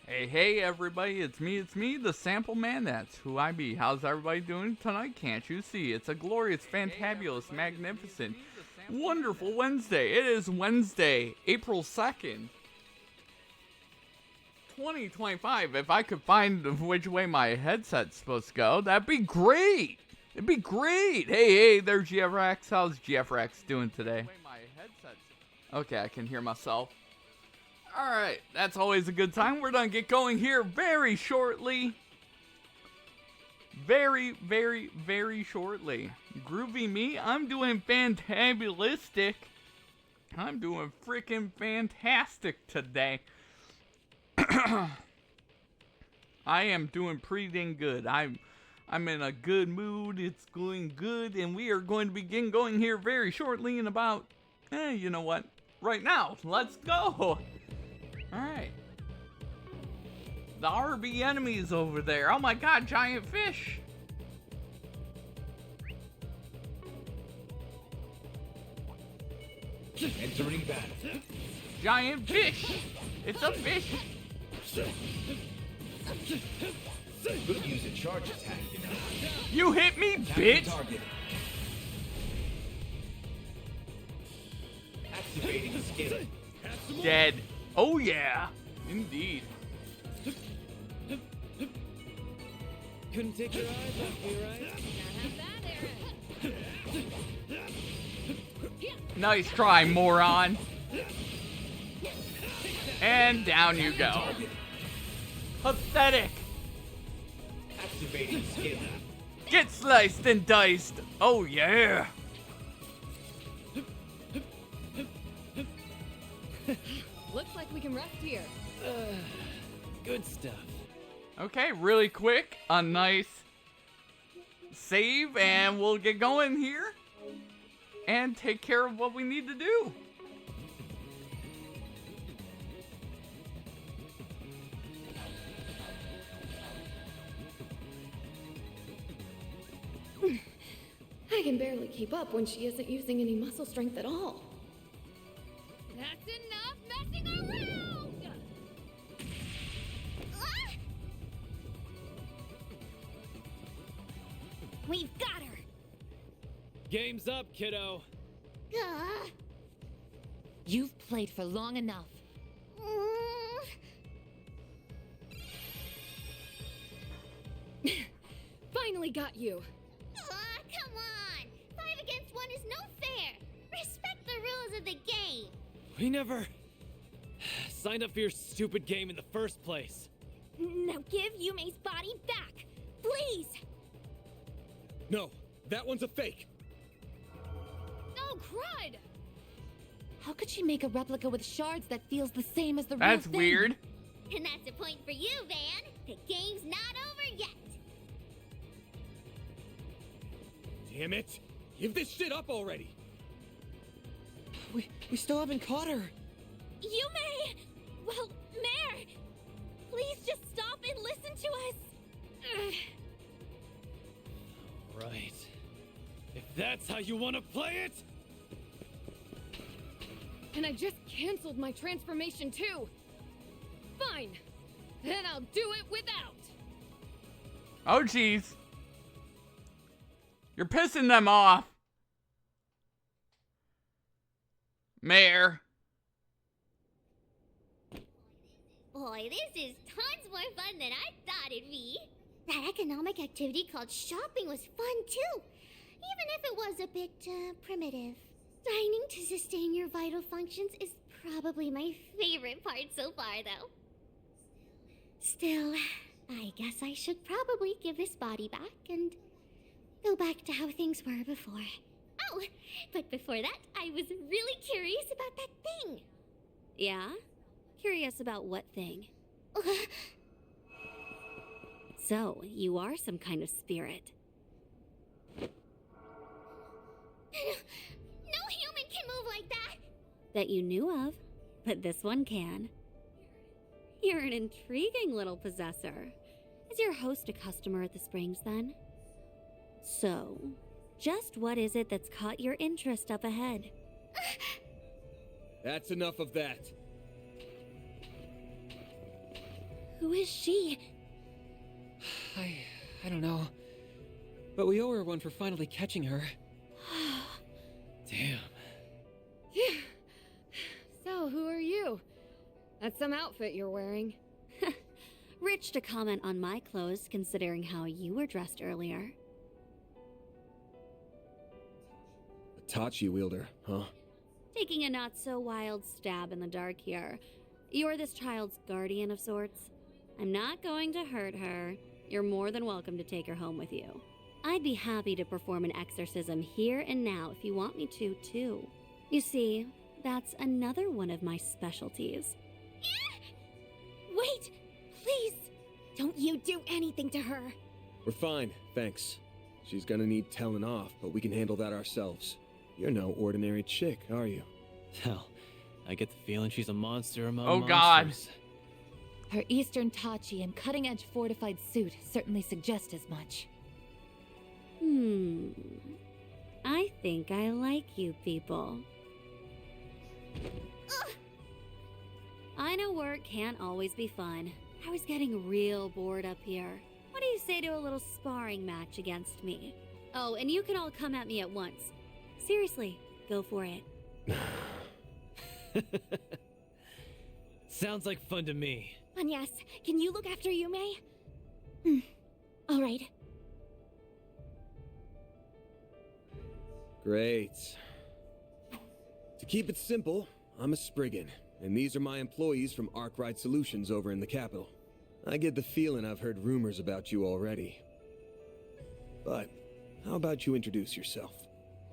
Hey everybody, it's me, Thesampleman, that's who I be. How's everybody doing tonight? Can't you see? It's a glorious, fantabulous, magnificent, wonderful Wednesday. It is Wednesday, April 2nd, 2025. If I could find which way my headset's supposed to go, that'd be great. It'd be great. Hey, there's GFRX. How's GFRX doing today? Okay, I can hear myself. Alright, that's always a good time. We're gonna get going here very shortly. Very shortly. Groovy me, I'm doing fantabulistic. I'm doing freaking fantastic today. I am doing pretty dang good. I'm in a good mood. It's going good, and we are going to begin going here very shortly in about, you know what? Right now, let's go. Alright. The RB enemies over there. Oh my god, giant fish! Entering battle. Giant fish! It's a fish! Could use a charge attack, you know. You hit me, bitch! Target. Activating skill. Dead. Oh yeah! Indeed. Couldn't take your eyes off me, right? Nice try, moron. And down you go. Pathetic. Activating skill. Get sliced and diced. Oh yeah. Looks like we can rest here. Good stuff. Okay, really quick, a nice save, and we'll get going here and take care of what we need to do. I can barely keep up when she isn't using any muscle strength at all. That's enough messing around! We've got her! Game's up, kiddo. You've played for long enough. Finally got you. Come on! 5 against 1 is no fair! Respect the rules of the game! We never signed up for your stupid game in the first place. Now give Yume's body back! Please! No, that one's a fake. Oh, crud! How could she make a replica with shards that feels the same as the real That's thing? weird. And that's a point for you, Van! The game's not over yet! Damn it! Give this shit up already! We still haven't caught her. Yume! Well, Mare! Please just stop and listen to us! Right. If that's how you want to play it! And I just canceled my transformation too. Fine. Then I'll do it without. Oh jeez. You're pissing them off. Mayor. Boy, this is tons more fun than I thought it'd be. That economic activity called shopping was fun too, even if it was a bit primitive. Dining to sustain your vital functions is probably my favorite part so far, though. Still, I guess I should probably give this body back and go back to how things were before. Oh, but before that, I was really curious about that thing. Yeah? Curious about what thing? So, you are some kind of spirit. No human can move like that! That you knew of, but this one can. You're an intriguing little possessor. Is your host a customer at the Springs, then? So, just what is it that's caught your interest up ahead? That's enough of that. Who is she? I don't know. But we owe her one for finally catching her. Damn. So, who are you? That's some outfit you're wearing. Rich to comment on my clothes, considering how you were dressed earlier. A Tachi wielder, huh? Taking a not-so-wild stab in the dark here. You're this child's guardian of sorts. I'm not going to hurt her. You're more than welcome to take her home with you. I'd be happy to perform an exorcism here and now if you want me to, too. You see, that's another one of my specialties. Wait! Please! Don't you do anything to her! We're fine, thanks. She's gonna need telling off, but we can handle that ourselves. You're no ordinary chick, are you? Hell, I get the feeling she's a monster among Oh, God. monsters. Her Eastern Tachi and cutting-edge fortified suit certainly suggest as much. I think I like you people. I know work can't always be fun. I was getting real bored up here. What do you say to a little sparring match against me? Oh, and you can all come at me at once. Seriously, go for it. Sounds like fun to me. Anyas, can you look after Yume? All right. Great. To keep it simple, I'm a Spriggan, and these are my employees from Arkwright Solutions over in the capital. I get the feeling I've heard rumors about you already. But how about you introduce yourself?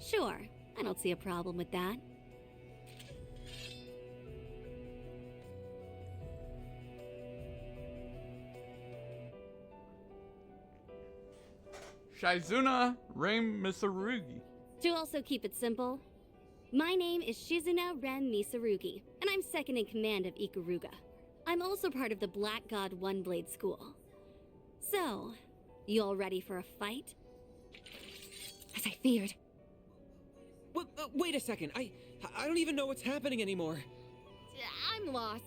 Sure, I don't see a problem with that. Shizuna Ren Misarugi. To also keep it simple, my name is Shizuna Ren Misarugi, and I'm second in command of Ikaruga. I'm also part of the Black God One Blade School. So, you all ready for a fight? As I feared. Wait a second. I don't even know what's happening anymore. I'm lost.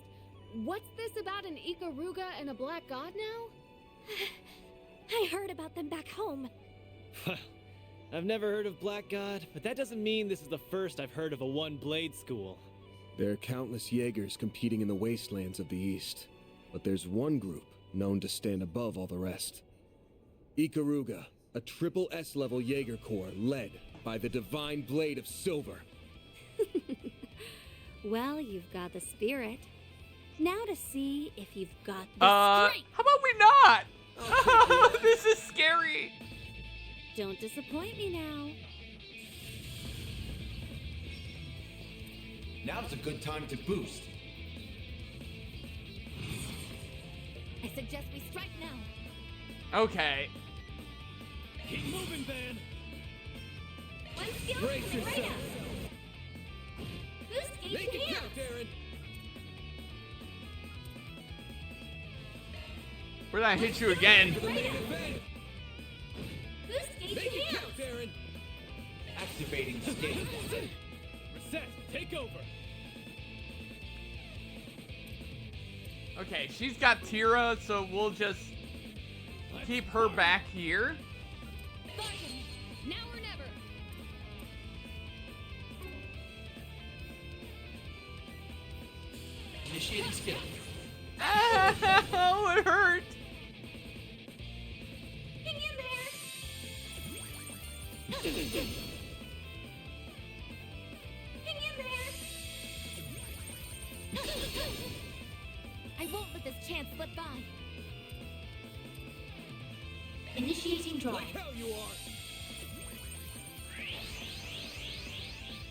What's this about an Ikaruga and a Black God now? I heard about them back home. I've never heard of Black God, but that doesn't mean this is the first I've heard of a one-blade school. There are countless Jaegers competing in the wastelands of the East, but there's one group known to stand above all the rest. Ikaruga, a triple S-level Jaeger Corps led by the Divine Blade of Silver. Well, you've got the spirit. Now to see if you've got the strength. How about we not? This is scary. Don't disappoint me now. Now's a good time to boost. I suggest we strike now. Okay. Keep moving, Van! One skill Brace right yourself! now. Boost gauge Make it hands. count, Aaron! Where'd I hit you again? For the main event! Boost gauge Make it hands. count, Aaron! Activating skate. Reset, take over! Okay, she's got Tira, so we'll just keep her back here. Bargain. Now or never. Initiating skill. Ow, it hurt. Hang in there. Hang in there. I won't let this chance slip by. Initiating drive. Like hell you are!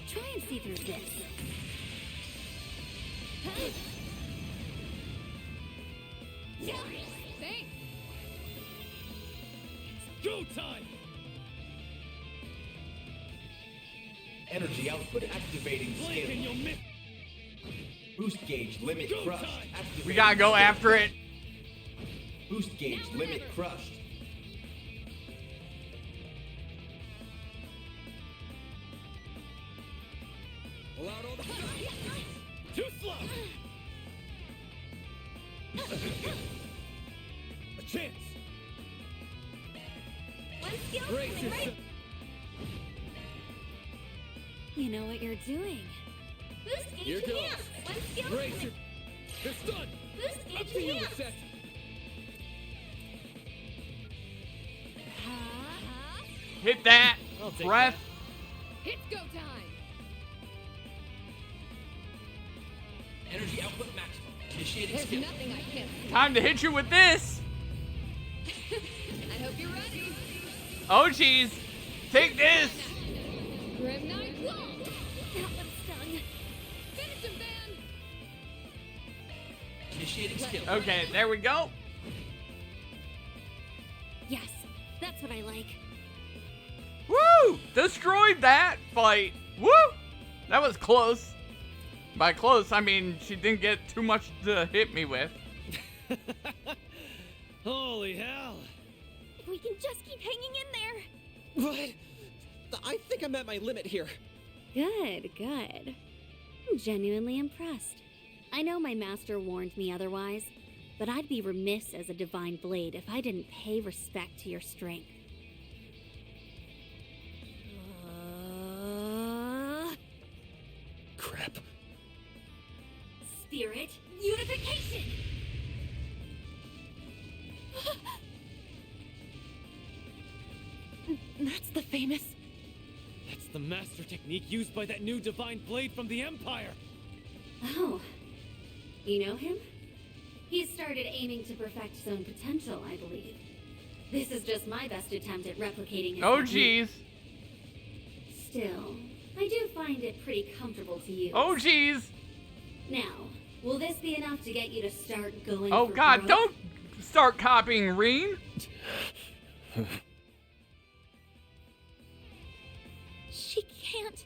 Try and see through this. Thanks. Go time! Energy output activating Blink and skill. you'll miss! Boost gauge limit Go crushed. time. Activating We gotta go after it. Boost gauge limit crushed. Pull out all the stops! Too slow! chance! One skill Brace point, yourself! right? You know what you're doing. Boost Here gauge goes. enhance. One skill Brace point. your... They're stunned! Boost Up gauge to you, enhance. Set! Hit that. I'll take Breath. It's go time! Energy output maximum. Initiating There's skill. nothing I can't see. Time to hit you with this. I hope you're ready. Oh, jeez. Take this. Grim Knight Wall! That one stung. Finish him, Van! Initiating skill. Okay, there we go. Yes, that's what I like. Woo! Destroyed that fight. Woo! That was close. By close, I mean she didn't get too much to hit me with. Holy hell! If we can just keep hanging in there. What? I think I'm at my limit here. Good, good. I'm genuinely impressed. I know my master warned me otherwise, but I'd be remiss as a divine blade if I didn't pay respect to your strength. Crap. Spirit unification! That's the famous... That's the master technique used by that new divine blade from the Empire! Oh, you know him? He's started aiming to perfect his own potential, I believe. This is just my best attempt at replicating his Oh, technique. jeez. Still, I do find it pretty comfortable to use. Oh, jeez. Now, will this be enough to get you to start going Oh, for God. broke? Don't start copying Reen. She can't.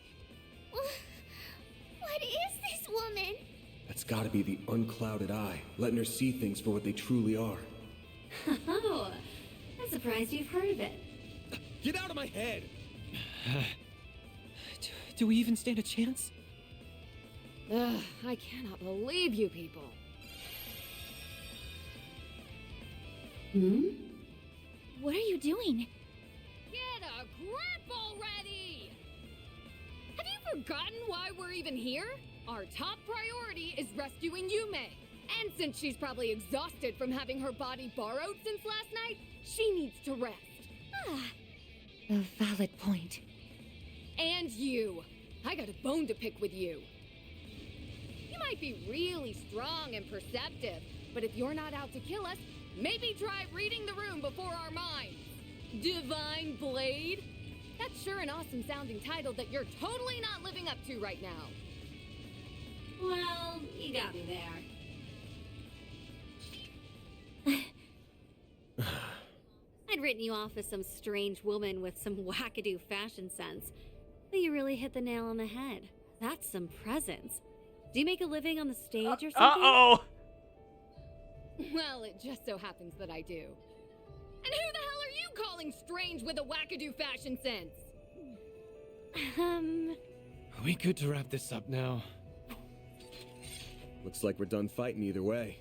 What is this woman? That's gotta be the unclouded eye, letting her see things for what they truly are. Oh, I'm surprised you've heard of it. Get out of my head! Do we even stand a chance? Ugh, I cannot believe you people. Hmm? What are you doing? Get a grip already! Have you forgotten why we're even here? Our top priority is rescuing Yume. And since she's probably exhausted from having her body borrowed since last night, she needs to rest. A valid point. And you. I got a bone to pick with you. You might be really strong and perceptive, but if you're not out to kill us, maybe try reading the room before our minds. Divine Blade? That's sure an awesome sounding title that you're totally not living up to right now. Well, you got me there. I'd written you off as some strange woman with some wackadoo fashion sense, but you really hit the nail on the head. That's some presence. Do you make a living on the stage or something? Uh-oh. Well, it just so happens that I do. And who the hell are you calling strange with a wackadoo fashion sense? Are we good to wrap this up now? Looks like we're done fighting either way.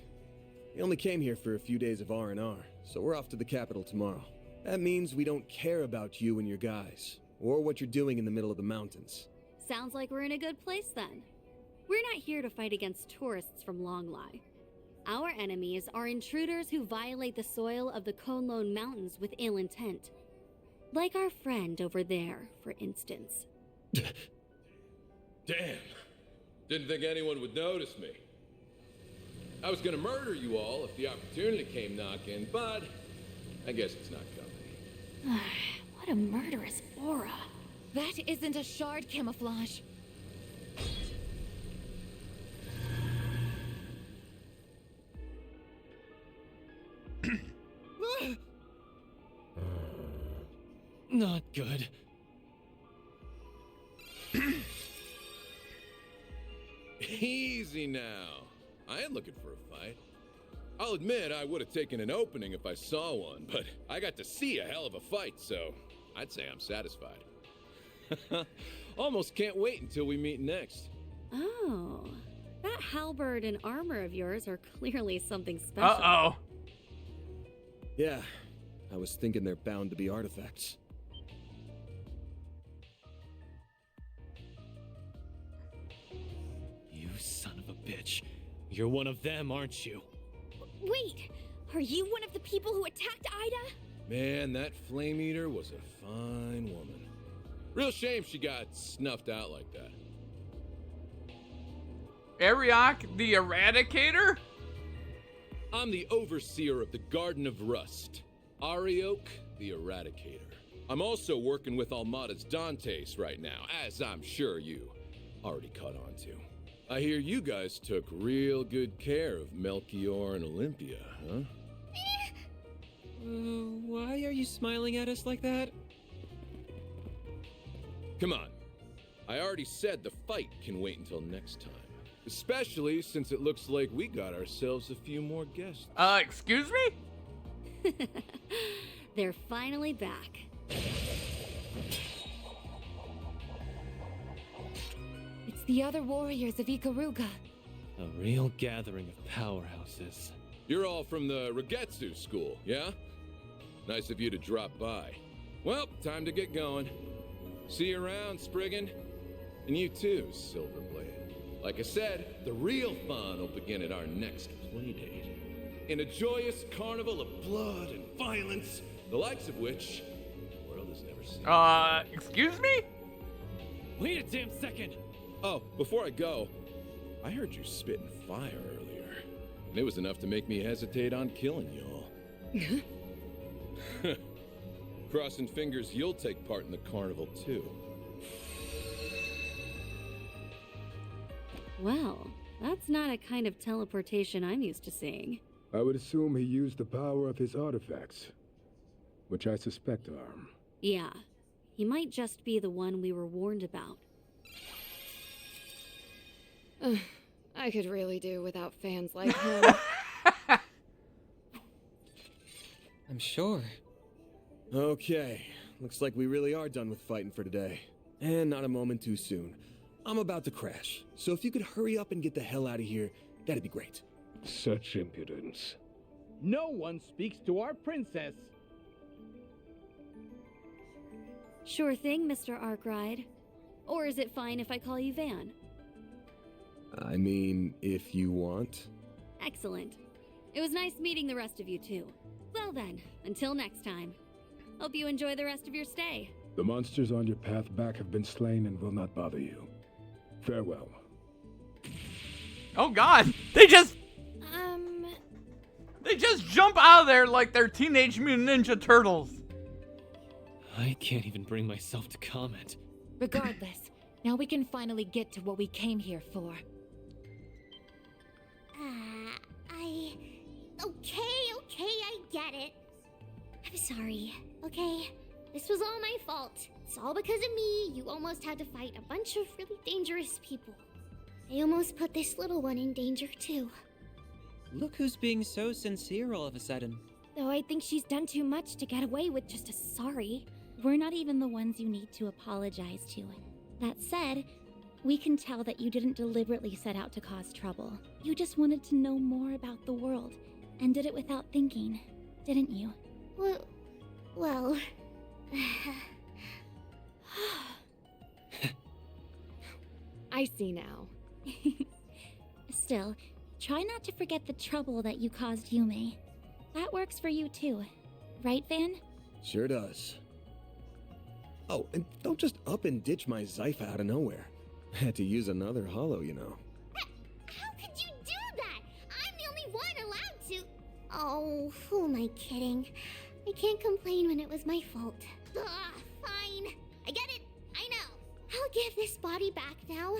We only came here for a few days of R&R, so we're off to the capital tomorrow. That means we don't care about you and your guys, or what you're doing in the middle of the mountains. Sounds like we're in a good place then. We're not here to fight against tourists from Longlai. Our enemies are intruders who violate the soil of the Konlon Mountains with ill intent. Like our friend over there, for instance. Damn. Didn't think anyone would notice me. I was gonna murder you all if the opportunity came knocking, but I guess it's not coming. What a murderous aura. That isn't a shard camouflage. Not good. Easy now. I ain't looking for a fight. I'll admit I would have taken an opening if I saw one, but I got to see a hell of a fight, so I'd say I'm satisfied. Almost can't wait until we meet next. Oh, that halberd and armor of yours are clearly something special. Uh-oh. Yeah, I was thinking they're bound to be artifacts. You son of a bitch. You're one of them, aren't you? Wait, are you one of the people who attacked Ida? Man, that Flame Eater was a fine woman. Real shame she got snuffed out like that. Ariok the Eradicator? I'm the overseer of the Garden of Rust. Ariok the Eradicator. I'm also working with Almada's Dantes right now, as I'm sure you already caught on to. I hear you guys took real good care of Melchior and Olympia, huh? Why are you smiling at us like that? Come on. I already said the fight can wait until next time. Especially since it looks like we got ourselves a few more guests. Excuse me? They're finally back. It's the other warriors of Ikaruga. A real gathering of powerhouses. You're all from the Regetsu school, yeah? Nice of you to drop by. Well, time to get going. See you around, Spriggan. And you too, Silverblade. Like I said, the real fun will begin at our next playdate. In a joyous carnival of blood and violence, the likes of which the world has never seen. Excuse me? Wait a damn second! Oh, before I go, I heard you spitting fire earlier. And it was enough to make me hesitate on killing y'all. Crossing fingers you'll take part in the carnival too. Well, that's not a kind of teleportation I'm used to seeing. I would assume he used the power of his artifacts, which I suspect are. Yeah, he might just be the one we were warned about. I could really do without fans like him. I'm sure. Okay, looks like we really are done with fighting for today. And not a moment too soon. I'm about to crash, so if you could hurry up and get the hell out of here, that'd be great. Such impudence. No one speaks to our princess. Sure thing, Mr. Arkwright. Or is it fine if I call you Van? I mean, if you want. Excellent. It was nice meeting the rest of you, too. Well then, until next time. Hope you enjoy the rest of your stay. The monsters on your path back have been slain and will not bother you. Farewell. Oh god! They just jump out of there like they're Teenage Mutant Ninja Turtles. I can't even bring myself to comment. Regardless, now we can finally get to what we came here for. Okay, I get it. I'm sorry, okay? This was all my fault. It's all because of me. You almost had to fight a bunch of really dangerous people. I almost put this little one in danger, too. Look who's being so sincere all of a sudden. Though I think she's done too much to get away with just a sorry. We're not even the ones you need to apologize to. That said, we can tell that you didn't deliberately set out to cause trouble. You just wanted to know more about the world, and did it without thinking, didn't you? Well... I see now. Still, try not to forget the trouble that you caused Yume. That works for you too. Right, Van? Sure does. Oh, and don't just up and ditch my Zypha out of nowhere. Had to use another holo, you know. How could you do that? I'm the only one allowed to... Oh, who am I kidding? I can't complain when it was my fault. Fine. I get it. I know. I'll give this body back now.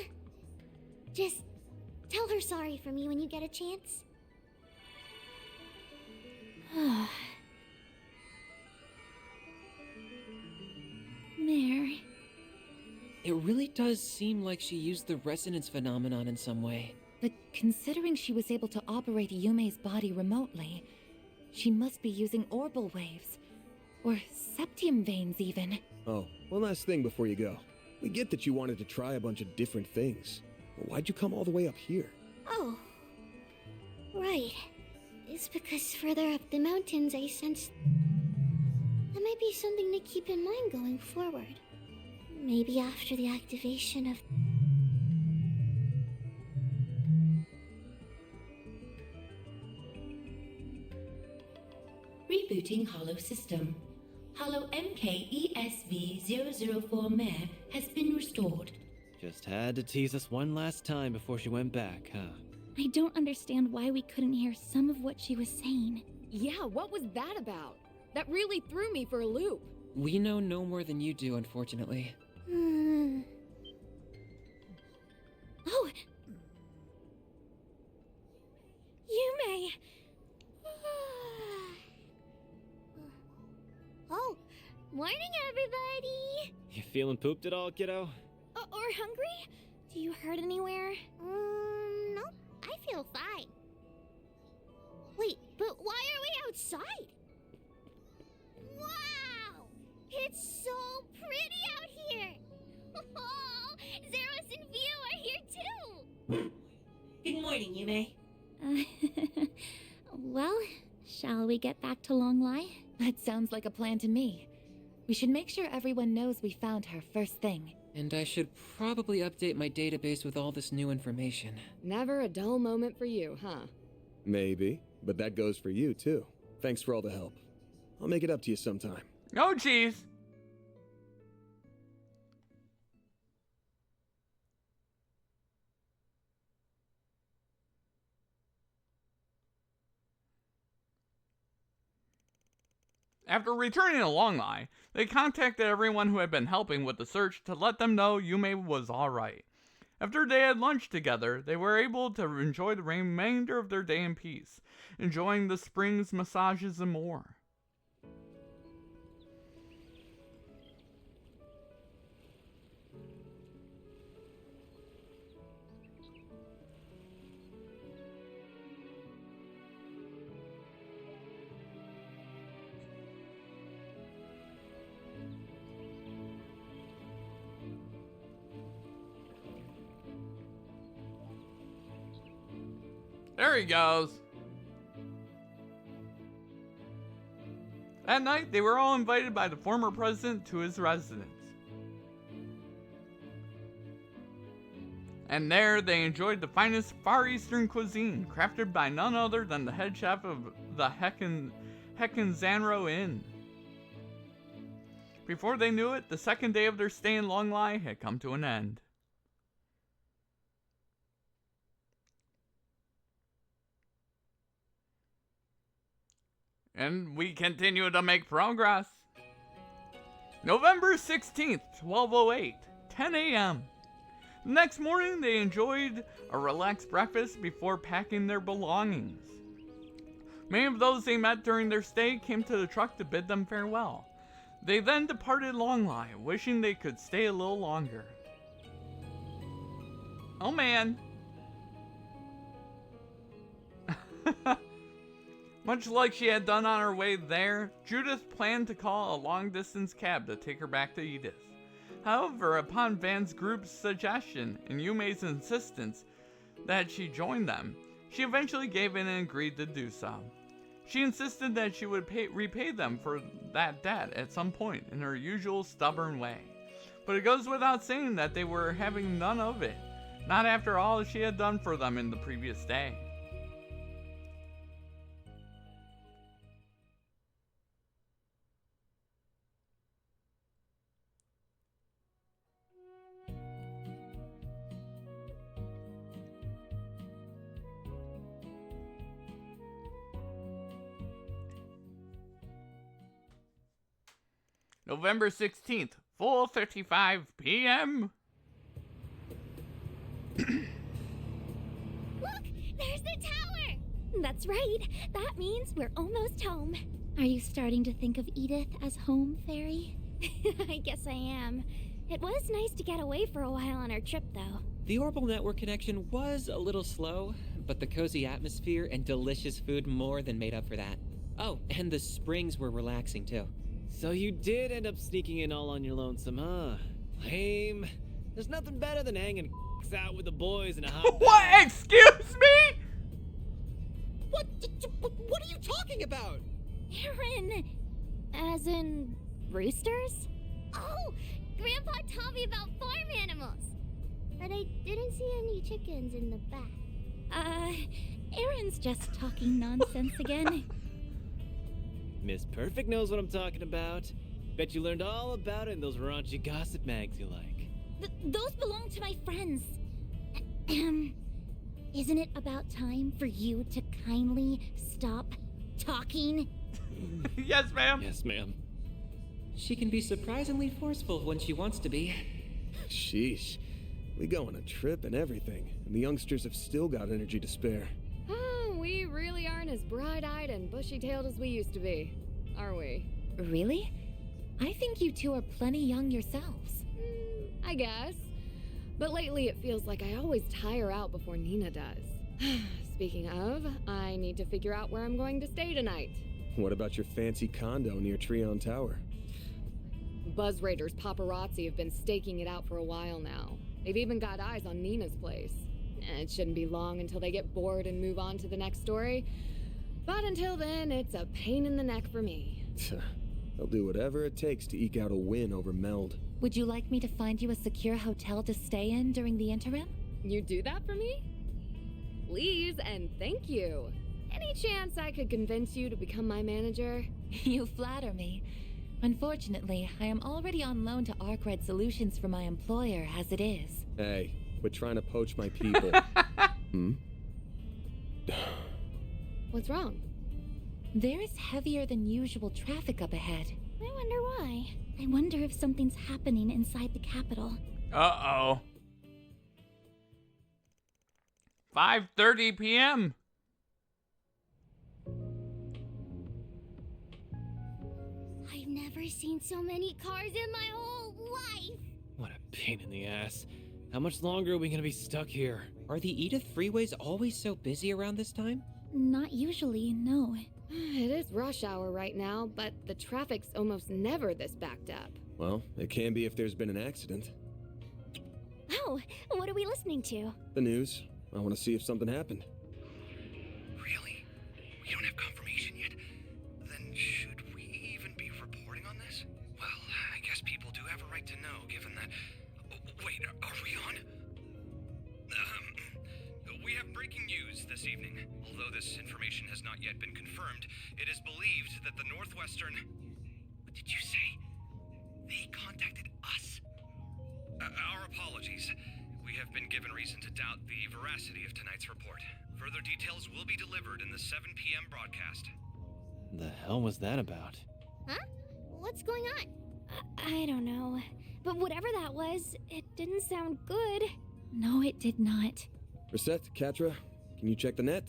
Just tell her sorry for me when you get a chance. Mare. It really does seem like she used the resonance phenomenon in some way. But considering she was able to operate Yume's body remotely, she must be using orbal waves. Or septium veins, even. Oh, one last thing before you go. We get that you wanted to try a bunch of different things. But why'd you come all the way up here? Oh. Right. is because further up the mountains I sense that might be something to keep in mind going forward. Maybe after the activation of... Rebooting holo system. Holo MKESV004 Mare has been restored. Just had to tease us one last time before she went back, huh? I don't understand why we couldn't hear some of what she was saying. Yeah, what was that about? That really threw me for a loop. We know no more than you do, unfortunately. Oh! Yume! Oh, morning everybody! You feeling pooped at all, kiddo? Or hungry? Do you hurt anywhere? Nope. I feel fine. Wait, but why are we outside? Wow! It's so pretty out here! Oh, Zeros and Vio are here too! Good morning, Yume. Well, shall we get back to Longlai? That sounds like a plan to me. We should make sure everyone knows we found her first thing. And I should probably update my database with all this new information. Never a dull moment for you, huh? Maybe, but that goes for you too. Thanks for all the help. I'll make it up to you sometime. Oh, jeez. After returning to Longlai, they contacted everyone who had been helping with the search to let them know Yume was alright. After they had lunch together, they were able to enjoy the remainder of their day in peace, enjoying the springs, massages, and more. There he goes. That night, they were all invited by the former president to his residence. And there, they enjoyed the finest Far Eastern cuisine, crafted by none other than the head chef of the Heckanzanro Inn. Before they knew it, the second day of their stay in Longlai had come to an end. And we continue to make progress. November 16th, 12:08, 10 a.m. The next morning, they enjoyed a relaxed breakfast before packing their belongings. Many of those they met during their stay came to the truck to bid them farewell. They then departed Longlai, wishing they could stay a little longer. Oh man. Much like she had done on her way there, Judith planned to call a long-distance cab to take her back to Edith. However, upon Van's group's suggestion and Yume's insistence that she join them, she eventually gave in and agreed to do so. She insisted that she would repay them for that debt at some point in her usual stubborn way. But it goes without saying that they were having none of it, not after all she had done for them in the previous day. November 16th, 4:55 p.m. Look! There's the tower! That's right. That means we're almost home. Are you starting to think of Edith as home, Fairy? I guess I am. It was nice to get away for a while on our trip, though. The orbital network connection was a little slow, but the cozy atmosphere and delicious food more than made up for that. Oh, and the springs were relaxing, too. So you did end up sneaking in all on your lonesome, huh? Lame. There's nothing better than hanging out with the boys in a hot What? Excuse me? What are you talking about? Aaron! As in, roosters? Oh, Grandpa taught me about farm animals. But I didn't see any chickens in the back. Aaron's just talking nonsense again. Miss Perfect knows what I'm talking about. Bet you learned all about it in those raunchy gossip mags you like. Those belong to my friends. Isn't it about time for you to kindly stop talking? Yes, ma'am. Yes, ma'am. She can be surprisingly forceful when she wants to be. Sheesh. We go on a trip and everything, and the youngsters have still got energy to spare. We really aren't as bright-eyed and bushy-tailed as we used to be, are we? Really? I think you two are plenty young yourselves. I guess. But lately it feels like I always tire out before Nina does. Speaking of, I need to figure out where I'm going to stay tonight. What about your fancy condo near Treon Tower? Buzz Raiders paparazzi have been staking it out for a while now. They've even got eyes on Nina's place. It shouldn't be long until they get bored and move on to the next story. But until then, it's a pain in the neck for me. They'll do whatever it takes to eke out a win over Meld. Would you like me to find you a secure hotel to stay in during the interim? You do that for me? Please and thank you. Any chance I could convince you to become my manager? You flatter me. Unfortunately, I am already on loan to Arkwright Solutions for my employer as it is. Hey, quit trying to poach my people. What's wrong? There is heavier than usual traffic up ahead. I wonder why. I wonder if something's happening inside the Capitol. Uh-oh. 5:30 p.m. I've never seen so many cars in my whole life. What a pain in the ass. How much longer are we gonna be stuck here? Are the Edith freeways always so busy around this time? Not usually, no. It is rush hour right now, but the traffic's almost never this backed up. Well, it can be if there's been an accident. Oh, what are we listening to? The news. I want to see if something happened. Really? We don't have confirmation yet? Then should we even be reporting on this? Well, I guess people do have a right to know, given that... Wait, are we on? We have breaking news this evening. Although this information has not yet been confirmed, it is believed that the Northwestern... What did you say? They contacted us? Our apologies. We have been given reason to doubt the veracity of tonight's report. Further details will be delivered in the 7 p.m. broadcast. The hell was that about? Huh? What's going on? I don't know. But whatever that was, it didn't sound good. No, it did not. Reset, Katra, can you check the net?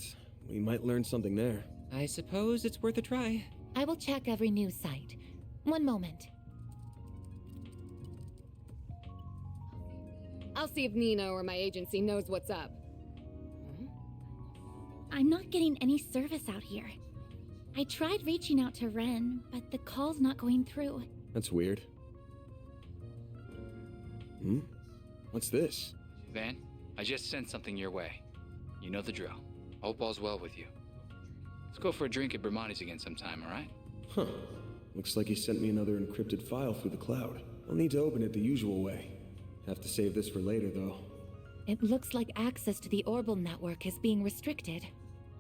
We might learn something there. I suppose it's worth a try. I will check every news site. One moment. I'll see if Nina or my agency knows what's up. I'm not getting any service out here. I tried reaching out to Ren, but the call's not going through. That's weird. What's this? Van, I just sent something your way. You know the drill. Hope all's well with you. Let's go for a drink at Bermonti's again sometime, alright? Huh. Looks like he sent me another encrypted file through the cloud. I'll need to open it the usual way. Have to save this for later, though. It looks like access to the Orbital network is being restricted.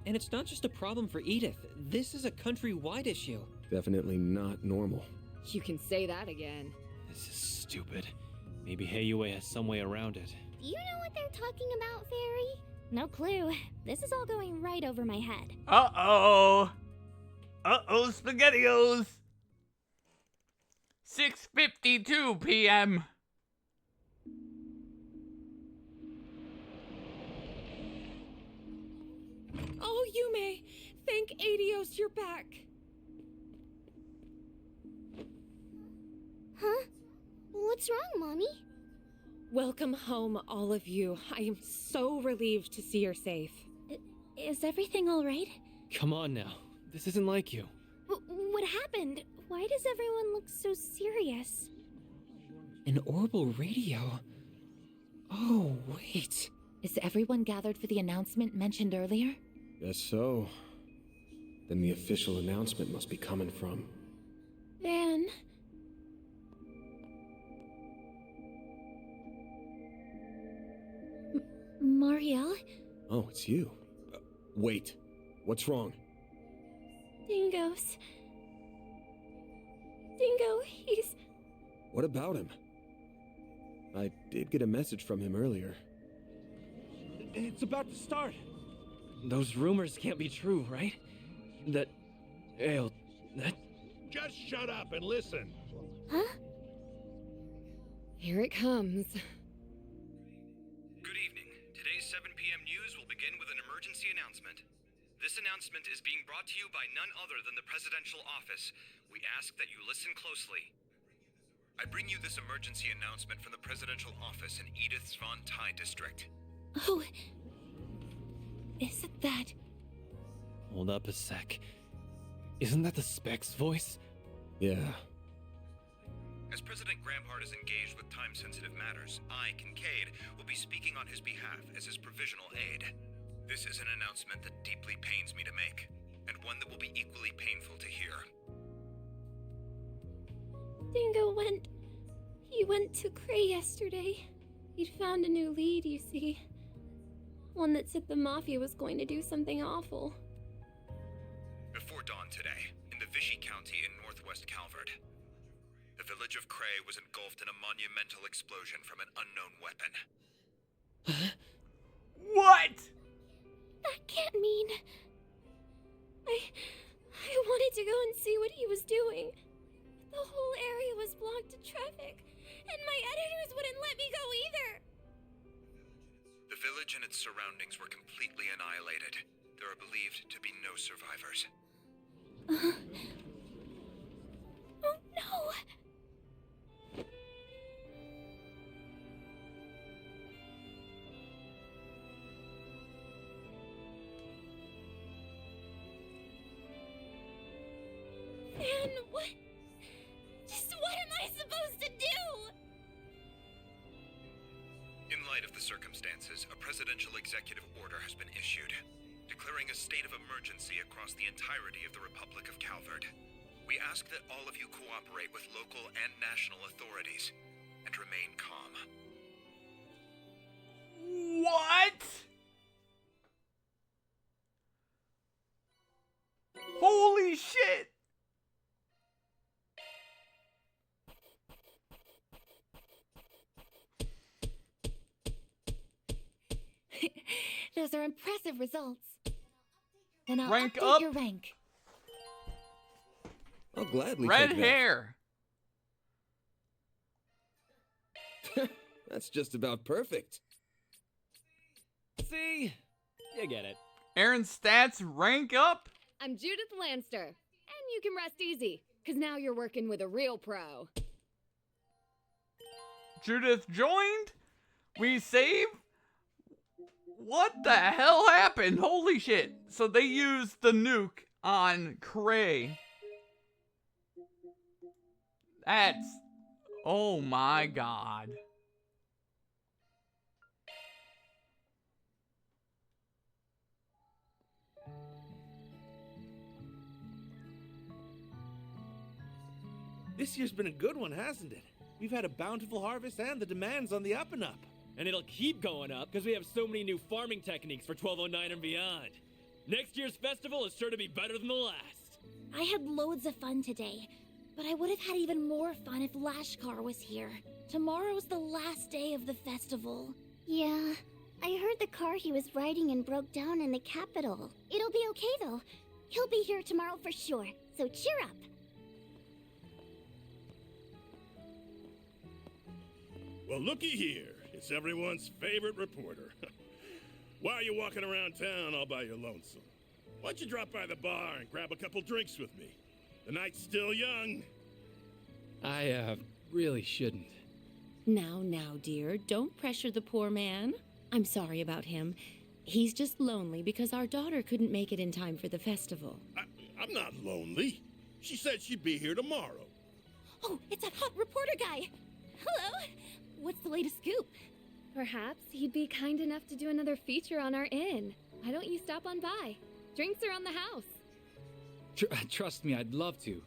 And it's not just a problem for Edith. This is a countrywide issue. Definitely not normal. You can say that again. This is stupid. Maybe Heiyue has some way around it. Do you know what they're talking about, Fairy? No clue. This is all going right over my head. Uh-oh. Uh-oh, SpaghettiOs. 6:52 p.m. Oh, Yume! Thank Adios you're back! Huh? What's wrong, Mommy? Welcome home, all of you. I am so relieved to see you're safe. Is everything all right? Come on now. This isn't like you. What happened? Why does everyone look so serious? An orbital radio? Oh, wait. Is everyone gathered for the announcement mentioned earlier? Guess so. Then the official announcement must be coming from... Van... Marielle? Oh, it's you. Wait. What's wrong? Dingo's... Dingo, he's... What about him? I did get a message from him earlier. It's about to start. Those rumors can't be true, right? That... that... Just shut up and listen. Huh? Here it comes. Good evening. Today's 7 p.m. news will begin with an emergency announcement. This announcement is being brought to you by none other than the presidential office. We ask that you listen closely. I bring you this emergency announcement from the presidential office in Edith's Von Tai district. Oh... Is it that... Hold up a sec. Isn't that the Spec's voice? Yeah. As President Grampart is engaged with time-sensitive matters, I, Kincaid, will be speaking on his behalf as his provisional aide. This is an announcement that deeply pains me to make, and one that will be equally painful to hear. Dingo went... He went to Creil yesterday. He'd found a new lead, you see. One that said the Mafia was going to do something awful. Before dawn today, in the Vichy County in northwest Calvard, the village of Creil was engulfed in a monumental explosion from an unknown weapon. What? That can't mean... I wanted to go and see what he was doing. The whole area was blocked to traffic, and my editors wouldn't let me go either. The village and its surroundings were completely annihilated. There are believed to be no survivors. Oh no! And what? Just what am I supposed to do? In light of the circumstances, a presidential executive order has been issued, declaring a state of emergency across the entirety of the Republic of Calvard. We ask that all of you cooperate with local and national authorities and remain calm. What? Holy shit! Those are impressive results. Then I'll Rank update up. your rank. I'll gladly Red take that. hair. That's just about perfect. See? You get it. Aaron's stats rank up. I'm Judith Lanster, and you can rest easy, because now you're working with a real pro. Judith joined. We save. What the hell happened? Holy shit. So they used the nuke on Creil. That's... Oh my god. This year's been a good one, hasn't it? We've had a bountiful harvest and the demand's on the up and up. And it'll keep going up because we have so many new farming techniques for 1209 and beyond. Next year's festival is sure to be better than the last. I had loads of fun today, but I would have had even more fun if Lashkar was here. Tomorrow's the last day of the festival. Yeah, I heard the car he was riding in broke down in the capital. It'll be okay though. He'll be here tomorrow for sure, so cheer up. Well, looky here. It's everyone's favorite reporter. Why are you walking around town all by your lonesome? Why don't you drop by the bar and grab a couple drinks with me? The night's still young. I, really shouldn't. Now, dear, don't pressure the poor man. I'm sorry about him. He's just lonely because our daughter couldn't make it in time for the festival. I'm not lonely. She said she'd be here tomorrow. Oh, it's that hot reporter guy. Hello. What's the latest scoop? Perhaps he'd be kind enough to do another feature on our inn. Why don't you stop on by? Drinks are on the house. Trust me, I'd love to.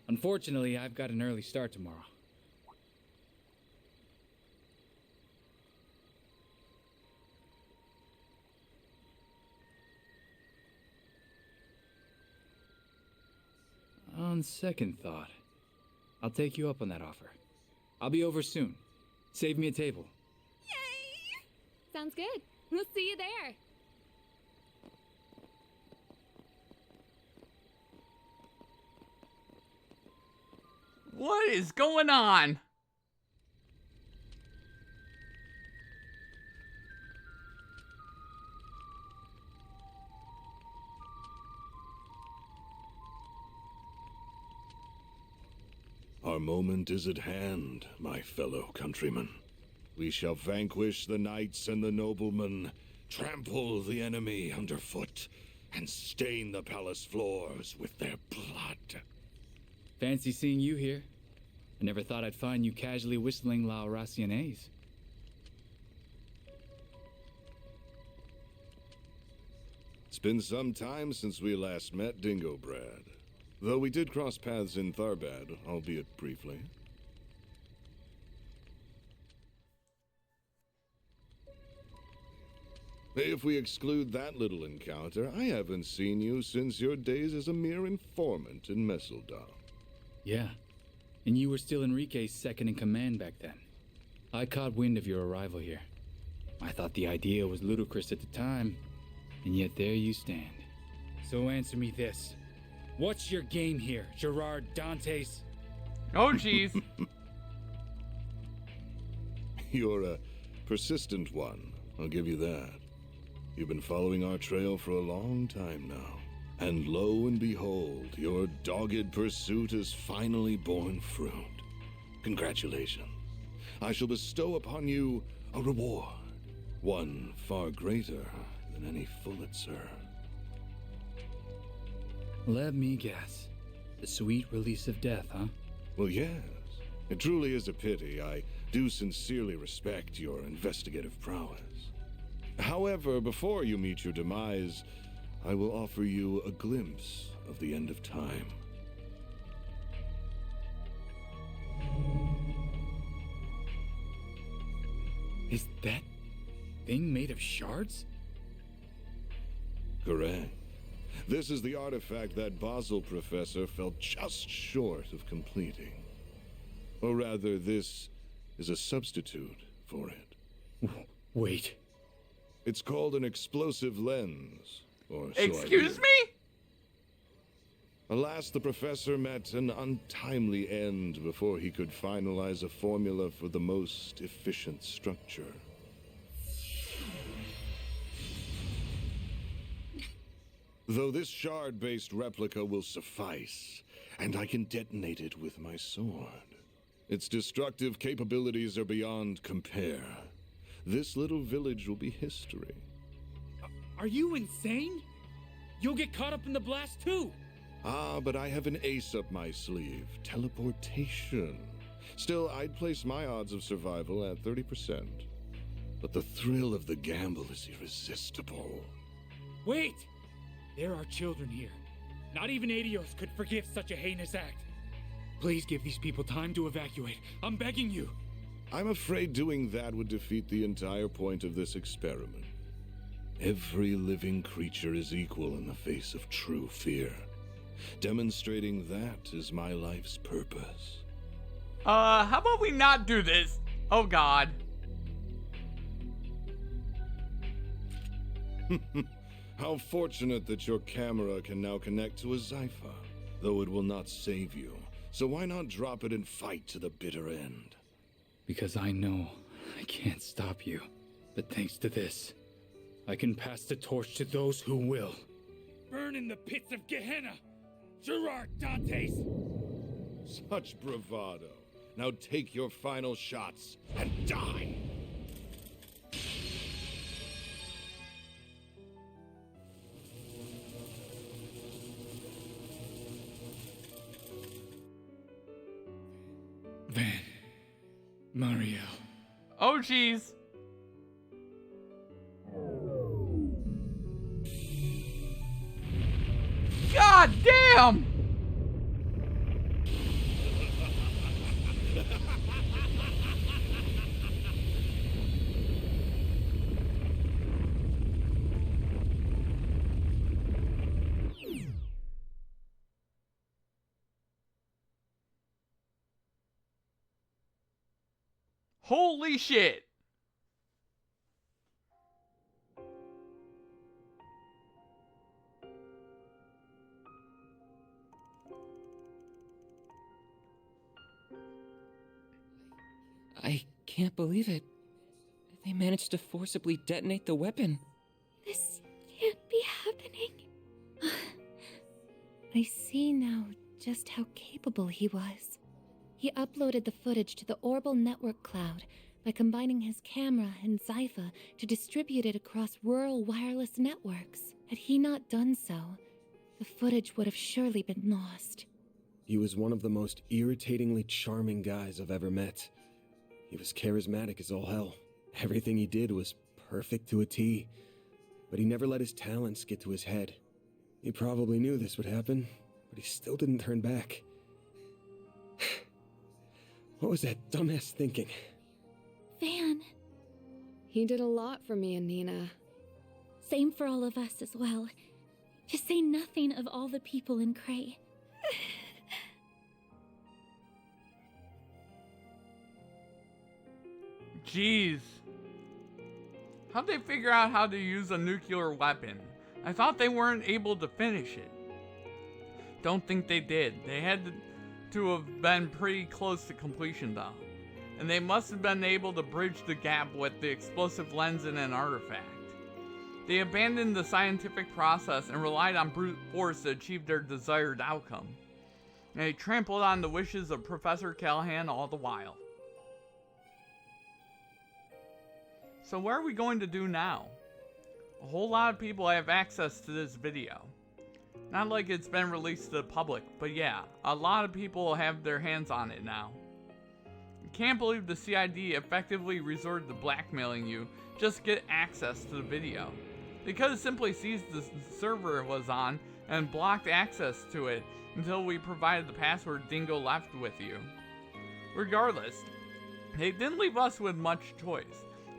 Unfortunately, I've got an early start tomorrow. On second thought, I'll take you up on that offer. I'll be over soon. Save me a table. Sounds good. We'll see you there. What is going on? Our moment is at hand, my fellow countrymen. We shall vanquish the knights and the noblemen, trample the enemy underfoot, and stain the palace floors with their blood. Fancy seeing you here. I never thought I'd find you casually whistling La Oraciones. It's been some time since we last met, Dingo Brad. Though we did cross paths in Tharbad, albeit briefly. If we exclude that little encounter, I haven't seen you since your days as a mere informant in Messeldal. Yeah, and you were still Enrique's second in command back then. I caught wind of your arrival here. I thought the idea was ludicrous at the time, and yet there you stand. So answer me this. What's your game here, Gerard Dantes? Oh, jeez. You're a persistent one, I'll give you that. You've been following our trail for a long time now. And lo and behold, your dogged pursuit has finally borne fruit. Congratulations. I shall bestow upon you a reward. One far greater than any Pulitzer. Let me guess. The sweet release of death, huh? Well, yes. It truly is a pity. I do sincerely respect your investigative prowess. However, before you meet your demise, I will offer you a glimpse of the end of time. Is that thing made of shards? Correct. This is the artifact that Basel professor fell just short of completing. Or rather, this is a substitute for it. Wait. It's called an explosive lens. Or so Excuse me? Alas, the professor met an untimely end before he could finalize a formula for the most efficient structure. Though this shard-based replica will suffice, and I can detonate it with my sword. Its destructive capabilities are beyond compare. This little village will be history. Are you insane? You'll get caught up in the blast too! Ah, but I have an ace up my sleeve. Teleportation. Still, I'd place my odds of survival at 30%. But the thrill of the gamble is irresistible. Wait! There are children here. Not even Adios could forgive such a heinous act. Please give these people time to evacuate. I'm begging you. I'm afraid doing that would defeat the entire point of this experiment. Every living creature is equal in the face of true fear. Demonstrating that is my life's purpose. How about we not do this? Oh, God. How fortunate that your camera can now connect to a Zypha, though it will not save you. So why not drop it and fight to the bitter end? Because I know I can't stop you. But thanks to this, I can pass the torch to those who will. Burn in the pits of Gehenna! Gerard Dantes! Such bravado. Now take your final shots and die! Van. Mariel. Oh, jeez. God damn! Damn! Holy shit! I can't believe it. They managed to forcibly detonate the weapon. This can't be happening. I see now just how capable he was. He uploaded the footage to the Orbital Network cloud by combining his camera and Zypha to distribute it across rural wireless networks. Had he not done so, the footage would have surely been lost. He was one of the most irritatingly charming guys I've ever met. He was charismatic as all hell. Everything he did was perfect to a T. But he never let his talents get to his head. He probably knew this would happen, but he still didn't turn back. What was that dumbass thinking? Van. He did a lot for me and Nina. Same for all of us as well. To say nothing of all the people in Creil. Jeez. How'd they figure out how to use a nuclear weapon? I thought they weren't able to finish it. Don't think they did. They had to have been pretty close to completion though. And they must have been able to bridge the gap with the explosive lens in an artifact. They abandoned the scientific process and relied on brute force to achieve their desired outcome. And they trampled on the wishes of Professor Callahan all the while. So what are we going to do now? A whole lot of people have access to this video. Not like it's been released to the public, but yeah, a lot of people have their hands on it now. I can't believe the CID effectively resorted to blackmailing you just to get access to the video. They could have simply seized the server it was on and blocked access to it until we provided the password Dingo left with you. Regardless, they didn't leave us with much choice.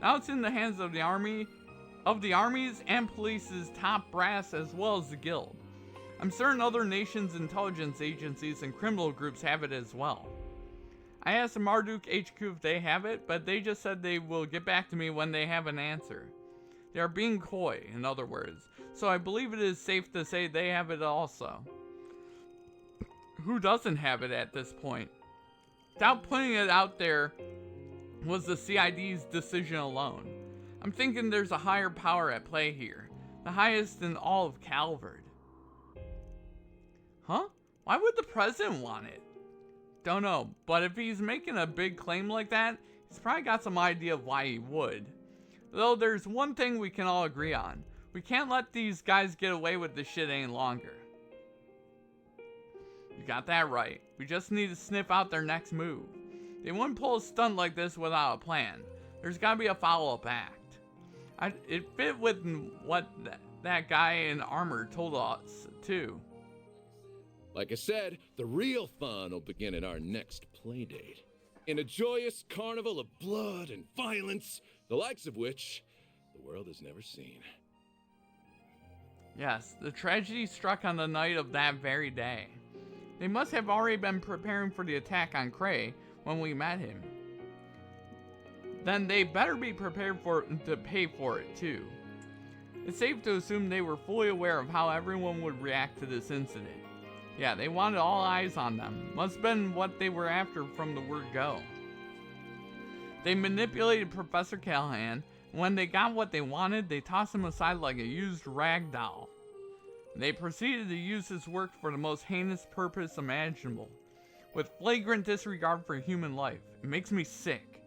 Now it's in the hands of the armies and police's top brass as well as the guild. I'm certain other nations' intelligence agencies and criminal groups have it as well. I asked the Marduk HQ if they have it, but they just said they will get back to me when they have an answer. They are being coy, in other words, so I believe it is safe to say they have it also. Who doesn't have it at this point? Without putting it out there was the CID's decision alone. I'm thinking there's a higher power at play here, the highest in all of Calvard. Huh? Why would the president want it? Don't know, but if he's making a big claim like that, he's probably got some idea of why he would. Though there's one thing we can all agree on. We can't let these guys get away with this shit any longer. You got that right. We just need to sniff out their next move. They wouldn't pull a stunt like this without a plan. There's gotta be a follow-up act. It fit with what that guy in armor told us, too. Like I said, the real fun will begin at our next playdate. In a joyous carnival of blood and violence, the likes of which the world has never seen. Yes, the tragedy struck on the night of that very day. They must have already been preparing for the attack on Creil when we met him. Then they better be prepared to pay for it too. It's safe to assume they were fully aware of how everyone would react to this incident. Yeah, they wanted all eyes on them. Must have been what they were after from the word go. They manipulated Professor Callahan, and when they got what they wanted, they tossed him aside like a used rag doll. They proceeded to use his work for the most heinous purpose imaginable, with flagrant disregard for human life. It makes me sick.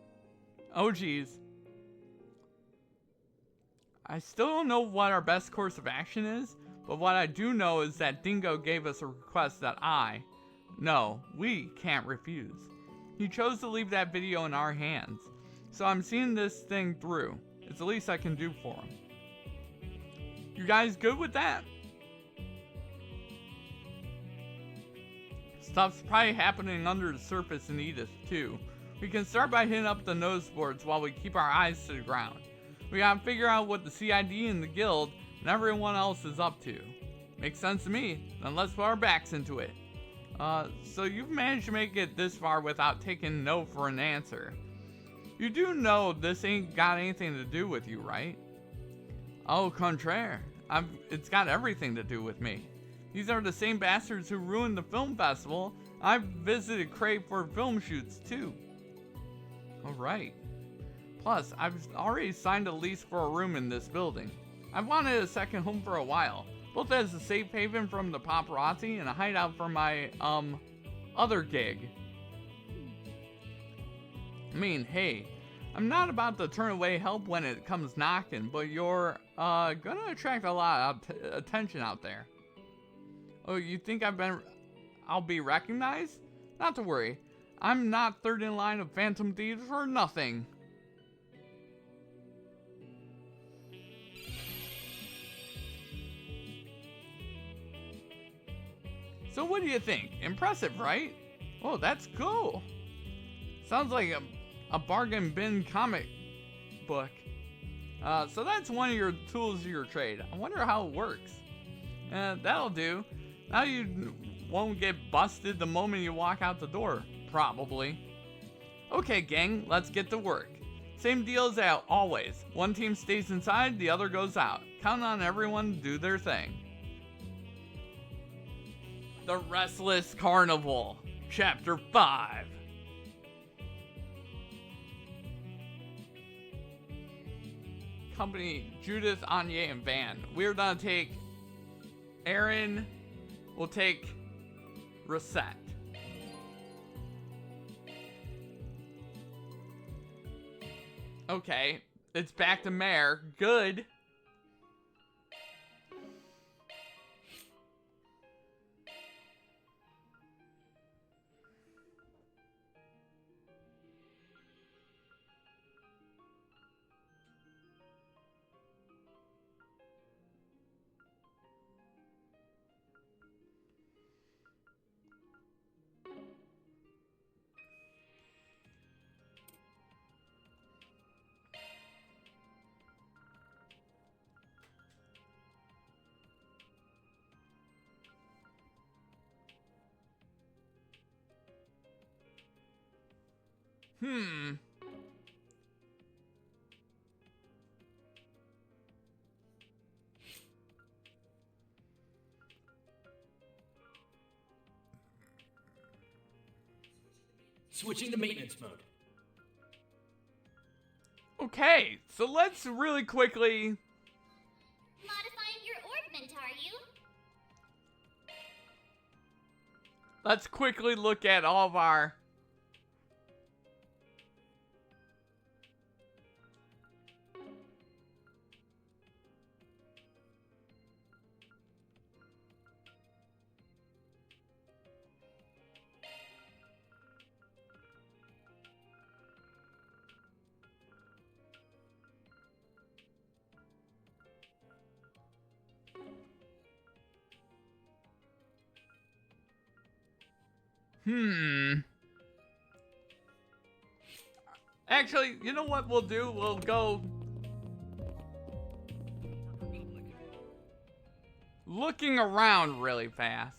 Oh geez. I still don't know what our best course of action is, but what I do know is that Dingo gave us a request that we can't refuse. He chose to leave that video in our hands, so I'm seeing this thing through. It's the least I can do for him. You guys good with that? Stuff's probably happening under the surface in Edith, too. We can start by hitting up the notice boards while we keep our eyes to the ground. We gotta figure out what the CID and the guild and everyone else is up to. Makes sense to me. Then let's put our backs into it. So you've managed to make it this far without taking no for an answer. You do know this ain't got anything to do with you, right? Au contraire. It's got everything to do with me. These are the same bastards who ruined the film festival. I've visited Creil for film shoots too. Alright. Plus, I've already signed a lease for a room in this building. I've wanted a second home for a while, both as a safe haven from the paparazzi and a hideout for my, other gig. I mean, hey, I'm not about to turn away help when it comes knocking, but you're, gonna attract a lot of attention out there. Oh, you think I'll be recognized? Not to worry. I'm not third in line of phantom thieves for nothing. So what do you think? Impressive, right? Oh, that's cool. Sounds like a bargain bin comic book. So that's one of your tools of your trade. I wonder how it works. That'll do. Now you won't get busted the moment you walk out the door, probably. Okay, gang, let's get to work. Same deal as out, always. One team stays inside, the other goes out. Count on everyone to do their thing. The Restless Carnival, Chapter 5. Company Judith, Anya, and Van. We're gonna take Aaron. We'll take Reset. Okay, it's back to Mare. Good. Switching to maintenance mode. Okay, so let's really quickly... Modifying your orbment, are you? Let's quickly look at all of our... Actually, you know what we'll do? We'll go... looking around really fast.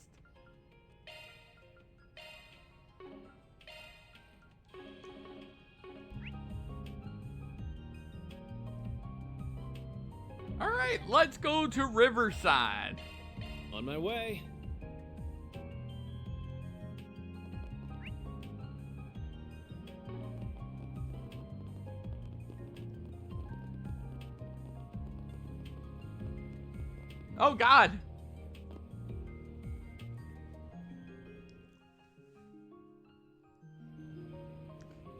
Alright, let's go to Riverside. On my way. Oh, God.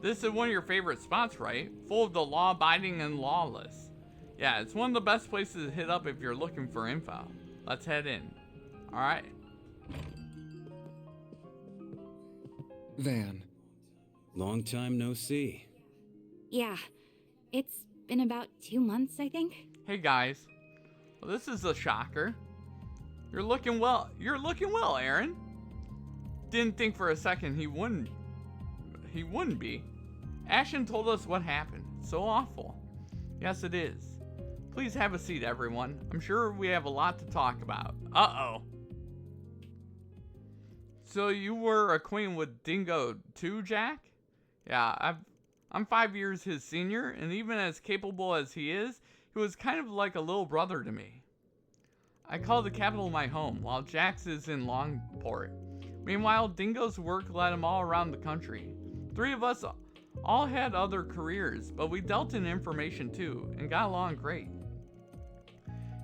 This is one of your favorite spots, right? Full of the law-abiding and lawless. Yeah, it's one of the best places to hit up if you're looking for info. Let's head in. Alright. Van, long time no see. Yeah, it's been about 2 months, I think. Hey, guys. Well, this is a shocker. You're looking well. You're looking well, Aaron. didn't think for a second he wouldn't be. Ashen told us what happened. So awful. Yes, it is. Please have a seat, everyone. I'm sure we have a lot to talk about. Uh-oh. So you were acquainted with Dingo too, Jack? Yeah, I'm 5 years his senior, and even as capable as he is, he was kind of like a little brother to me. I call the capital my home, while Jack's is in Longport. Meanwhile, Dingo's work led him all around the country. 3 of us all had other careers, but we dealt in information too, and got along great.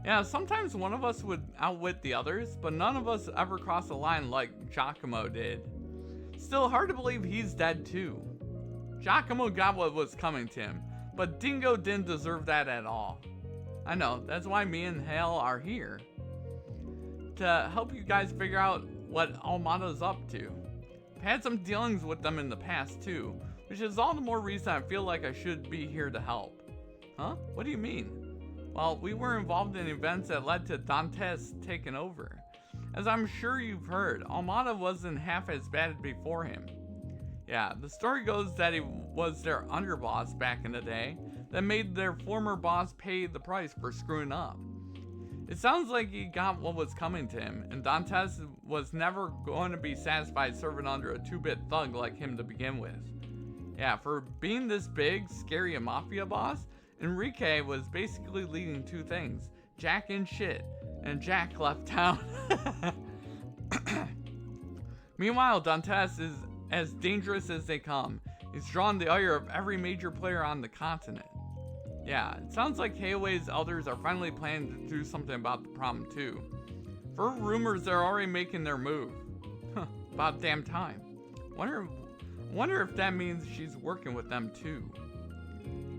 Yeah, sometimes one of us would outwit the others, but none of us ever crossed the line like Giacomo did. Still, hard to believe he's dead too. Giacomo got what was coming to him, but Dingo didn't deserve that at all. I know, that's why me and Hale are here. To help you guys figure out what Almada's up to. I've had some dealings with them in the past too, which is all the more reason I feel like I should be here to help. Huh? What do you mean? Well, we were involved in events that led to Dantes taking over. As I'm sure you've heard, Almada wasn't half as bad before him. Yeah, the story goes that he was their underboss back in the day that made their former boss pay the price for screwing up. It sounds like he got what was coming to him, and Dantes was never going to be satisfied serving under a 2-bit thug like him to begin with. Yeah, for being this big, scary mafia boss, Enrique was basically leading 2 things, Jack and shit, and Jack left town. Meanwhile, Dantes is as dangerous as they come. He's drawn the ire of every major player on the continent. Yeah, it sounds like Hayway's elders are finally planning to do something about the problem too. For rumors, they're already making their move. Huh, about damn time. Wonder if that means she's working with them too.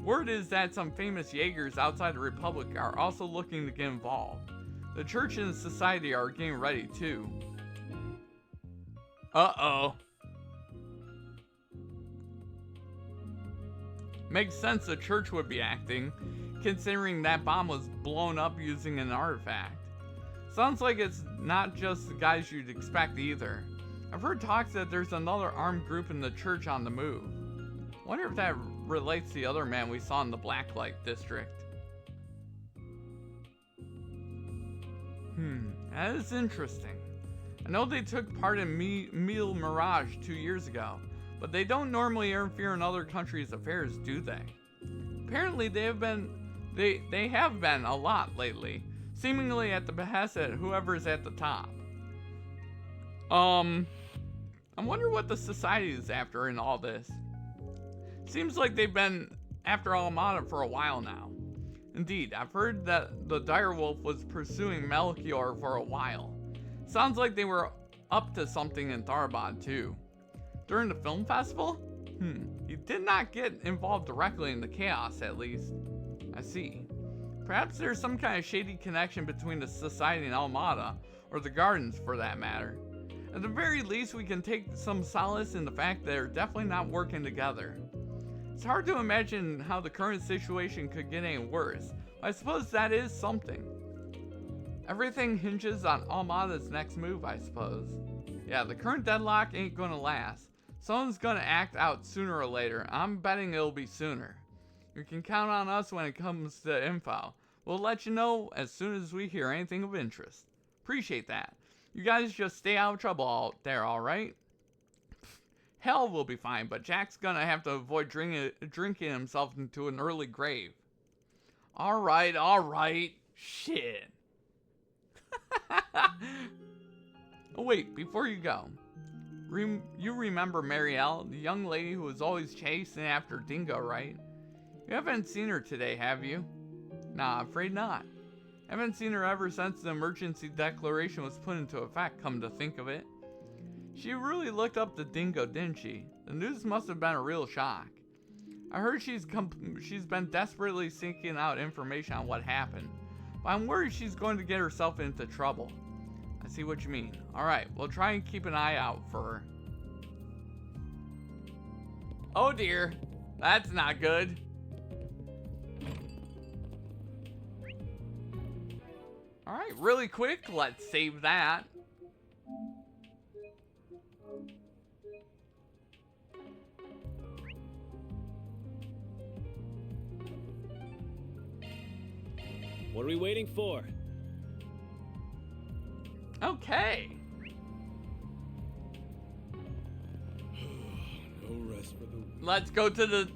Word is that some famous Jaegers outside the Republic are also looking to get involved. The church and society are getting ready too. Uh-oh. Makes sense the church would be acting, considering that bomb was blown up using an artifact. Sounds like it's not just the guys you'd expect either. I've heard talks that there's another armed group in the church on the move. Wonder if that relates to the other man we saw in the Blacklight district. That is interesting. I know they took part in Mille Mirage 2 years ago, but they don't normally interfere in other countries' affairs, do they? Apparently they have been a lot lately, seemingly at the behest of whoever's at the top. I wonder what the society is after in all this. Seems like they've been after Almada for a while now. Indeed, I've heard that the Direwolf was pursuing Melchior for a while. Sounds like they were up to something in Tharbad too. During the film festival? He did not get involved directly in the chaos, at least. I see. Perhaps there's some kind of shady connection between the society and Almada, or the gardens for that matter. At the very least, we can take some solace in the fact that they're definitely not working together. It's hard to imagine how the current situation could get any worse, but I suppose that is something. Everything hinges on Almada's next move, I suppose. Yeah, the current deadlock ain't gonna last. Someone's gonna act out sooner or later. I'm betting it'll be sooner. You can count on us when it comes to info. We'll let you know as soon as we hear anything of interest. Appreciate that. You guys just stay out of trouble out there, alright? Hell will be fine, but Jack's gonna have to avoid drinking himself into an early grave. Alright. Shit. Oh wait, before you go. You remember Marielle, the young lady who was always chasing after Dingo, right? You haven't seen her today, have you? Nah, afraid not. Haven't seen her ever since the emergency declaration was put into effect, come to think of it. She really looked up to Dingo, didn't she? The news must have been a real shock. I heard she's been desperately seeking out information on what happened, but I'm worried she's going to get herself into trouble. I see what you mean. Alright, we'll try and keep an eye out for her. Oh dear, that's not good. Alright, really quick, let's save that. What are we waiting for? Okay. No rest for the weak. Let's go to the...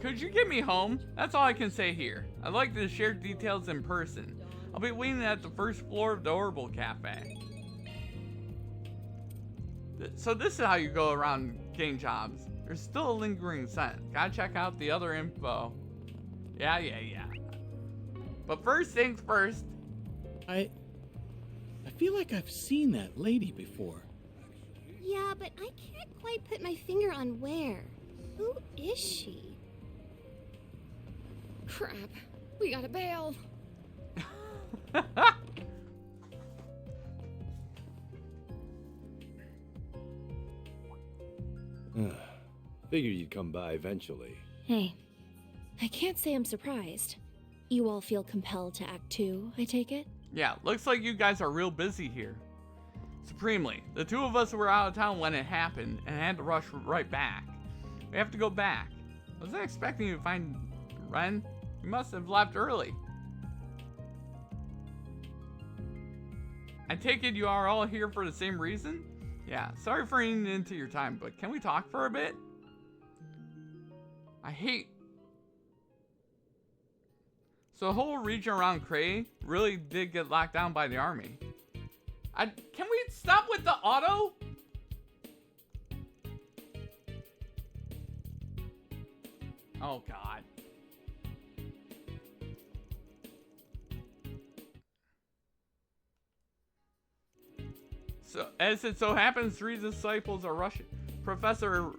Could you get me home? That's all I can say here. I'd like to share details in person. I'll be waiting at the first floor of the Orbital Cafe. So this is how you go around getting jobs. There's still a lingering scent. Gotta check out the other info. Yeah. But first things first. I feel like I've seen that lady before. Yeah, but I can't quite put my finger on where. Who is she? Crap. We gotta bail. Figured you'd come by eventually. Hey, I can't say I'm surprised. You all feel compelled to act too, I take it? Yeah, looks like you guys are real busy here. Supremely, the two of us were out of town when it happened and had to rush right back. We have to go back. I wasn't expecting you to find Ren. You must have left early. I take it you are all here for the same reason? Yeah, sorry for eating into your time, but can we talk for a bit? So the whole region around Creil really did get locked down by the army. Can we stop with the auto? Oh God. So, as it so happens, 3 disciples are Russian. Professor,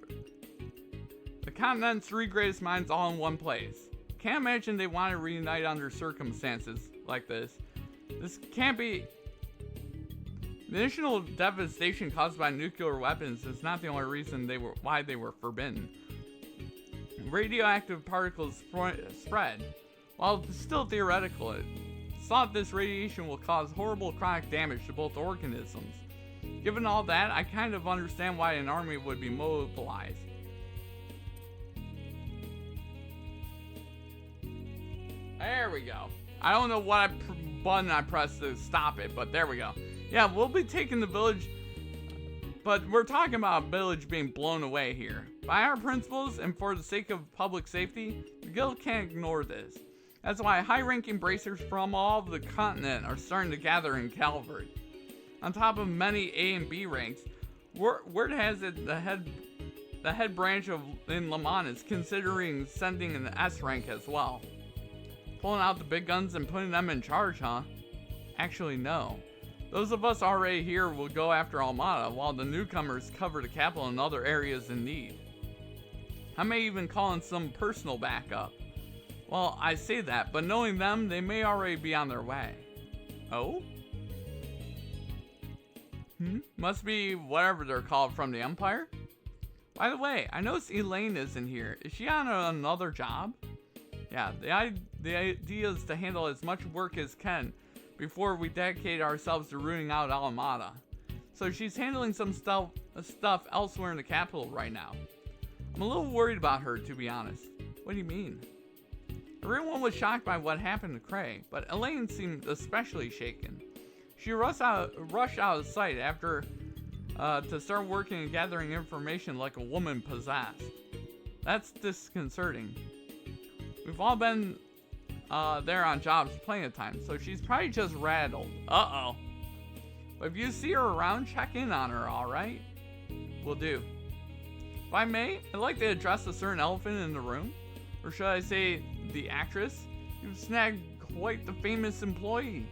the continent's 3 greatest minds all in one place. Can't imagine they want to reunite under circumstances like this. This can't be... The initial devastation caused by nuclear weapons is not the only reason why they were forbidden. Radioactive particles spread. While it's still theoretical, it's thought this radiation will cause horrible chronic damage to both organisms. Given all that, I kind of understand why an army would be mobilized. There we go. I don't know what button I pressed to stop it, but there we go. Yeah, we'll be taking the village, but we're talking about a village being blown away here. By our principles and for the sake of public safety, the guild can't ignore this. That's why high-ranking bracers from all over the continent are starting to gather in Calvard. On top of many A and B ranks, word has it the head branch in Le Mans is considering sending an S rank as well. Pulling out the big guns and putting them in charge, huh? Actually, no. Those of us already here will go after Almada, while the newcomers cover the capital and other areas in need. I may even call in some personal backup. Well, I say that, but knowing them, they may already be on their way. Oh? Must be whatever they're called from the Empire? By the way, I noticed Elaine isn't here. Is she on another job? Yeah, the idea is to handle as much work as can before we dedicate ourselves to rooting out Alamada. So she's handling some stuff elsewhere in the capital right now. I'm a little worried about her, to be honest. What do you mean? Everyone was shocked by what happened to Creil, but Elaine seemed especially shaken. She rushed out of sight after to start working and gathering information like a woman possessed. That's disconcerting. We've all been there on jobs plenty of times, so she's probably just rattled. Uh-oh. But if you see her around, check in on her, alright? Will do. If I may, I'd like to address a certain elephant in the room. Or should I say, the actress? You've snagged quite the famous employee.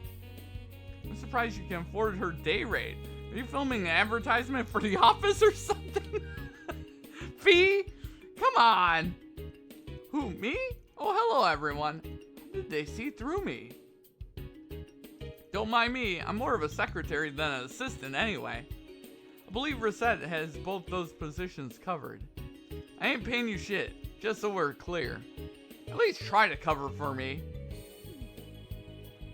I'm surprised you can afford her day rate. Are you filming an advertisement for the office or something? Fee? Come on. Who, me? Oh, hello everyone. How did they see through me? Don't mind me, I'm more of a secretary than an assistant anyway. I believe Rosette has both those positions covered. I ain't paying you shit, just so we're clear. At least try to cover for me.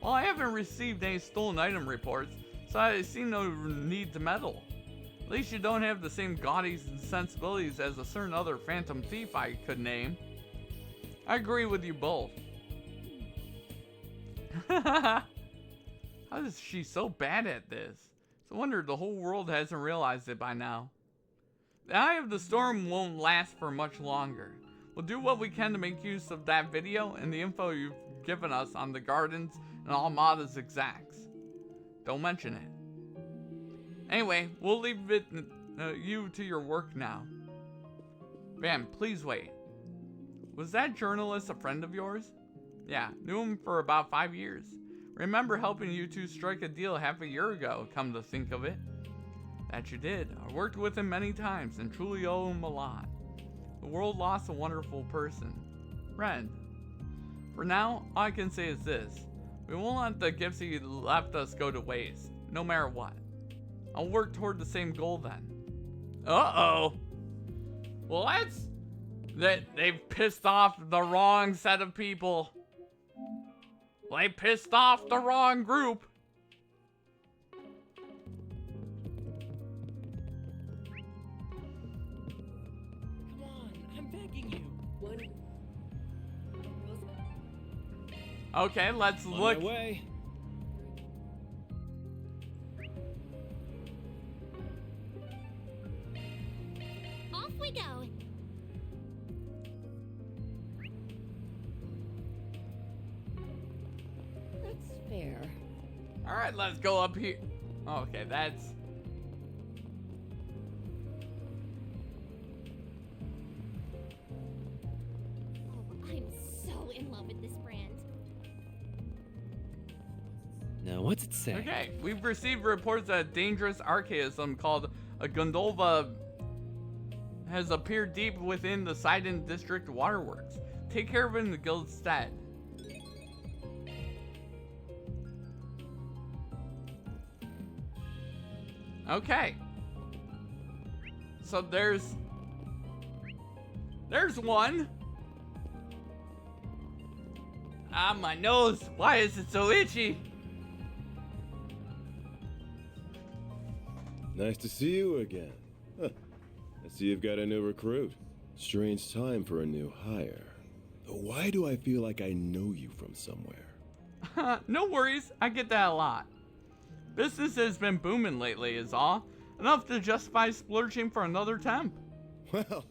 Well, I haven't received any stolen item reports, so I see no need to meddle. At least you don't have the same gaudy sensibilities as a certain other phantom thief I could name. I agree with you both. How is she so bad at this? It's a wonder the whole world hasn't realized it by now. The eye of the storm won't last for much longer. We'll do what we can to make use of that video and the info you've given us on the gardens and Almada's execs. Don't mention it. Anyway, we'll leave you to your work now. Bam, please wait. Was that journalist a friend of yours? Yeah, knew him for about 5 years. Remember helping you two strike a deal half a year ago, come to think of it. That you did. I worked with him many times and truly owe him a lot. The world lost a wonderful person. Friend. For now, all I can say is this. We won't let the gifts he left us go to waste, no matter what. I'll work toward the same goal then. Uh-oh. Well, they've pissed off the wrong set of people. They pissed off the wrong group. Come on, I'm begging you. What? Okay, let's look. My way. Off we go. That's fair. All right, let's go up here. Okay, that's... Oh, I'm so in love with this brand. Now, what's it say? Okay, we've received reports that a dangerous archaism called a gondola has appeared deep within the Sidon District waterworks. Take care of it in the guild's stead. Okay. So there's one. Ah, my nose. Why is it so itchy? Nice to see you again. Huh. I see you've got a new recruit. Strange time for a new hire. Why do I feel like I know you from somewhere? No worries, I get that a lot. Business has been booming lately is all. Enough to justify splurging for another temp. Well,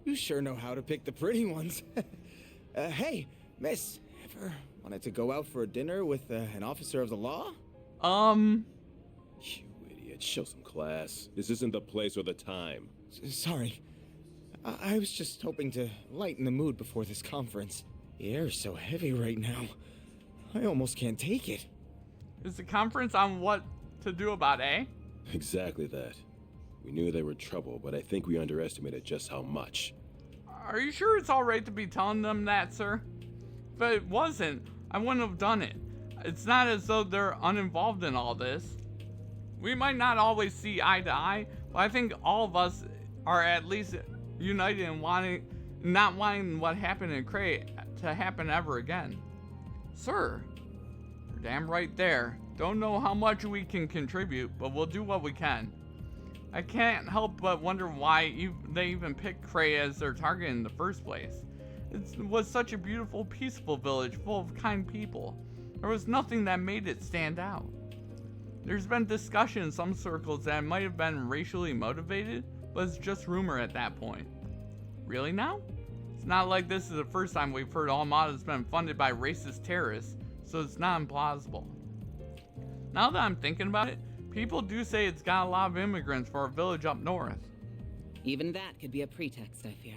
you sure know how to pick the pretty ones. Hey, miss, ever wanted to go out for a dinner with an officer of the law? You idiot, show some class. This isn't the place or the time. Sorry. I was just hoping to lighten the mood before this conference. The air's so heavy right now. I almost can't take it. Is the conference on what to do about, eh? Exactly that. We knew they were trouble, but I think we underestimated just how much. Are you sure it's alright to be telling them that, sir? If it wasn't, I wouldn't have done it. It's not as though they're uninvolved in all this. We might not always see eye to eye, but I think all of us are at least united in not wanting what happened in Creil to happen ever again. Sir, you're damn right there. Don't know how much we can contribute, but we'll do what we can. I can't help but wonder why they even picked Creil as their target in the first place. It was such a beautiful, peaceful village full of kind people. There was nothing that made it stand out. There's been discussion in some circles that it might have been racially motivated, but it's just rumor at that point. Really now? It's not like this is the first time we've heard Almada's been funded by racist terrorists, so it's not implausible. Now that I'm thinking about it, people do say it's got a lot of immigrants for a village up north. Even that could be a pretext, I fear.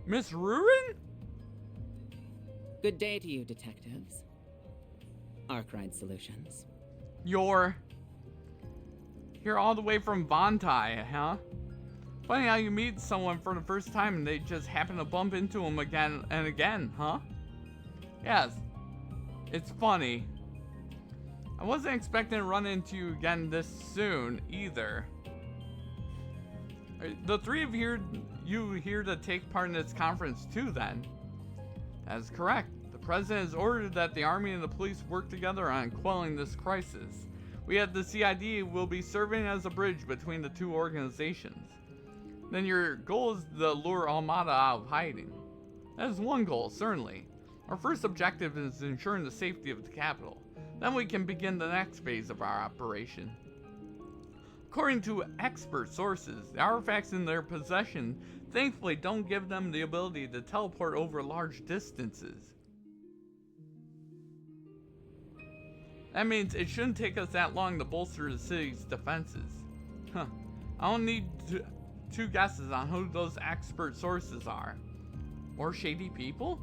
Miss Rurin? Good day to you, detectives. Arkwright Solutions. You're here all the way from Vontai, huh? Funny how you meet someone for the first time and they just happen to bump into them again and again, huh? Yes, it's funny. I wasn't expecting to run into you again this soon, either. The three of you here to take part in this conference too, then? That is correct. The President has ordered that the Army and the police work together on quelling this crisis. We at the CID will be serving as a bridge between the two organizations. Then your goal is to lure Almada out of hiding. That is one goal, certainly. Our first objective is ensuring the safety of the capital. Then we can begin the next phase of our operation. According to expert sources, the artifacts in their possession thankfully don't give them the ability to teleport over large distances. That means it shouldn't take us that long to bolster the city's defenses. Huh. I don't need two guesses on who those expert sources are. More shady people?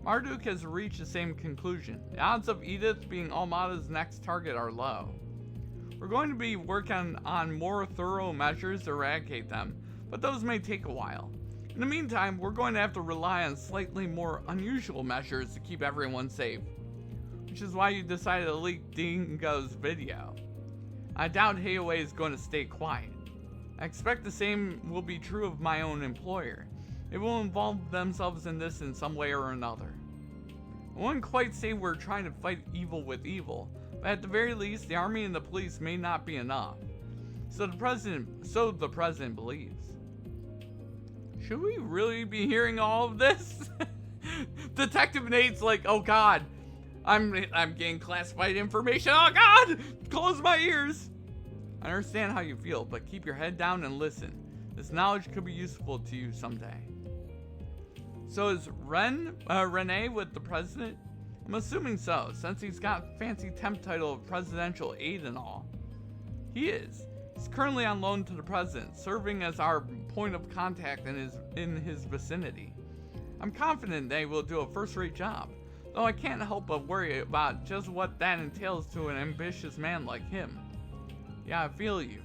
Marduk has reached the same conclusion. The odds of Edith being Almada's next target are low. We're going to be working on more thorough measures to eradicate them, but those may take a while. In the meantime, we're going to have to rely on slightly more unusual measures to keep everyone safe. Which is why you decided to leak Dingo's video. I doubt Hayway is going to stay quiet. I expect the same will be true of my own employer. They will involve themselves in this in some way or another. I wouldn't quite say we're trying to fight evil with evil, but at the very least, the army and the police may not be enough. So the president believes. Should we really be hearing all of this? Detective Nate's like, oh god, I'm getting classified information. Oh god, close my ears. I understand how you feel, but keep your head down and listen. This knowledge could be useful to you someday. So is Rene with the president? I'm assuming so, since he's got fancy temp title of presidential aide and all. He is. He's currently on loan to the president, serving as our point of contact in his vicinity. I'm confident they will do a first-rate job, though I can't help but worry about just what that entails to an ambitious man like him. Yeah, I feel you.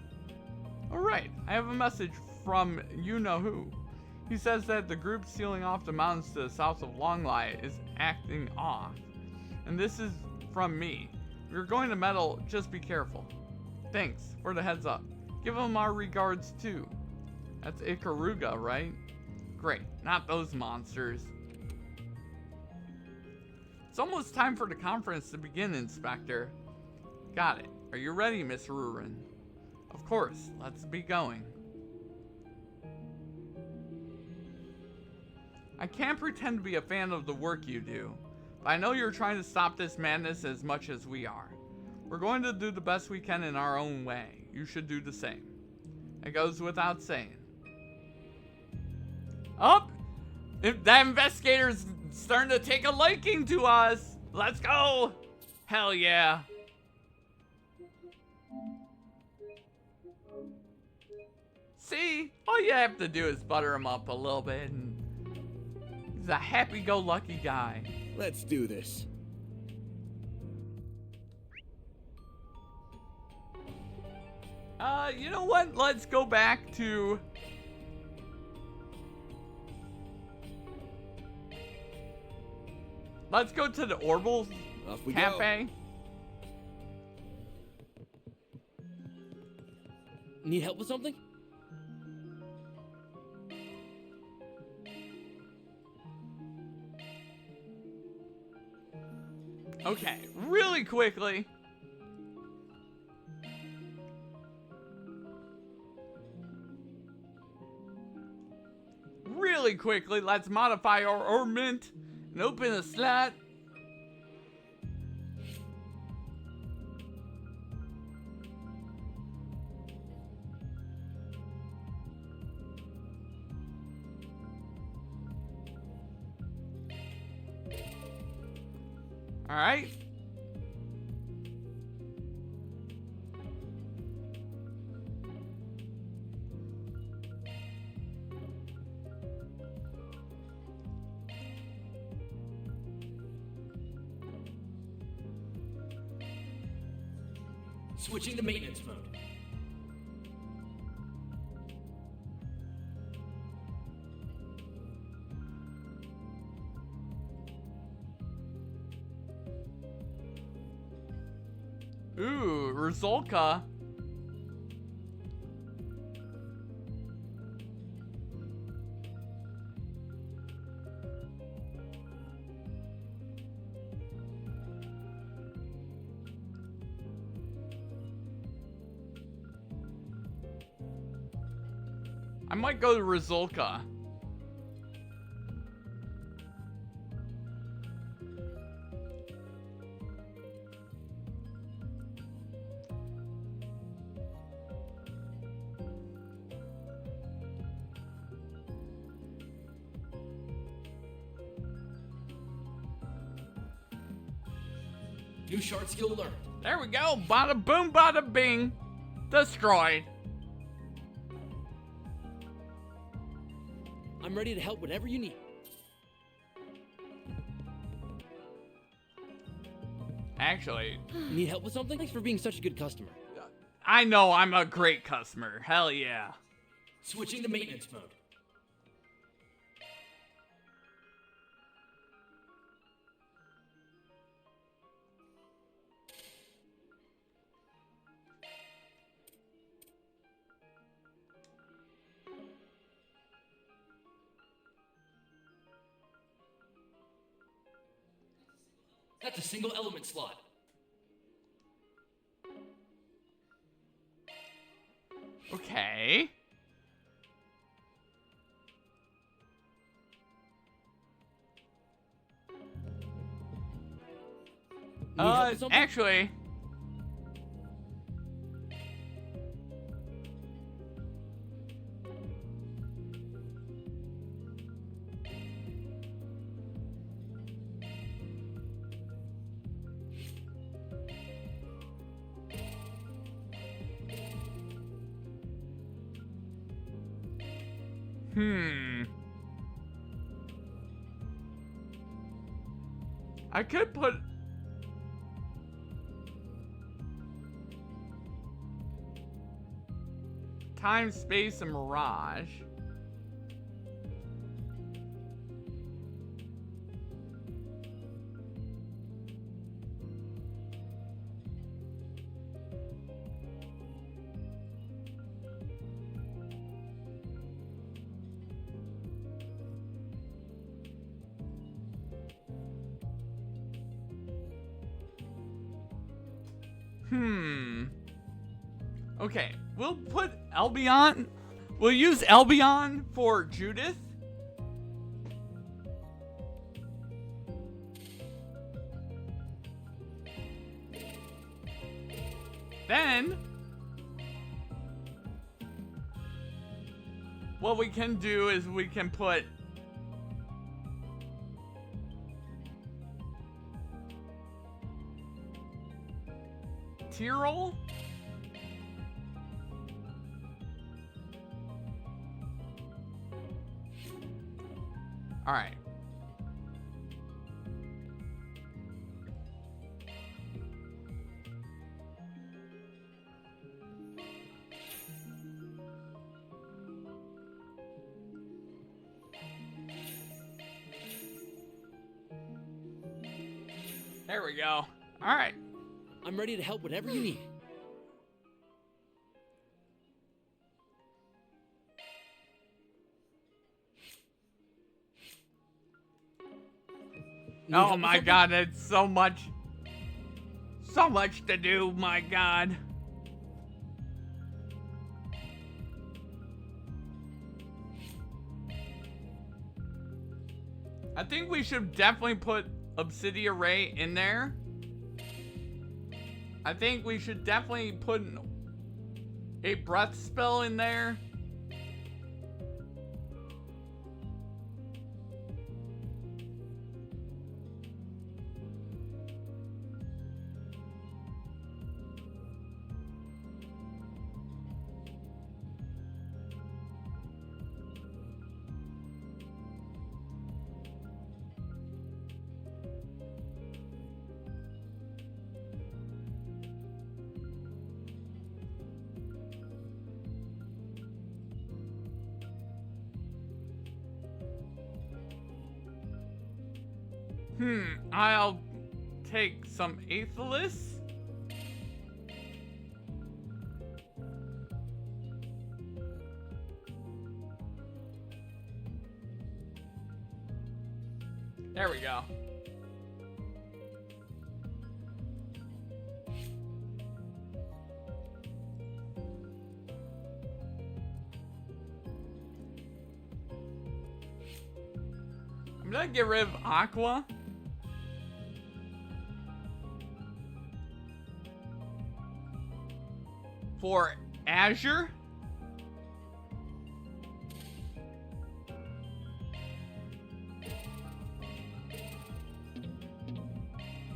Alright, I have a message from you-know-who. He says that the group sealing off the mountains to the south of Longlight is acting off. And this is from me. If you're going to meddle, just be careful. Thanks for the heads up. Give him our regards too. That's Ikaruga, right? Great, not those monsters. It's almost time for the conference to begin, Inspector. Got it. Are you ready, Miss Rurin? Of course, let's be going. I can't pretend to be a fan of the work you do, but I know you're trying to stop this madness as much as we are. We're going to do the best we can in our own way. You should do the same. It goes without saying. Oh! If that investigator's starting to take a liking to us! Let's go! Hell yeah! See? All you have to do is butter him up a little bit and he's a happy-go-lucky guy. Let's do this. You know what? Let's go back to... Let's go to the Orbital Cafe. Need help with something? Okay, really quickly. Really quickly, let's modify our ornament and open a slot. All right. Switching to maintenance mode. Ooh, Rizolka. I might go to Rizolka. New shard skill learned. There we go. Bada boom, bada bing. Destroyed. I'm ready to help whatever you need. Actually, Need help with something? Thanks for being such a good customer. I know I'm a great customer. Hell yeah. Switching to maintenance mode. That's a single element slot. Okay. Actually. I could put... Time, space, and mirage. Okay, we'll put Albion. We'll use Albion for Judith. Then, what we can do is we can put Tyrol. All right. There we go. All right. I'm ready to help whatever you need. Oh my god, it's so much to do, my god. I think we should definitely put Obsidian Ray in there. I think we should definitely put a breath spell in there. I'll take some Aethelus. There we go. I'm gonna get rid of Aqua. For Azure.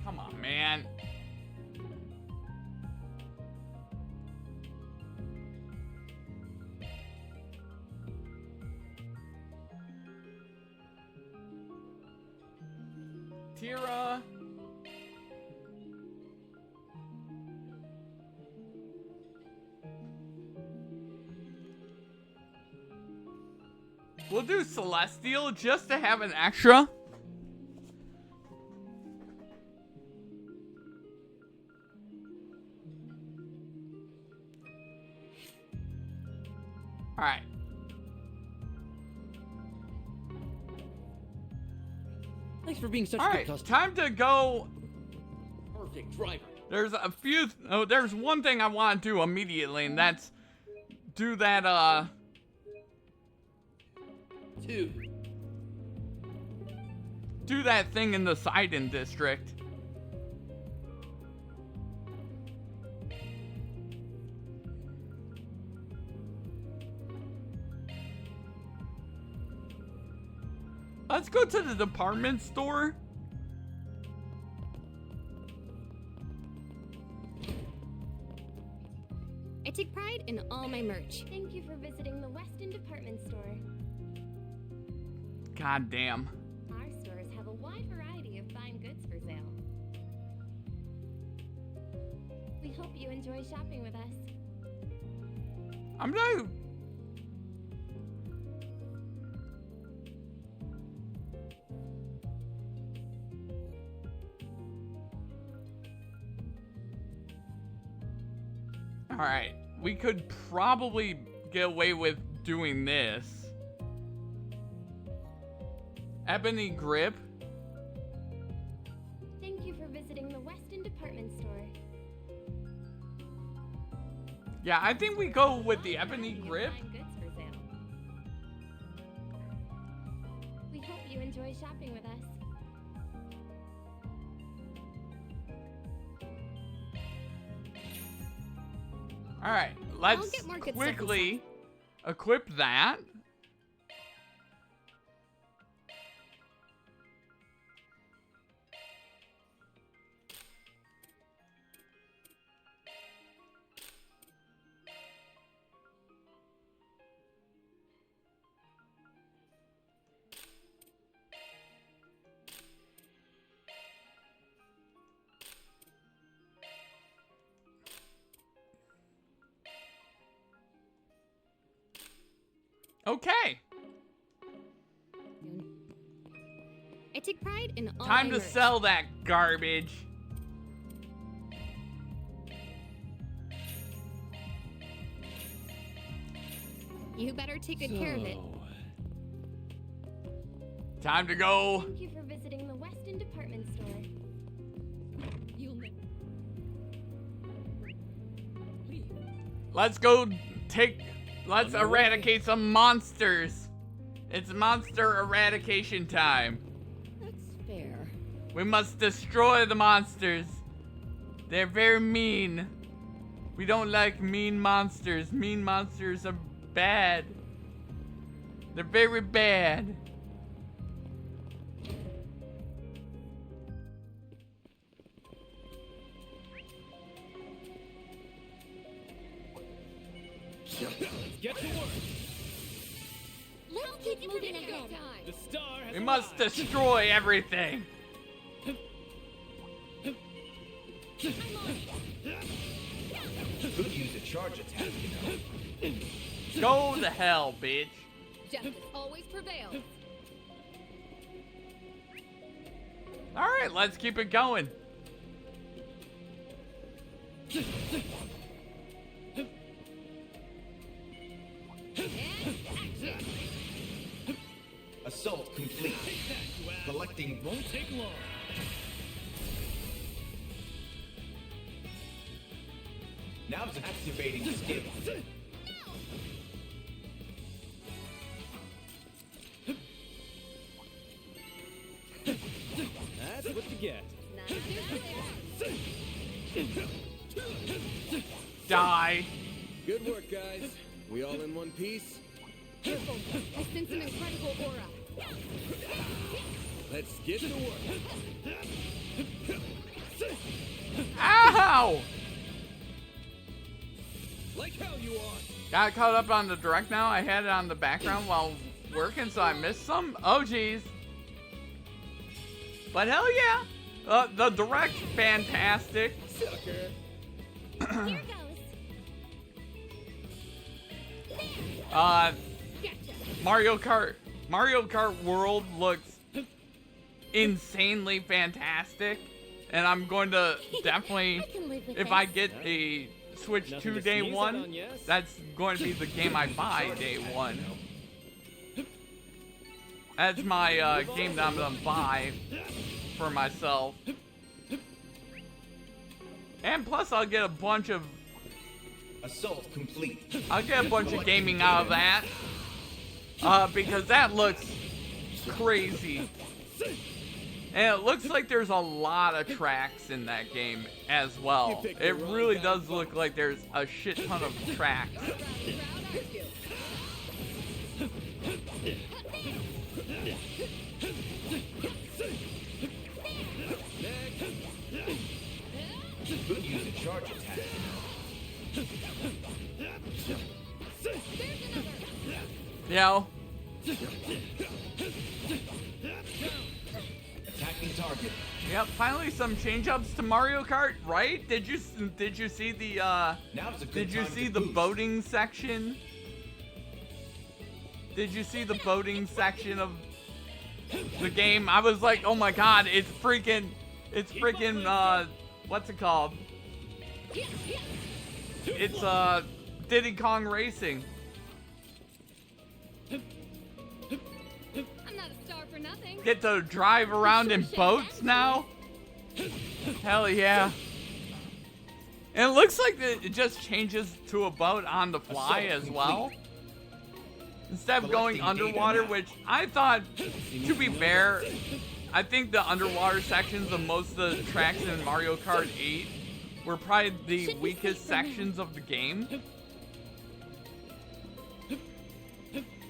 Come on, man. Tira. We'll do Celestial just to have an extra. Alright. Thanks for being such a All good right, customer. time to go. Perfect driver. There's a few. Oh, there's one thing I want to do immediately, and that's do that. Do that thing in the Sidon district. Let's go to the department store. I take pride in all my merch. Thank you for visiting the Weston Department Store. God damn. Our stores have a wide variety of fine goods for sale. We hope you enjoy shopping with us. I'm not. Alright, we could probably get away with doing this. Ebony grip. Thank you for visiting the Weston Department Store. Yeah, I think we go with the ebony grip. Fine goods for sale. We hope you enjoy shopping with us. Alright, let's quickly equip that. Okay. I take pride in all Time my to merch. sell that garbage. You better take good care of it. Time to go. Thank you for visiting the Weston Department Store. Let's go let's eradicate some monsters. It's monster eradication time. That's fair. We must destroy the monsters. They're very mean. We don't like mean monsters. Mean monsters are bad. They're very bad. Get to work. Let's keep moving ahead. The star has We must destroy everything. Could use a charge attack, you know. Go to hell, bitch. Justice always prevails. Alright, let's keep it going. Assault complete. Collecting won't take long. Now it's activating skills. That's what you get. Die. Good work, guys. We all in one piece? Careful. I sense an incredible aura. Let's get to work. Ow! Like hell you are. Got caught up on the direct now. I had it on the background while working, so I missed some. Oh, jeez. But hell yeah, the direct fantastic. Here goes. Mario Kart World looks insanely fantastic, and I'm going to definitely, if I get a Switch 2 day one, that's going to be the game I buy day one. That's my game that I'm gonna buy for myself. And plus I'll get a bunch of assault complete. I'll get a bunch of gaming out of that. Because that looks crazy. And it looks like there's a lot of tracks in that game as well. It really does look like there's a shit ton of tracks. Could use a charge attack. You know? Attacking target. Yep, finally some change-ups to Mario Kart, right? Did you see the boating section? Did you see the boating section of the game? I was like, oh my god, it's freaking what's it called? It's Diddy Kong Racing. I'm not a star for nothing. Get to drive around in boats now? Hell yeah. And it looks like it just changes to a boat on the fly as well. Instead of going underwater, which I thought, to be fair, I think the underwater sections of most of the tracks in Mario Kart 8 were probably the weakest sections of the game.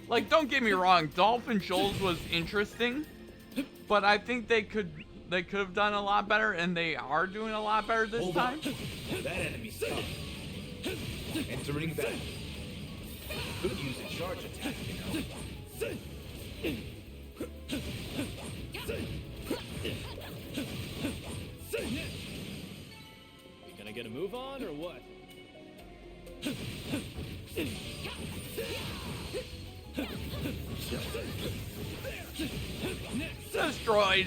Like, don't get me wrong, Dolphin Shoals was interesting, but I think they could have done a lot better, and they are doing a lot better this time. That enemy's tough. Entering battle. Could use a charge attack, you know. You gonna get a move on or what? Destroyed.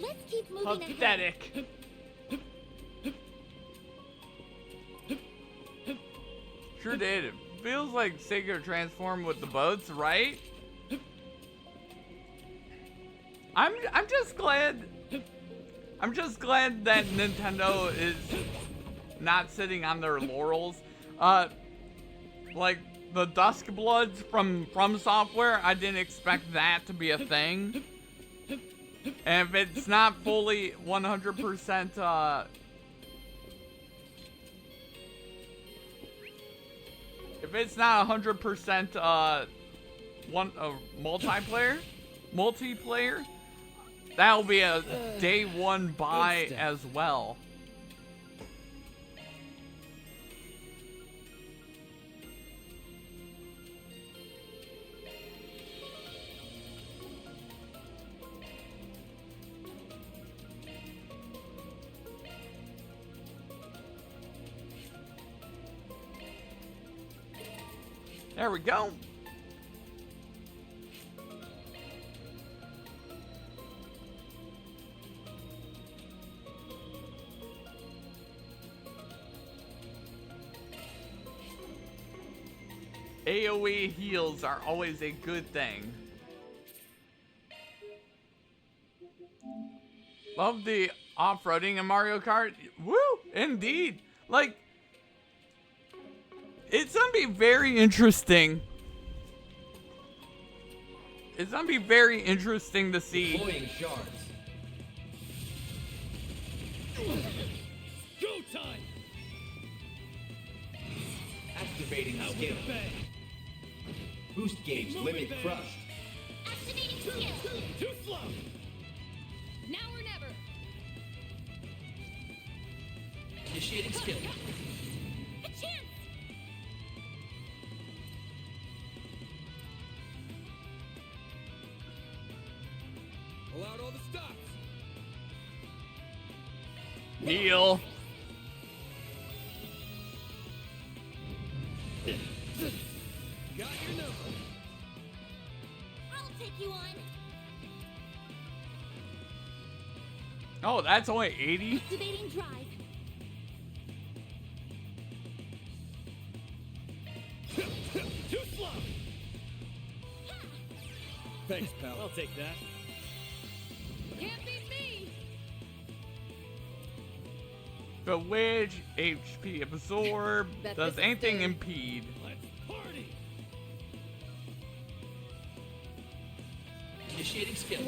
Let's keep moving Pathetic. ahead. Sure did. It feels like Sega transformed with the boats, right? I'm just glad that Nintendo is not sitting on their laurels. Like the Dusk Bloods from Software, I didn't expect that to be a thing. And if it's not fully 100%, if it's not 100%, multiplayer, that'll be a day one buy as well. There we go. AoE heals are always a good thing. Love the off-roading in Mario Kart. Woo! Indeed. Like, it's gonna be very interesting. It's gonna be very interesting to see. Deploying shards. Go time. Activating skill. Boost gauge limit crushed. Activating skill. Too slow. Now or never. Initiating skill. A chance! Pull out all the stops. Heal. Got your number. I'll take you on. Oh, that's only 80? Activating drive. Too slow. Thanks, pal. I'll take that. Can't beat me! Bewitch, HP absorb. Bet Does this anything thing- impede? Let's party. Initiating skill.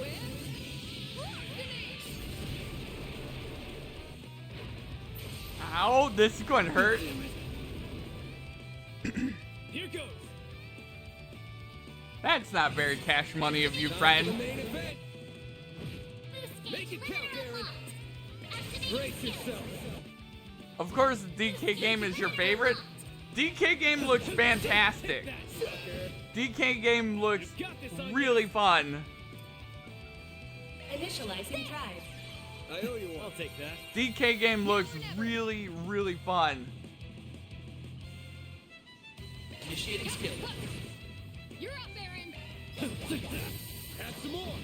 Ow, this is going to hurt. Here goes. That's not very cash money of you, friend. Main event. Make it count, Aaron. Brace yourself. Of course, DK game is your favorite. DK game looks fantastic. DK game looks really fun. Initializing drive. I owe you one. I'll take that. DK game looks really, really fun. Initiating skill. You're up, Aaron! Add some more.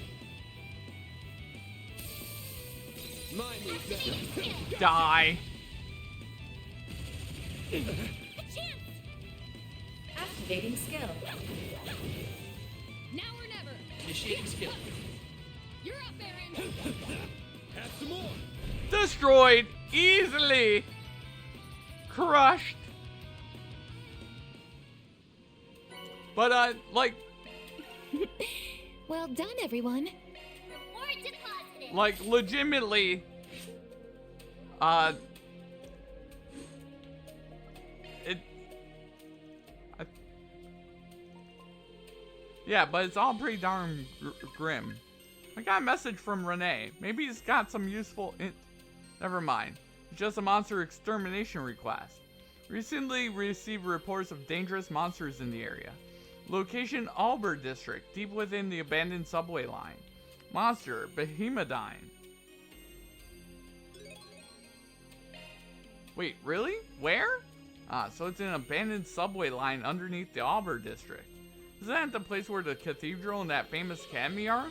My move now. Die. A chance! Activating skill. Now or never! Initiating skill. You're up, Aaron! Add some more. Destroyed easily. Crushed. But like Well done, everyone. Reward deposited. like legitimately yeah, but it's all pretty darn grim. I got a message from Renee. Maybe he's got some useful never mind. It's just a monster extermination request. Recently received reports of dangerous monsters in the area. Location Albert District, deep within the abandoned subway line. Monster, Behemodyne. Wait, really? Where? Ah, so it's an abandoned subway line underneath the Albert District. Isn't that the place where the cathedral and that famous academy are?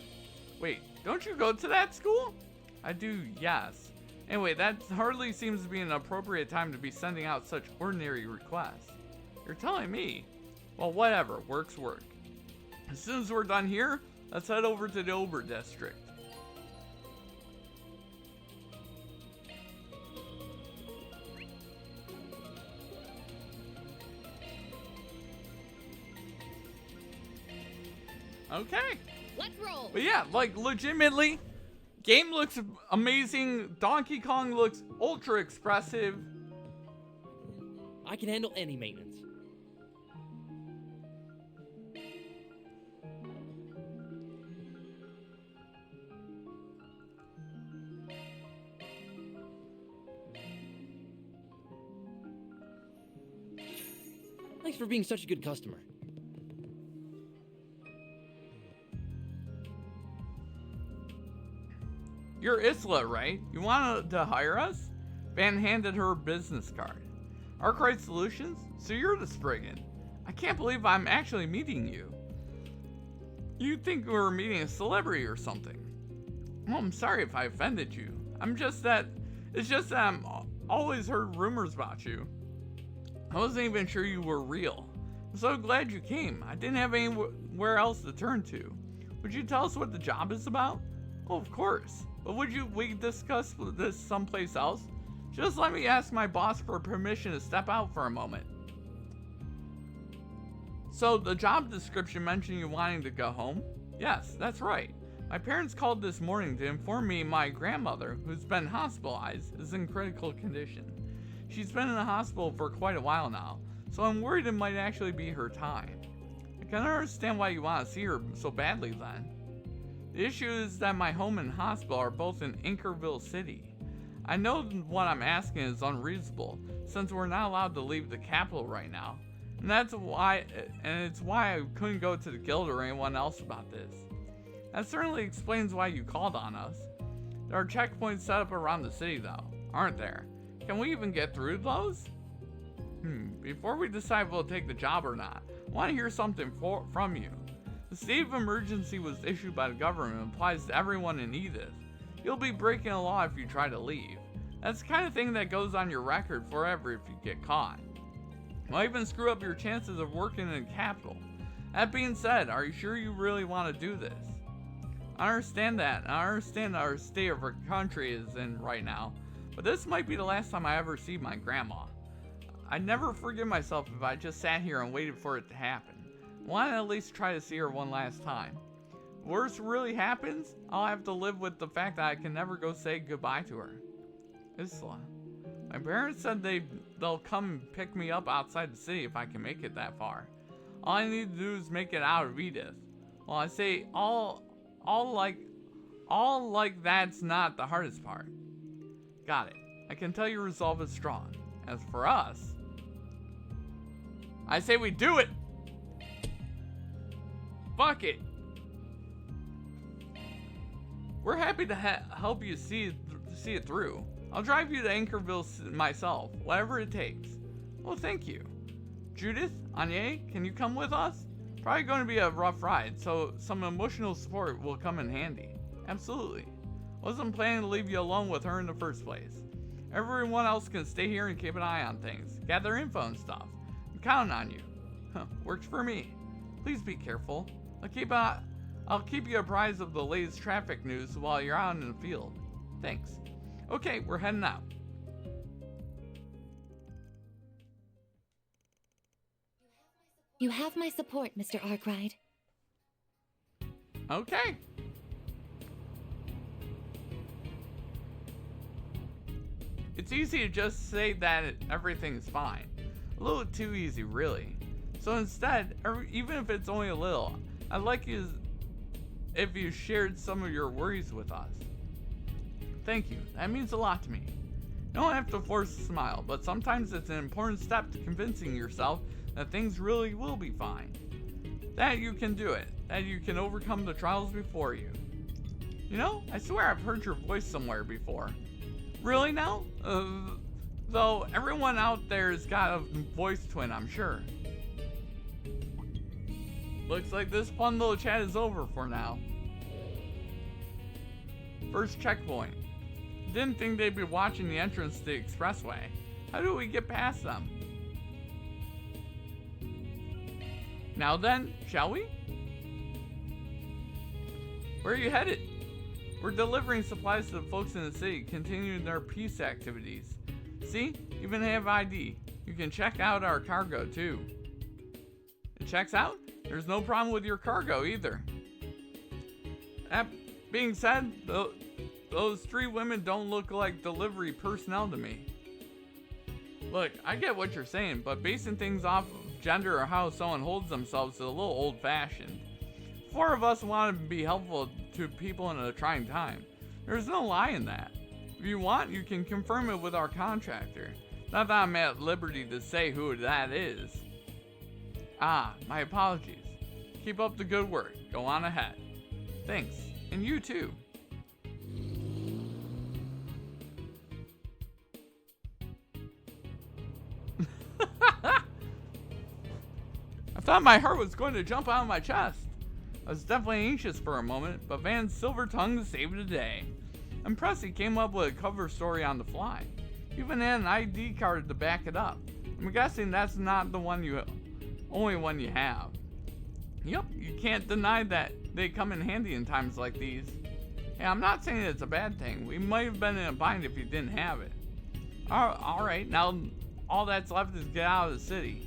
Wait, don't you go to that school? I do, yes. Anyway, that hardly seems to be an appropriate time to be sending out such ordinary requests. You're telling me? Well, whatever, work's work. As soon as we're done here, let's head over to the Ober District. Okay. Let's roll! But yeah, like legitimately, game looks amazing. Donkey Kong looks ultra expressive. I can handle any maintenance. Thanks for being such a good customer. You're Isla, right? You wanted to hire us? Van handed her a business card. Arkwright Solutions? So you're the Spriggan. I can't believe I'm actually meeting you. You'd think we were meeting a celebrity or something. Well, I'm sorry if I offended you. It's just that I'm always heard rumors about you. I wasn't even sure you were real. I'm so glad you came. I didn't have anywhere else to turn to. Would you tell us what the job is about? Oh, of course. But would we discuss this someplace else? Just let me ask my boss for permission to step out for a moment. So the job description mentioned you wanting to go home? Yes, that's right. My parents called this morning to inform me my grandmother, who's been hospitalized, is in critical condition. She's been in the hospital for quite a while now, so I'm worried it might actually be her time. I can understand why you want to see her so badly then. The issue is that my home and hospital are both in Inkerville City. I know what I'm asking is unreasonable, since we're not allowed to leave the capital right now. And it's why I couldn't go to the guild or anyone else about this. That certainly explains why you called on us. There are checkpoints set up around the city though, aren't there? Can we even get through those? Before we decide if we'll take the job or not, I want to hear something from you. The state of emergency was issued by the government and applies to everyone in Edith. You'll be breaking a law if you try to leave. That's the kind of thing that goes on your record forever if you get caught. Might even screw up your chances of working in the capital. That being said, are you sure you really want to do this? I understand that, and I understand our state of our country is in right now, but this might be the last time I ever see my grandma. I'd never forgive myself if I just sat here and waited for it to happen. I want to at least try to see her one last time. If worse really happens, I'll have to live with the fact that I can never go say goodbye to her. Isla. My parents said they'll come and pick me up outside the city if I can make it that far. All I need to do is make it out of Edith. Well, I say all like that's not the hardest part. Got it. I can tell your resolve is strong. As for us, I say we do it. Fuck it. We're happy to help you see it through. I'll drive you to Anchorville myself, whatever it takes. Well, thank you. Judith, Anya, can you come with us? Probably going to be a rough ride, so some emotional support will come in handy. Absolutely. Wasn't planning to leave you alone with her in the first place. Everyone else can stay here and keep an eye on things, gather info and stuff. I'm counting on you. Works for me. Please be careful. I'll keep you apprised of the latest traffic news while you're out in the field. Thanks. Okay, we're heading out. You have my support, Mr. Arkwright. Okay. It's easy to just say that everything's fine. A little too easy, really. So instead, even if it's only a little, I'd like you if you shared some of your worries with us. Thank you. That means a lot to me. You don't have to force a smile, but sometimes it's an important step to convincing yourself that things really will be fine. That you can do it. That you can overcome the trials before you. You know, I swear I've heard your voice somewhere before. Really now? Though everyone out there's got a voice twin, I'm sure. Looks like this fun little chat is over for now. First checkpoint. Didn't think they'd be watching the entrance to the expressway. How do we get past them? Now then, shall we? Where are you headed? We're delivering supplies to the folks in the city, continuing their peace activities. See? Even have ID. You can check out our cargo too. It checks out? There's no problem with your cargo either. That being said, those three women don't look like delivery personnel to me. Look, I get what you're saying, but basing things off of gender or how someone holds themselves is a little old-fashioned. Four of us want to be helpful to people in a trying time. There's no lie in that. If you want, you can confirm it with our contractor. Not that I'm at liberty to say who that is. Ah, my apologies. Keep up the good work. Go on ahead. Thanks. And you too. I thought my heart was going to jump out of my chest. I was definitely anxious for a moment, but Van's silver tongue saved the day. I'm impressed he came up with a cover story on the fly. Even had an ID card to back it up. I'm guessing that's not the only one you have. Yep, you can't deny that they come in handy in times like these. Yeah, I'm not saying it's a bad thing. We might have been in a bind if you didn't have it. Alright, now all that's left is get out of the city.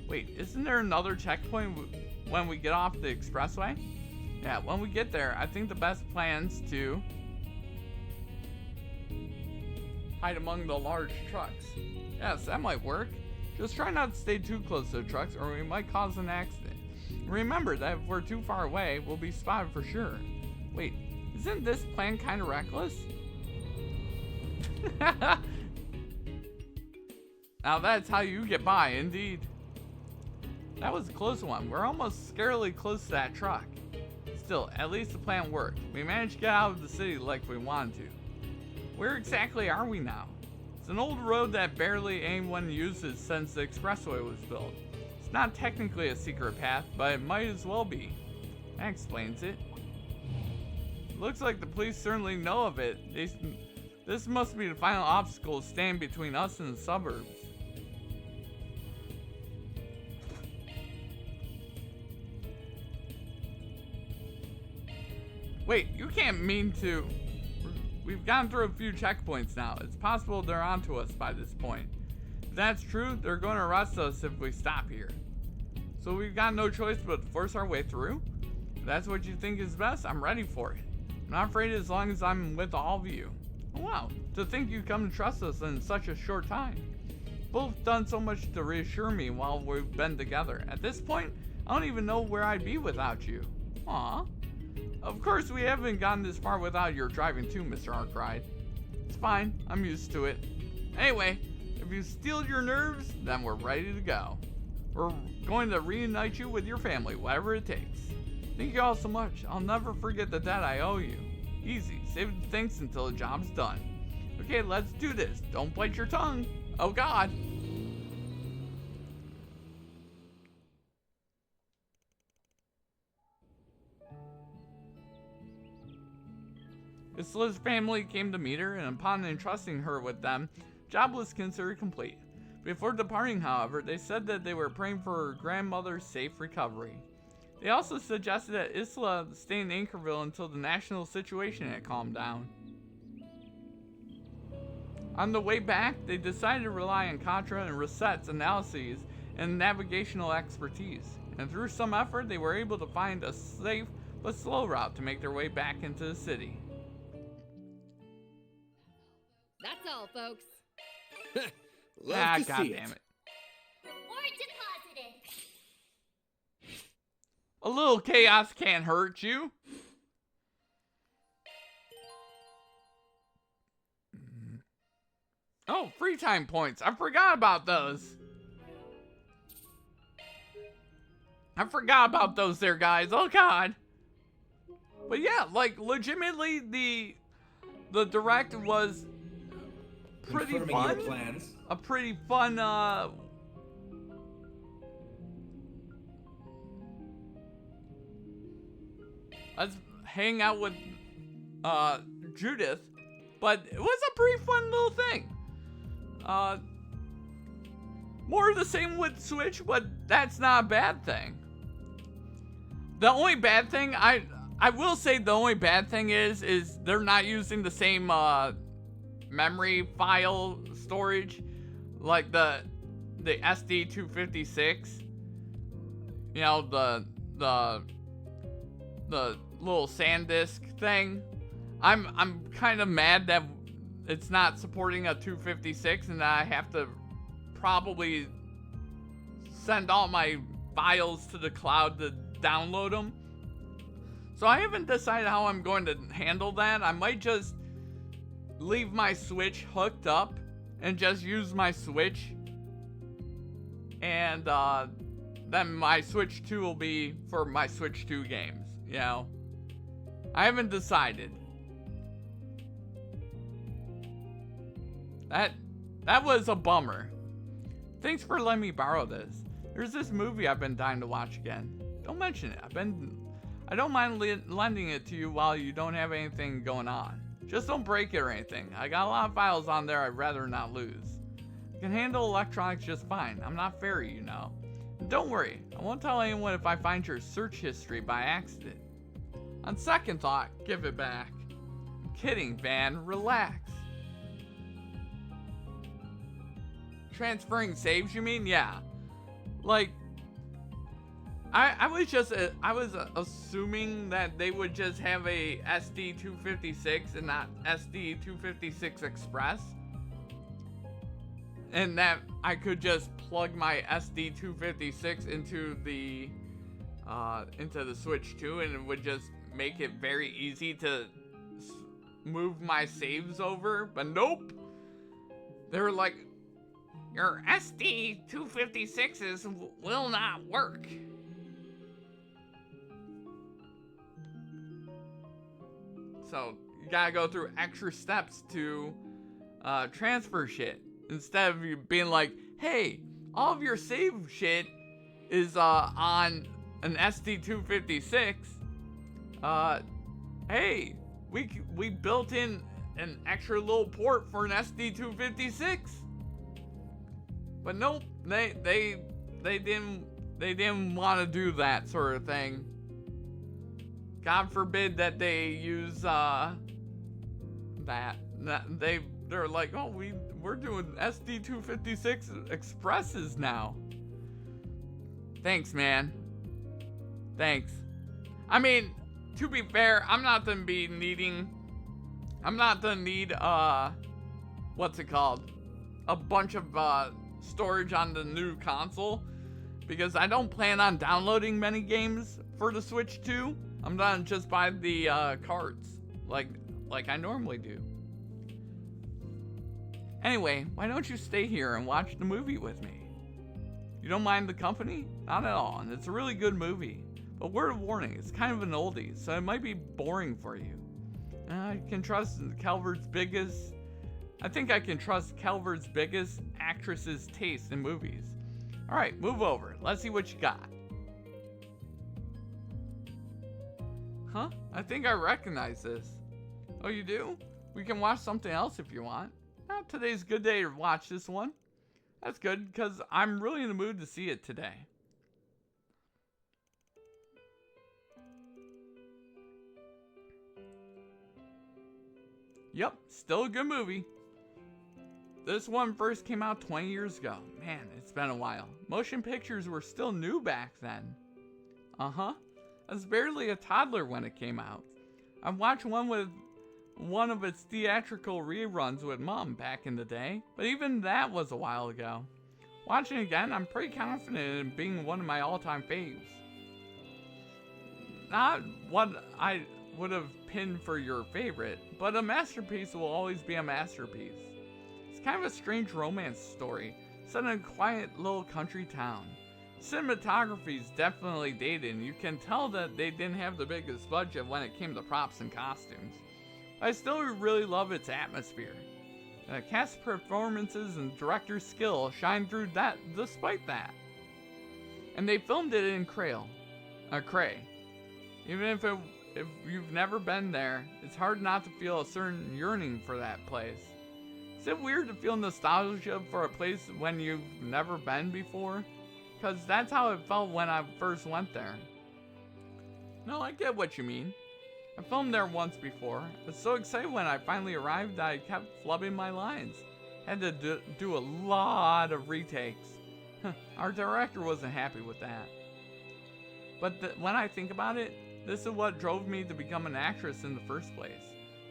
Wait, isn't there another checkpoint when we get off the expressway? Yeah, when we get there, I think the best plan's to hide among the large trucks. Yes, that might work. Just try not to stay too close to the trucks or we might cause an accident. Remember that if we're too far away, we'll be spotted for sure. Wait, isn't this plan kind of reckless? Now that's how you get by, indeed. That was a close one. We're almost scarily close to that truck. Still, at least the plan worked. We managed to get out of the city like we wanted to. Where exactly are we now? It's an old road that barely anyone uses since the expressway was built. It's not technically a secret path, but it might as well be. That explains it. Looks like the police certainly know of it. This must be the final obstacle standing between us and the suburbs. Wait, you can't mean to... We've gone through a few checkpoints now. It's possible they're onto us by this point. If that's true, they're going to arrest us if we stop here. So we've got no choice but to force our way through? If that's what you think is best, I'm ready for it. I'm not afraid as long as I'm with all of you. Oh, wow, to think you come to trust us in such a short time. Both done so much to reassure me while we've been together. At this point, I don't even know where I'd be without you. Aw. Of course, we haven't gotten this far without your driving too, Mr. Arkwright. It's fine, I'm used to it. Anyway, if you steeled your nerves, then we're ready to go. We're going to reunite you with your family, whatever it takes. Thank you all so much. I'll never forget the debt I owe you. Easy, save the thanks until the job's done. Okay, let's do this. Don't bite your tongue. Oh God. Isla's family came to meet her, and upon entrusting her with them, job was considered complete. Before departing, however, they said that they were praying for her grandmother's safe recovery. They also suggested that Isla stay in Anchorville until the national situation had calmed down. On the way back, they decided to rely on Contra and Rosette's analyses and navigational expertise, and through some effort, they were able to find a safe but slow route to make their way back into the city. That's all, folks. Love to God see damn it. Reward deposited. A little chaos can't hurt you. Oh, free time points. I forgot about those. I forgot about those there, guys. Oh, God. But yeah, like, legitimately, the direct was pretty Confirming fun. your plans. A pretty fun, let's hang out with, Judith. But it was a pretty fun little thing. More of the same with Switch, but that's not a bad thing. The only bad thing, I will say the only bad thing is they're not using the same, memory file storage, like the SD256. You know, the little SanDisk thing. I'm kind of mad that it's not supporting a 256 and that I have to probably send all my files to the cloud to download them. So I haven't decided how I'm going to handle that. I might just leave my Switch hooked up and just use my Switch, and then my Switch 2 will be for my Switch 2 games, you know? I haven't decided. That was a bummer. Thanks for letting me borrow this. There's this movie I've been dying to watch again. Don't mention it. I don't mind lending it to you while you don't have anything going on. Just don't break it or anything. I got a lot of files on there I'd rather not lose. I can handle electronics just fine. I'm not fairy, you know. And don't worry, I won't tell anyone if I find your search history by accident. On second thought, give it back. I'm kidding, Van. Relax. Transferring saves, you mean? Yeah. Like, I was assuming that they would just have a SD256 and not SD256 Express, and that I could just plug my SD256 into the Switch 2, and it would just make it very easy to move my saves over. But nope, They're like, your SD-256s will not work. So you gotta go through extra steps to transfer shit. Instead of you being like, hey, all of your save shit is on an SD-256. Hey, we built in an extra little port for an SD-256. But nope, they didn't want to do that sort of thing. God forbid that they use they're like, oh, we're doing SD-256 expresses now. Thanks, man. Thanks. I mean, to be fair, I'm not gonna need what's it called? A bunch of storage on the new console, because I don't plan on downloading many games for the Switch 2. I'm gonna just buy the cards like I normally do. Anyway, why don't you stay here and watch the movie with me? You don't mind the company? Not at all, and it's a really good movie. But word of warning, it's kind of an oldie, so it might be boring for you. I can trust Calvard's biggest... I think I can trust Calvard's biggest actress's taste in movies. Alright, move over. Let's see what you got. Huh? I think I recognize this. Oh, you do? We can watch something else if you want. Today's a good day to watch this one. That's good, because I'm really in the mood to see it today. Yep, still a good movie. This one first came out 20 years ago. Man, it's been a while. Motion pictures were still new back then. Uh-huh. I was barely a toddler when it came out. I watched one of its theatrical reruns with Mom back in the day, but even that was a while ago. Watching it again, I'm pretty confident in being one of my all-time faves. Not what I would have pinned for your favorite, but a masterpiece will always be a masterpiece. It's kind of a strange romance story, set in a quiet little country town. Cinematography is definitely dated, and you can tell that they didn't have the biggest budget when it came to props and costumes. I still really love its atmosphere. The cast performances and director's skill shine through that despite that. And they filmed it in Creil. Even if you've never been there, it's hard not to feel a certain yearning for that place. Is it weird to feel nostalgia for a place when you've never been before? Because that's how it felt when I first went there. No, I get what you mean. I filmed there once before. I was so excited when I finally arrived that I kept flubbing my lines. Had to do a lot of retakes. Our director wasn't happy with that. But when I think about it, this is what drove me to become an actress in the first place.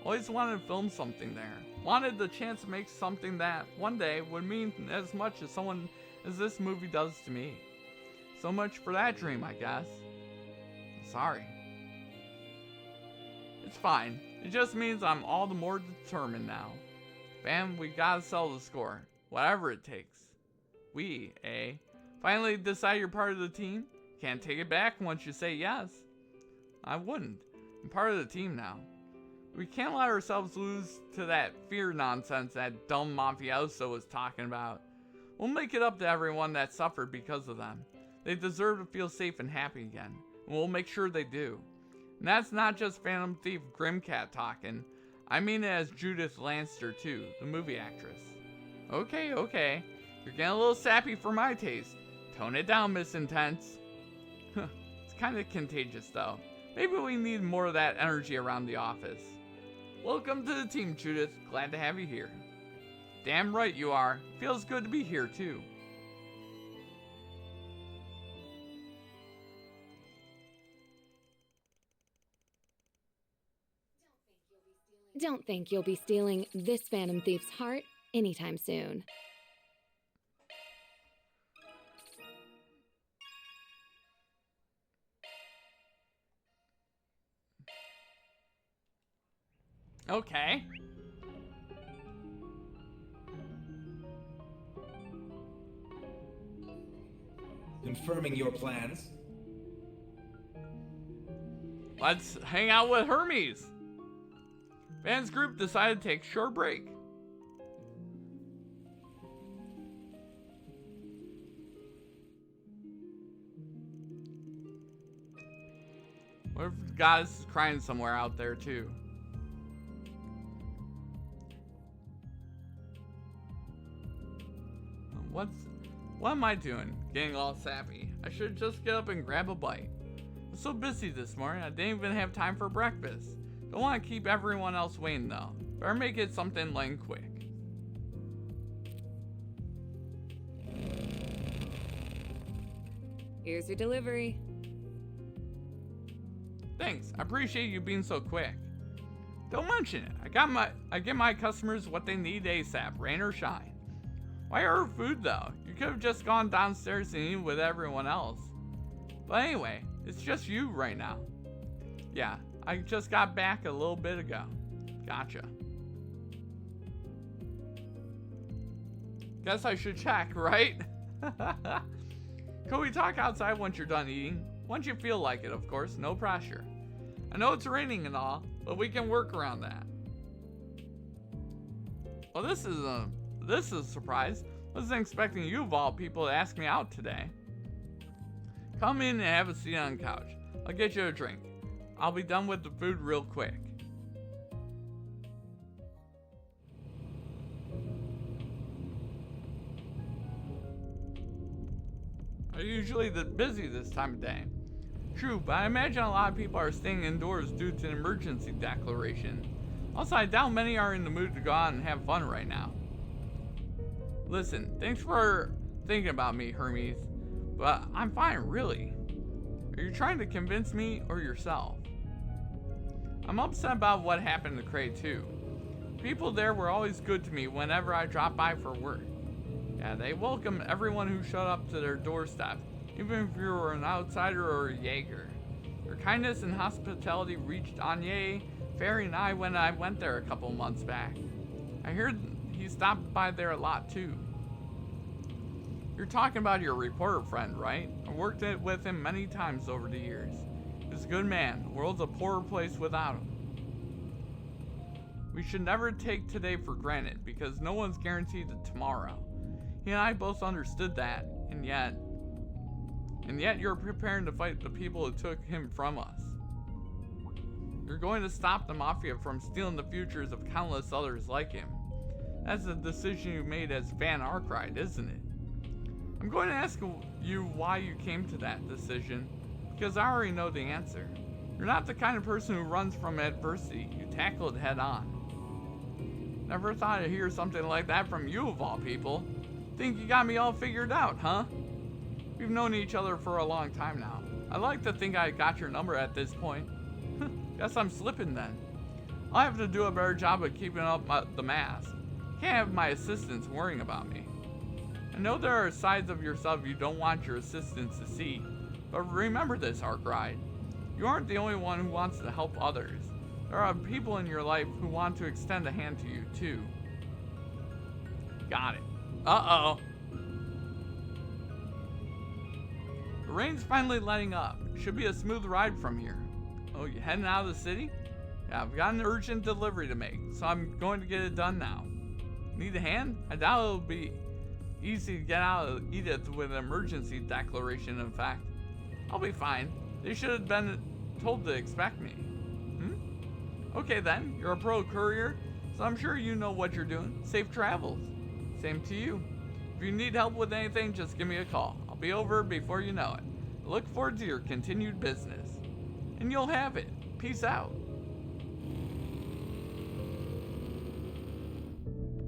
Always wanted to film something there. Wanted the chance to make something that one day would mean as much as someone as this movie does to me. So much for that dream, I guess. Sorry. It's fine. It just means I'm all the more determined now. Fam, we gotta sell the score. Whatever it takes. We, eh? Finally decide you're part of the team? Can't take it back once you say yes. I wouldn't. I'm part of the team now. We can't let ourselves lose to that fear nonsense that dumb mafioso was talking about. We'll make it up to everyone that suffered because of them. They deserve to feel safe and happy again. And we'll make sure they do. And that's not just Phantom Thief Grimcat talking. I mean it as Judith Lanster too, the movie actress. Okay. You're getting a little sappy for my taste. Tone it down, Miss Intense. It's kind of contagious though. Maybe we need more of that energy around the office. Welcome to the team, Judith. Glad to have you here. Damn right you are. Feels good to be here too. Don't think you'll be stealing this Phantom Thief's heart anytime soon. Okay. confirming your plans. Let's hang out with Hermes. Van's group decided to take a short break. What if the guy's crying somewhere out there too? What am I doing? Getting all sappy. I should just get up and grab a bite. I was so busy this morning, I didn't even have time for breakfast. Don't want to keep everyone else waiting though. Better make it something light and quick. Here's your delivery. Thanks, I appreciate you being so quick. Don't mention it. I get my customers what they need ASAP, rain or shine. Why order food though? You could have just gone downstairs and eaten with everyone else. But anyway, it's just you right now. Yeah, I just got back a little bit ago. Gotcha. Guess I should check, right? Could we talk outside once you're done eating? Once you feel like it, of course, no pressure. I know it's raining and all, but we can work around that. Well, this is a surprise. Wasn't expecting you of all people to ask me out today. Come in and have a seat on the couch. I'll get you a drink. I'll be done with the food real quick. I'm usually busy this time of day. True, but I imagine a lot of people are staying indoors due to an emergency declaration. Also, I doubt many are in the mood to go out and have fun right now. Listen, thanks for thinking about me, Hermes, but I'm fine, really. Are you trying to convince me or yourself? I'm upset about what happened to Creil too. People there were always good to me whenever I dropped by for work. Yeah, they welcomed everyone who showed up to their doorstep, even if you were an outsider or a Jaeger. Their kindness and hospitality reached Anya, Fairy, and I when I went there a couple months back. I heard he stopped by there a lot too. You're talking about your reporter friend, right? I worked with him many times over the years. He's a good man. The world's a poorer place without him. We should never take today for granted because no one's guaranteed tomorrow. He and I both understood that, and yet you're preparing to fight the people who took him from us. You're going to stop the Mafia from stealing the futures of countless others like him. That's a decision you made as Van Arkwright, isn't it? I'm going to ask you why you came to that decision, because I already know the answer. You're not the kind of person who runs from adversity, you tackle it head on. Never thought I'd hear something like that from you of all people. Think you got me all figured out, huh? We've known each other for a long time now. I like to think I got your number at this point. Guess I'm slipping then. I'll have to do a better job of keeping up the mask. Can't have my assistants worrying about me. I know there are sides of yourself you don't want your assistants to see, but remember this, Arkwright. You aren't the only one who wants to help others. There are people in your life who want to extend a hand to you, too. Got it. Uh-oh. The rain's finally letting up. Should be a smooth ride from here. Oh, you heading out of the city? Yeah, I've got an urgent delivery to make, so I'm going to get it done now. Need a hand? I doubt it'll be easy to get out of Edith with an emergency declaration, in fact. I'll be fine. They should have been told to expect me. Okay then, you're a pro courier, so I'm sure you know what you're doing. Safe travels. Same to you. If you need help with anything, just give me a call. I'll be over before you know it. I look forward to your continued business. And you'll have it. Peace out.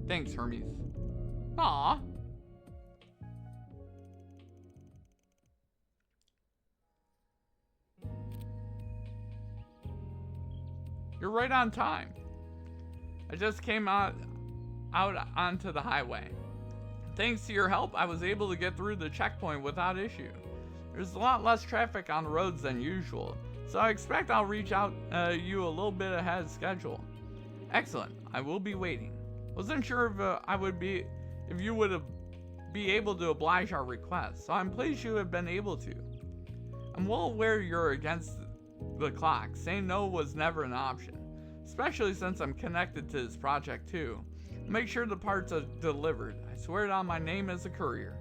Thanks, Hermes. Aw. You're right on time. I just came out onto the highway. Thanks to your help, I was able to get through the checkpoint without issue. There's a lot less traffic on the roads than usual, so I expect I'll reach out you a little bit ahead of schedule. Excellent. I will be waiting. Wasn't sure if you would be able to oblige our request, so I'm pleased you have been able to. I'm well aware you're against the clock. Saying no was never an option, especially since I'm connected to this project too. Make sure the parts are delivered. I swear it on my name as a courier.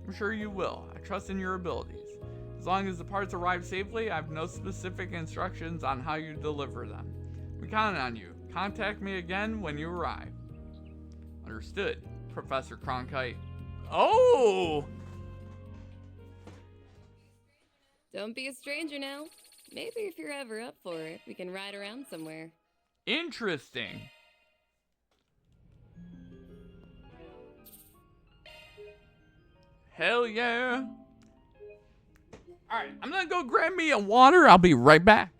I'm sure you will. I trust in your abilities. As long as the parts arrive safely, I have no specific instructions on how you deliver them. We count on you. Contact me again when you arrive. Understood, Professor Cronkite. Oh! Don't be a stranger now. Maybe if you're ever up for it, we can ride around somewhere. Interesting. Hell yeah. Alright, I'm gonna go grab me a water. I'll be right back.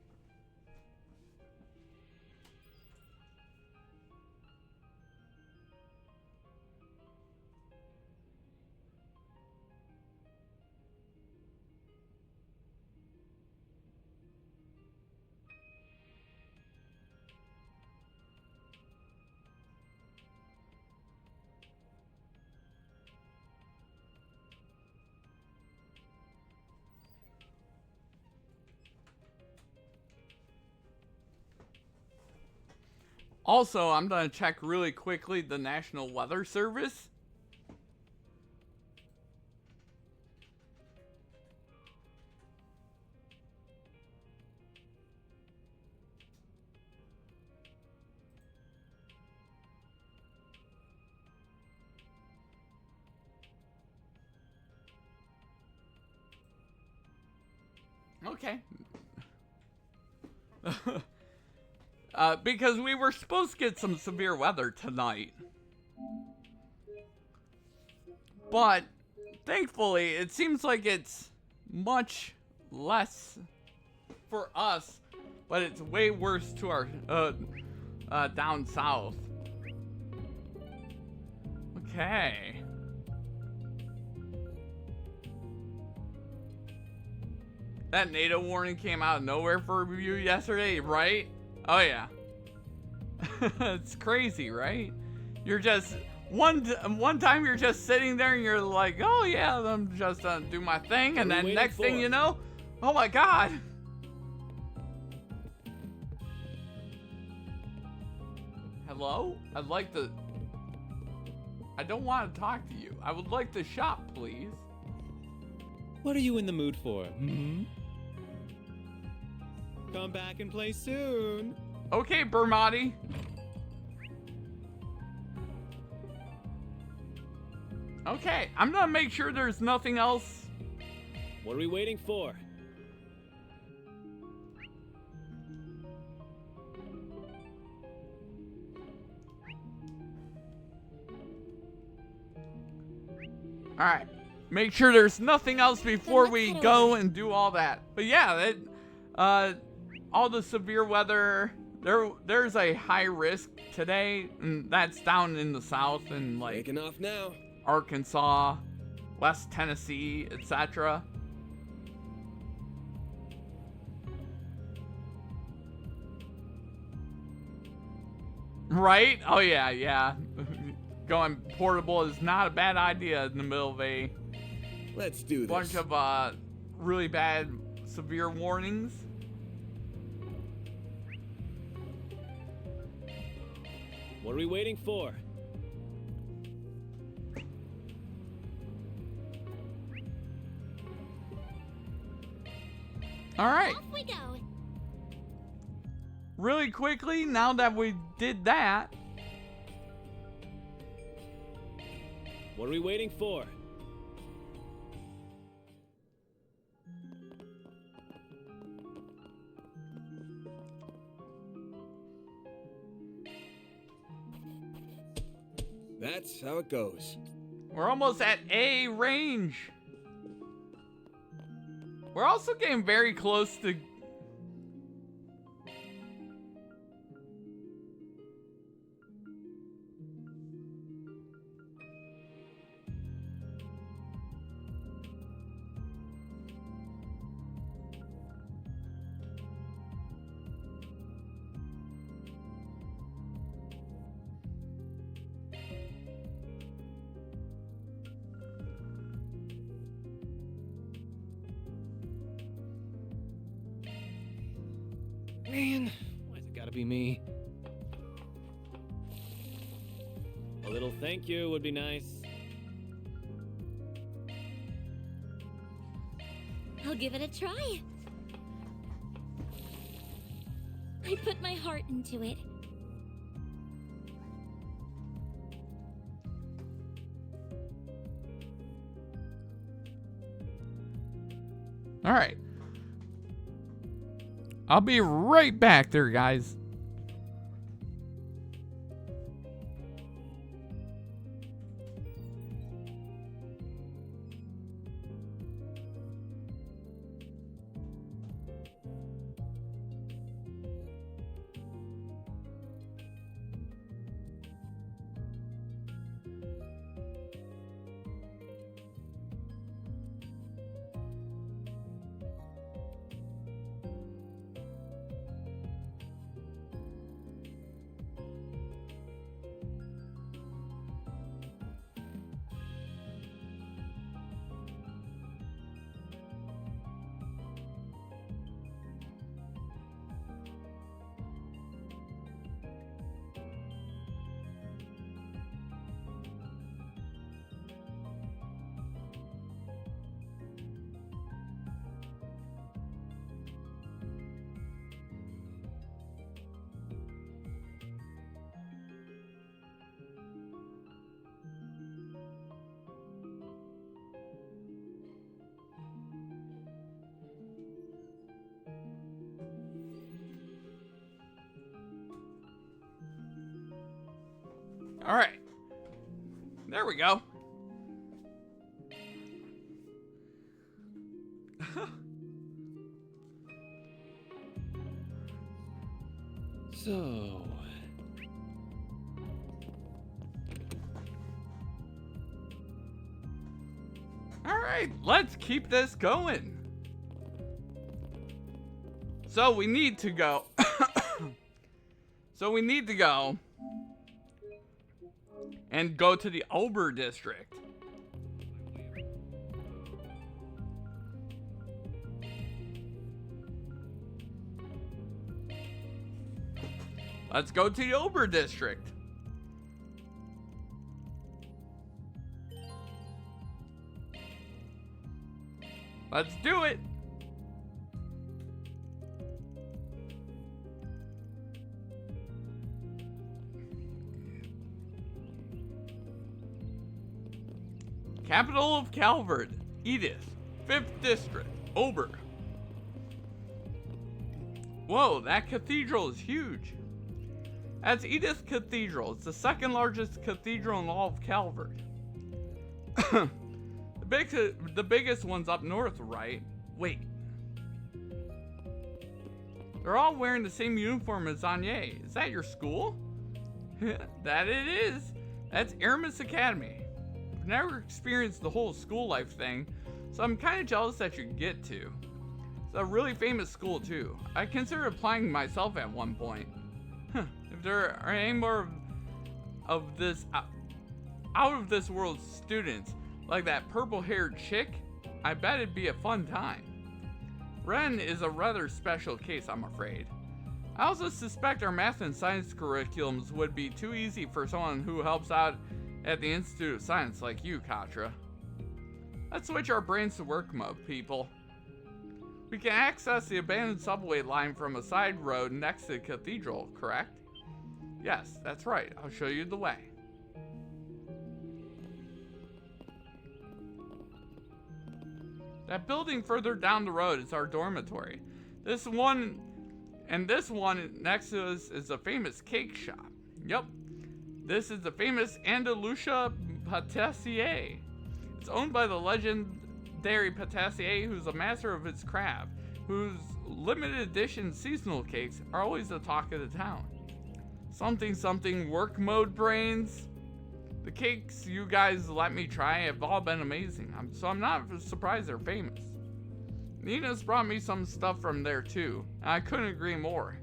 Also, I'm going to check really quickly the National Weather Service. Okay. Because we were supposed to get some severe weather tonight. But, thankfully, it seems like it's much less for us, but it's way worse to our, down south. Okay. That NATO warning came out of nowhere for review yesterday, right? Oh yeah. It's crazy, right? You're just one time you're just sitting there and you're like, oh yeah, I'm just gonna do my thing, and then next thing you know, oh my god. Hello? I don't want to talk to you. I would like to shop, please. What are you in the mood for? Come back and play soon. Okay, Bermati. Okay, I'm gonna make sure there's nothing else. What are we waiting for? Alright. Make sure there's nothing else before we go and do all that. But yeah, all the severe weather, there's a high risk today, and that's down in the south and like taking off now. Arkansas, West Tennessee, etc. Right? Oh yeah, yeah. Going portable is not a bad idea in the middle of a Let's do this. bunch of really bad severe warnings. What are we waiting for? All right. Off we go. Really quickly, now that we did that. What are we waiting for? That's how it goes. We're almost at A range. We're also getting very close to... Man, why's it gotta be me? A little thank you would be nice. I'll give it a try. I put my heart into it. All right. I'll be right back there, guys. All right. There we go. So... All right, let's keep this going. So we need to go. And go to the Ober district. Let's go to the Ober district. Let's do it. Capital of Calvard, Edith, 5th District, Ober. Whoa, that cathedral is huge. That's Edith Cathedral. It's the second largest cathedral in all of Calvard. The biggest one's up north, right? Wait. They're all wearing the same uniform as Anye. Is that your school? That it is. That's Aramis Academy. I've never experienced the whole school life thing, so I'm kind of jealous that you get to. It's a really famous school too. I considered applying myself at one point. If there are any more of this out of this world students like that purple-haired chick, I bet it'd be a fun time. Ren is a rather special case, I'm afraid. I also suspect our math and science curriculums would be too easy for someone who helps out at the Institute of Science like you, Katra. Let's switch our brains to work mode, people. We can access the abandoned subway line from a side road next to the cathedral, correct? Yes, that's right. I'll show you the way. That building further down the road is our dormitory. This one next to us is a famous cake shop. Yep. This is the famous Andalusia Patissier. It's owned by the legendary patissier who's a master of his craft, whose limited edition seasonal cakes are always the talk of the town. Something work mode brains. The cakes you guys let me try have all been amazing, so I'm not surprised they're famous. Nina's brought me some stuff from there too, and I couldn't agree more.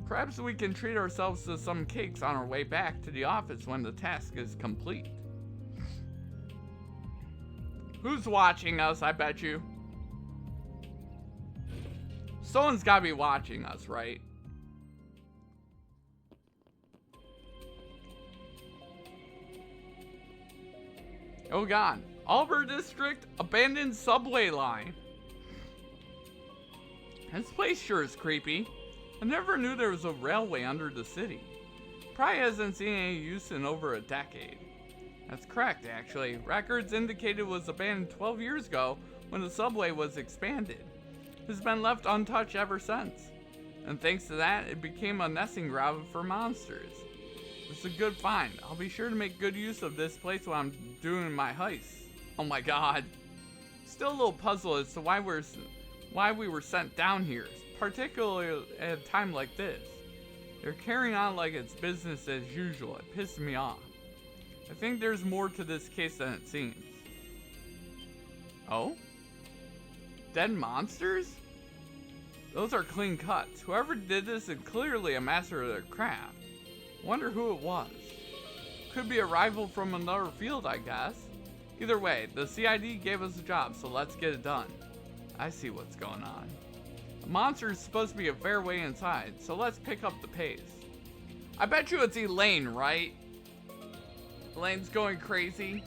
Perhaps we can treat ourselves to some cakes on our way back to the office when the task is complete. Who's watching us, I bet you? Someone's gotta be watching us, right? Oh god. Oliver District, abandoned subway line. This place sure is creepy. I never knew there was a railway under the city. Probably hasn't seen any use in over a decade. That's correct, actually. Records indicated it was abandoned 12 years ago when the subway was expanded. It's been left untouched ever since. And thanks to that, it became a nesting ground for monsters. It's a good find. I'll be sure to make good use of this place while I'm doing my heist. Oh my god. Still a little puzzled as to why we were sent down here, particularly at a time like this. They're carrying on like it's business as usual. It pisses me off. I think there's more to this case than it seems. Oh? Dead monsters? Those are clean cuts. Whoever did this is clearly a master of their craft. Wonder who it was. Could be a rival from another field, I guess. Either way, the CID gave us a job, so let's get it done. I see what's going on. The monster is supposed to be a fair way inside, so let's pick up the pace. I bet you it's Elaine, right? Elaine's going crazy.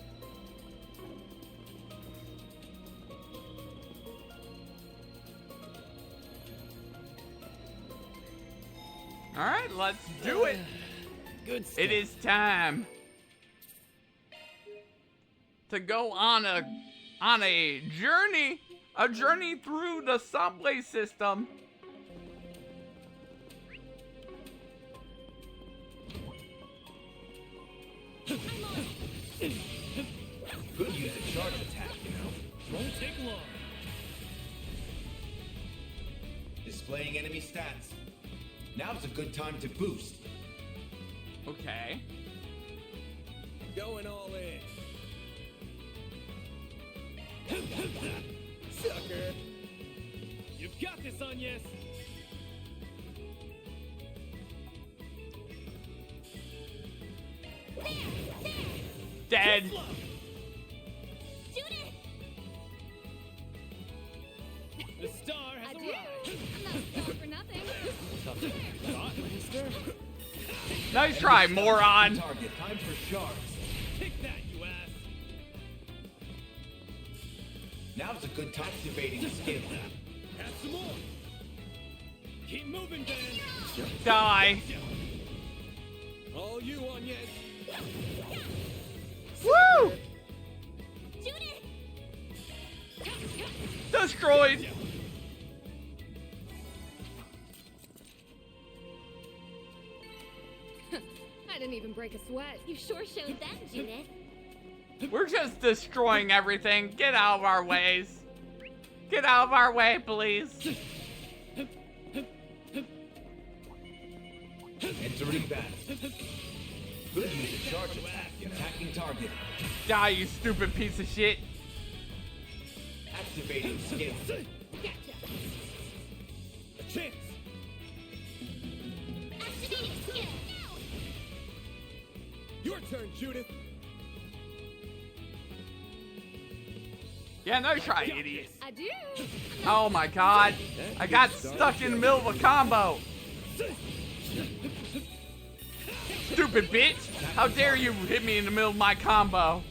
Alright, let's do it. Good stuff. It is time to go on a journey through the subway system. Could use a charge attack, you know. Won't take long. Displaying enemy stats. Now's a good time to boost. Okay. Going all in. Sucker. You've got this, Agnes. Dead. The star has arrived. I'm not falling for nothing. Nice try, moron. Target. Time for shards. Take that, you ass. Now's a good time activating skill. Have some more. Keep moving, Ben. Die. All you, Agnes. Woo! Destroyed. I didn't even break a sweat. You sure showed that, Judith. We're just destroying everything. Get out of our ways. Get out of our way, please. Entering battle. Could use a charge attack. Attacking target. Die, you stupid piece of shit. Activating skill. A chance. Activating skill. Your turn, Judith. Yeah, no try, idiot. I do. Oh my god. I got stuck in the middle of a combo. Stupid bitch. How dare you hit me in the middle of my combo.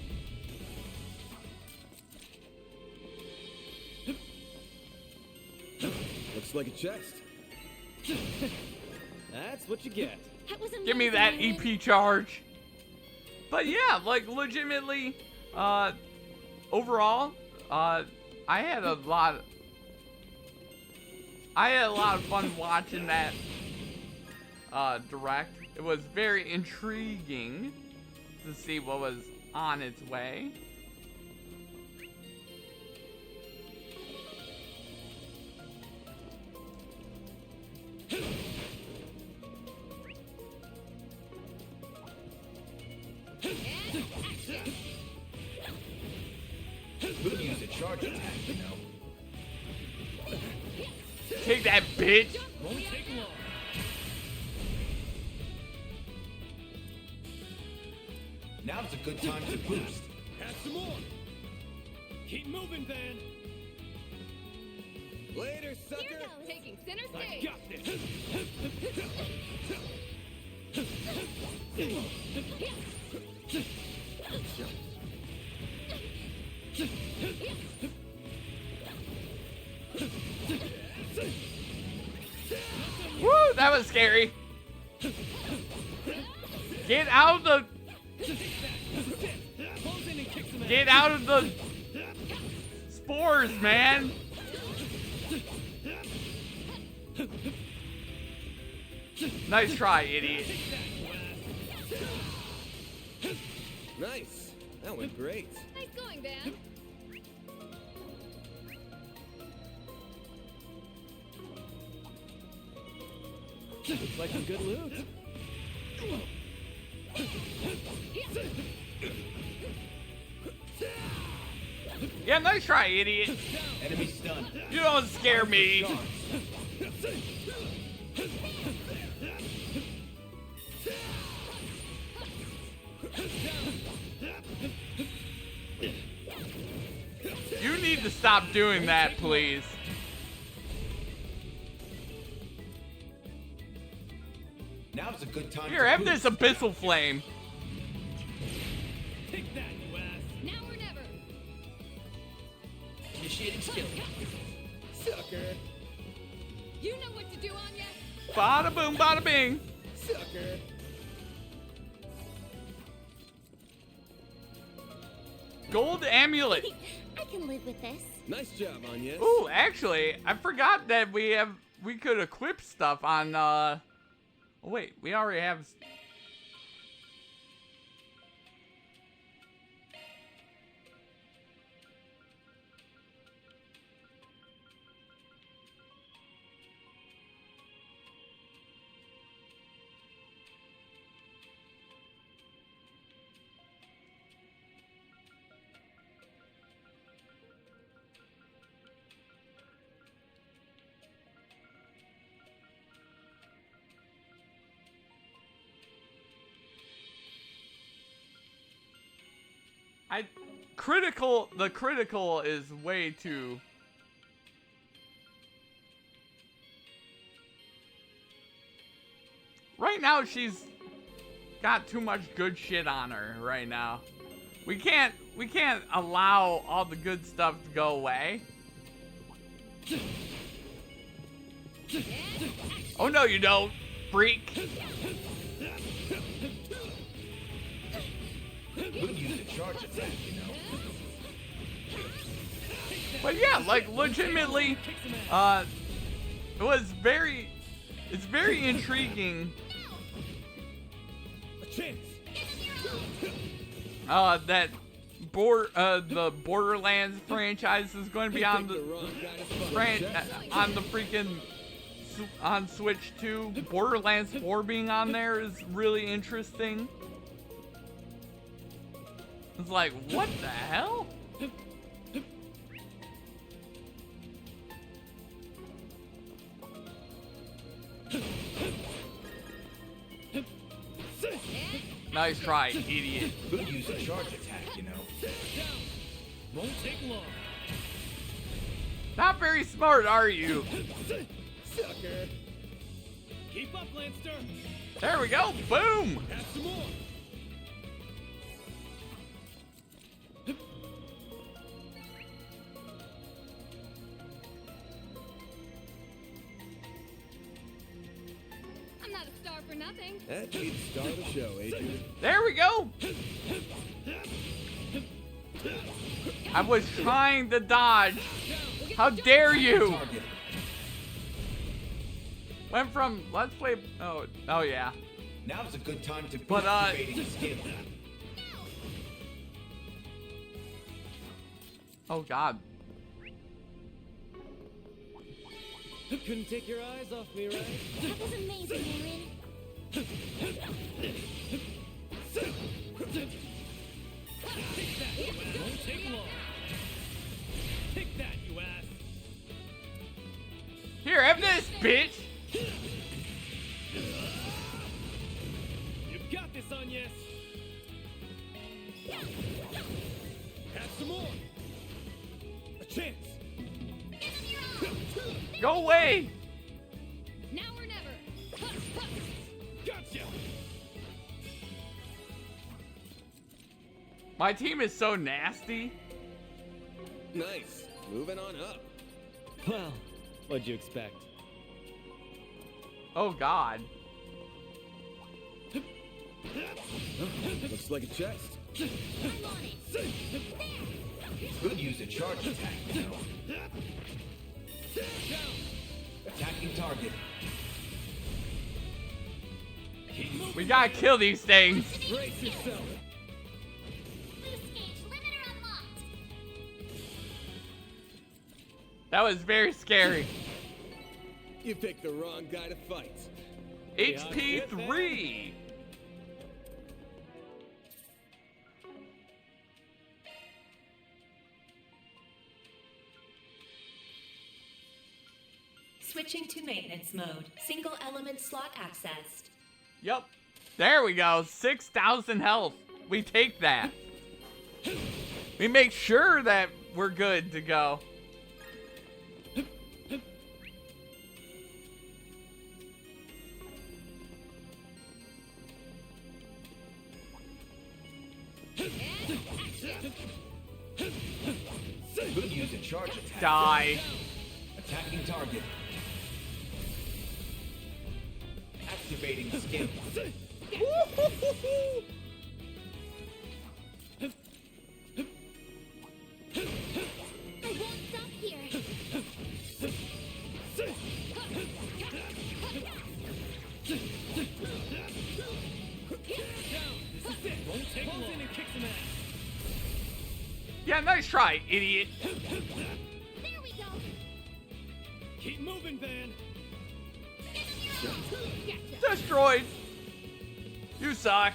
Looks like a chest. That's what you get. That was amazing. Give me that EP charge. But yeah, like legitimately, overall, I had a lot of fun watching that direct. It was very intriguing to see what was on its way. Could use a charge attack, you know. Take that, bitch. Won't take long. Now's a good time to boost. Have some more. Keep moving, Ben. Later, sucker. Here goes. Taking center I stage. got this. Woo, that was scary. Get out of the... Get out of the spores, man. Nice try, idiot. Nice. That went great. Nice going, Van. Looks like some good loot. Yeah, nice try, idiot. Enemy stunned. You don't scare me. You need to stop doing that, please. Now's a good time. Here, have this abyssal flame. Take that, you ass. Now or never. Initiating skill. Sucker. You know what to do, Anya. Bada boom, bada bing. Sucker. Gold amulet. I can live with this. Nice job, Anya. Ooh, actually, I forgot that we could equip stuff on oh, wait, we already have the critical is way too... Right now, she's got too much good shit on her right now. We can't allow all the good stuff to go away. Oh no, you don't, freak. We'll use a charge attack, you know. But yeah, like legitimately, it's very intriguing. A chance. That the Borderlands franchise is going to be on the freaking on Switch 2. Borderlands 4 being on there is really interesting. It's like, what the hell? Nice try, idiot. We'll use a charge attack, you know. Won't take long. Not very smart, are you? Sucker. Keep up, Lancer. There we go. Boom. Have some more. I'm not a star for nothing. That be the star of the show, Adrian. There we go. I was trying to dodge. How dare you? Went from let's play. Oh yeah. Now's a good time to But, evading skill. Oh God. Couldn't take your eyes off me, right? That was amazing, Aaron. Won't take long. Take that, you ass. Here, have this, bitch. You've got this, Anya. Have some more. A chance. Go away! Now or never. Gotcha. My team is so nasty. Nice. Moving on up. Well, what'd you expect? Oh God. Looks like a chest. I'm on it. Could use a charge attack, you know. Attacking target. We gotta kill these things. Brace yourself. Boost gauge limiter unlocked. That was very scary. You picked the wrong guy to fight. HP 3. Switching to maintenance mode. Single element slot accessed. Yep. There we go. 6,000 health. We take that. We make sure that we're good to go. Could use a charge attack. Die. Attacking target. Activating skill. I won't stop here. Yeah, nice try, idiot. There we go. Keep moving, Van. Destroyed. You suck.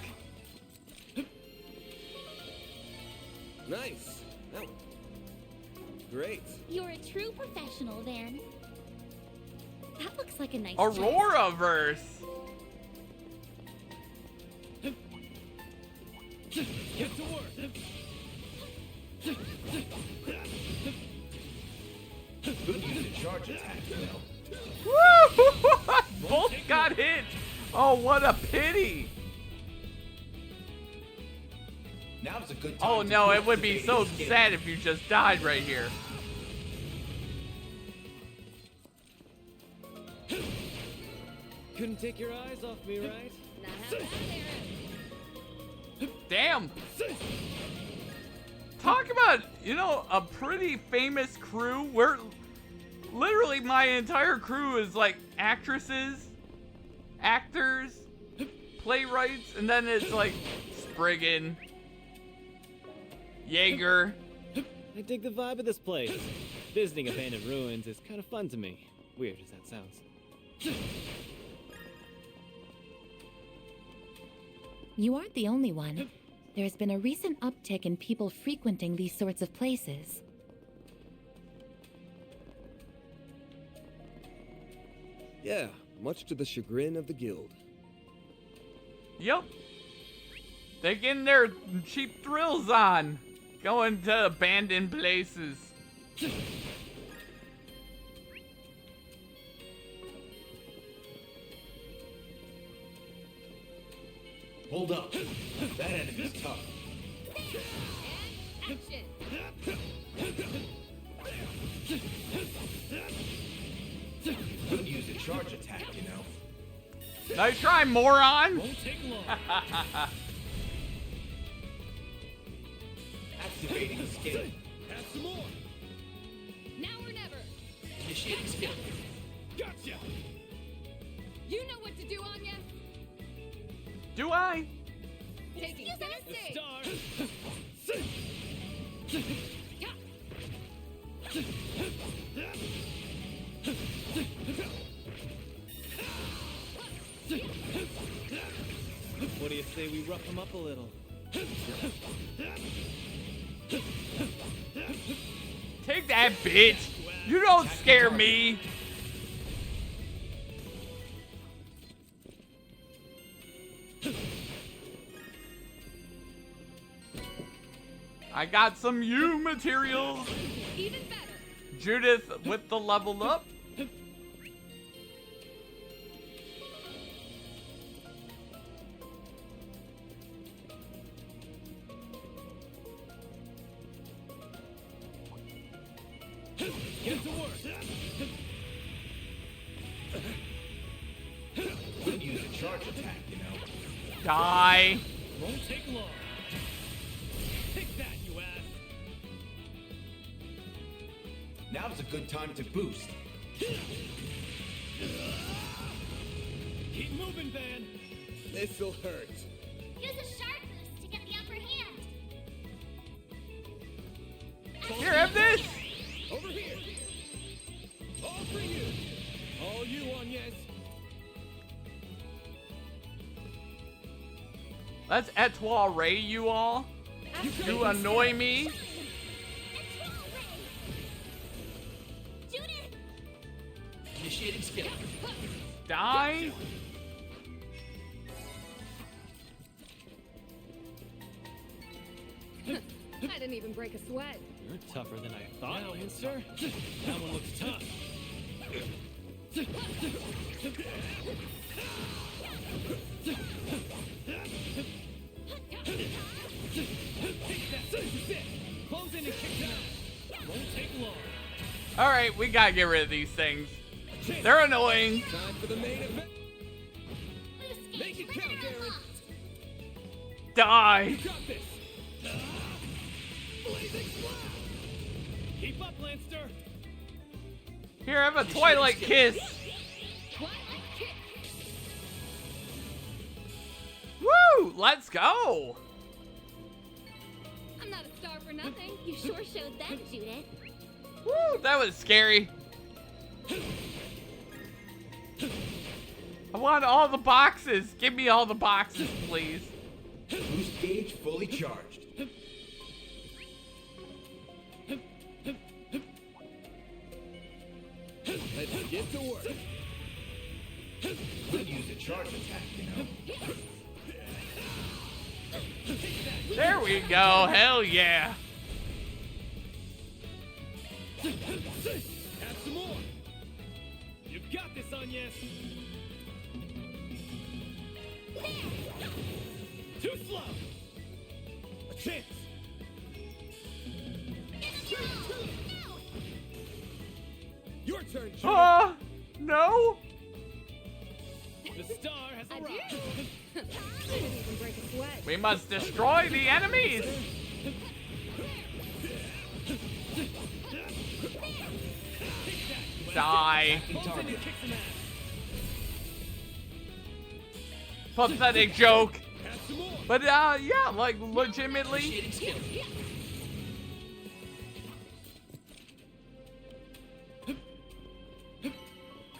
Nice. That one. Great. You're a true professional, Van. That looks like a nice Aurora verse. Get to work. Could use a charge attack, you know. Woo! Both got hit. Oh, what a pity. Now's a good time. Oh to no, put it would be so activating skill. sad if you just died right here. Couldn't take your eyes off me, right? Not how bad there. Damn. Talk about, you know, a pretty famous crew where literally my entire crew is like actresses, actors, playwrights, and then it's like Spriggan, Jaeger. I dig the vibe of this place. Visiting abandoned ruins is kind of fun to me. Weird as that sounds. You aren't the only one. There's been a recent uptick in people frequenting these sorts of places. Yeah, much to the chagrin of the guild. Yep. They're getting their cheap thrills on. Going to abandoned places. Hold up. That enemy's tough. Action. Could use a charge attack, you know. Nice try, moron. Won't take long. Activating skill. Have some more. Now or never. Initiating skill. Gotcha. You know what to do, Anya. Do I? Taking center stage. Star. What do you say we rough him up a little? Take that, bitch. You don't scare me. I got some U materials. Even better. Judith with the level up. charge attack, you know. Die. Won't take long. Take that, you ass. Now's a good time to boost. Keep moving, Van. This'll hurt. Use a sharp boost to get the upper hand. Here, have this. Over here. All for you. All you on, yes. Let's etoile ray you all. You annoy me. Judith! Initiating skill. Die. I didn't even break a sweat. You're tougher than I thought. Now, sir. That one looks tough. Close in and kick down. Won't take long. All right, we gotta get rid of these things. They're annoying. Time for the main event. Make it count, Aaron. Die. You got this. Blazing slap. Keep up, Lancer. Here, have a Twilight kiss. Woo! Let's go. I'm not a star for nothing. You sure showed them, Judith. Woo! That was scary. I want all the boxes. Give me all the boxes, please. Boost gauge fully charged. Let's get to work. Could use a charge attack, you know. There we go. Hell yeah. Have some more. You've got this, Agnes. Too slow. A chance. Your turn, Judith. No. The star has arrived. I didn't even break a sweat. We must destroy the enemies. Die. Pathetic joke. But yeah, like legitimately.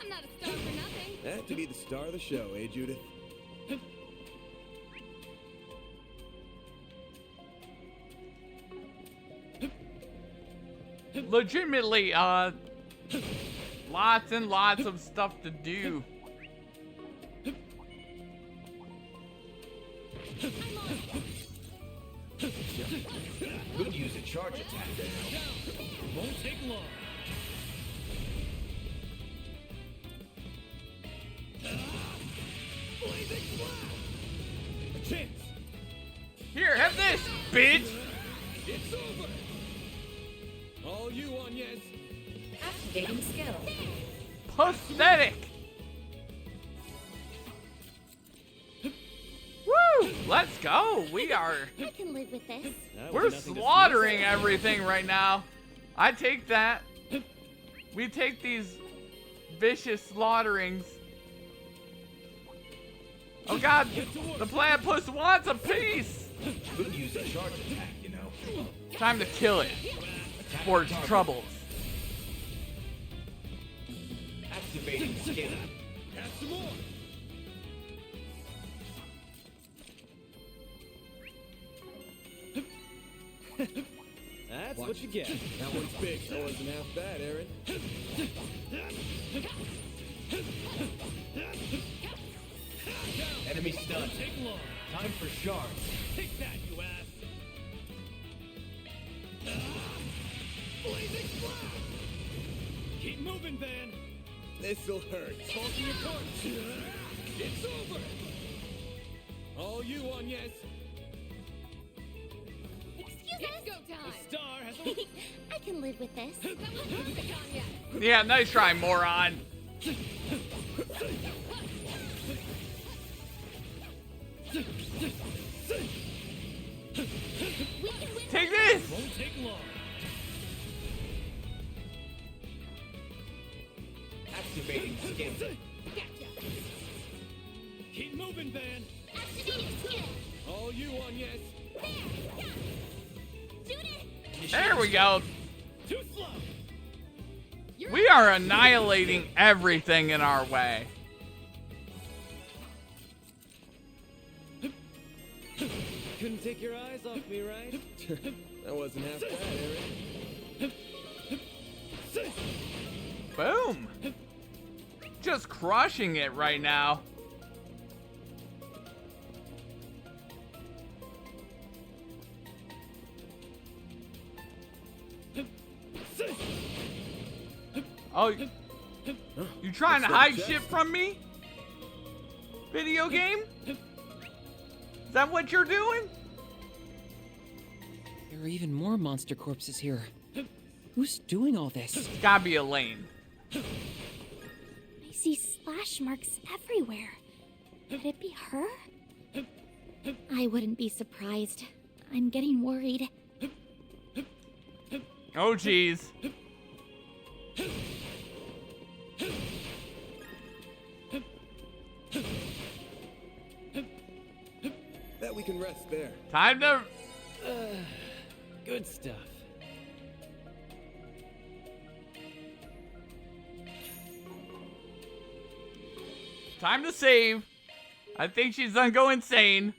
I'm not a star for nothing. That to be the star of the show, eh, Judith? Legitimately, lots and lots of stuff to do. Could use a charge attack. Won't take long. Blazing slap. A chance. Here, have this, bitch. It's over. All you, Agnes. Activating skill. Pathetic. Woo! Let's go. We are. I can live with this. We're slaughtering everything right now. I take that. We take these vicious slaughterings. Oh God! The platypus wants a piece. Could use a charge attack, you know. Time to kill it for its troubles. Activating skill. Have some more. That's Watch. what you get. That one's big. That wasn't half bad, Aaron. Enemy stunned. Take long. Time for shards. Take that, you ass. Blazing slap. Keep moving, Van. This'll hurt. Fall to your course. It's over. All you, Agnes. Excuse It's us. go time. The star has a... I can live with this. That wasn't perfect on yet. Yeah, nice try, moron. Take this! Won't take long. Activating skill. Keep moving, Van. Activating skill. All you on, yes. There we go. Too slow. We are annihilating everything in our way. Couldn't take your eyes off me, right? That wasn't half bad, Eric. Boom. Just crushing it right now. Oh, you trying to hide shit from me? Video game? Is that what you're doing? There are even more monster corpses here. Who's doing all this? It's gotta be Elaine. I see splash marks everywhere. Could it be her? I wouldn't be surprised. I'm getting worried. Oh, jeez. Bet we can rest there. Time to... Good stuff. Time to save. I think she's gonna go insane.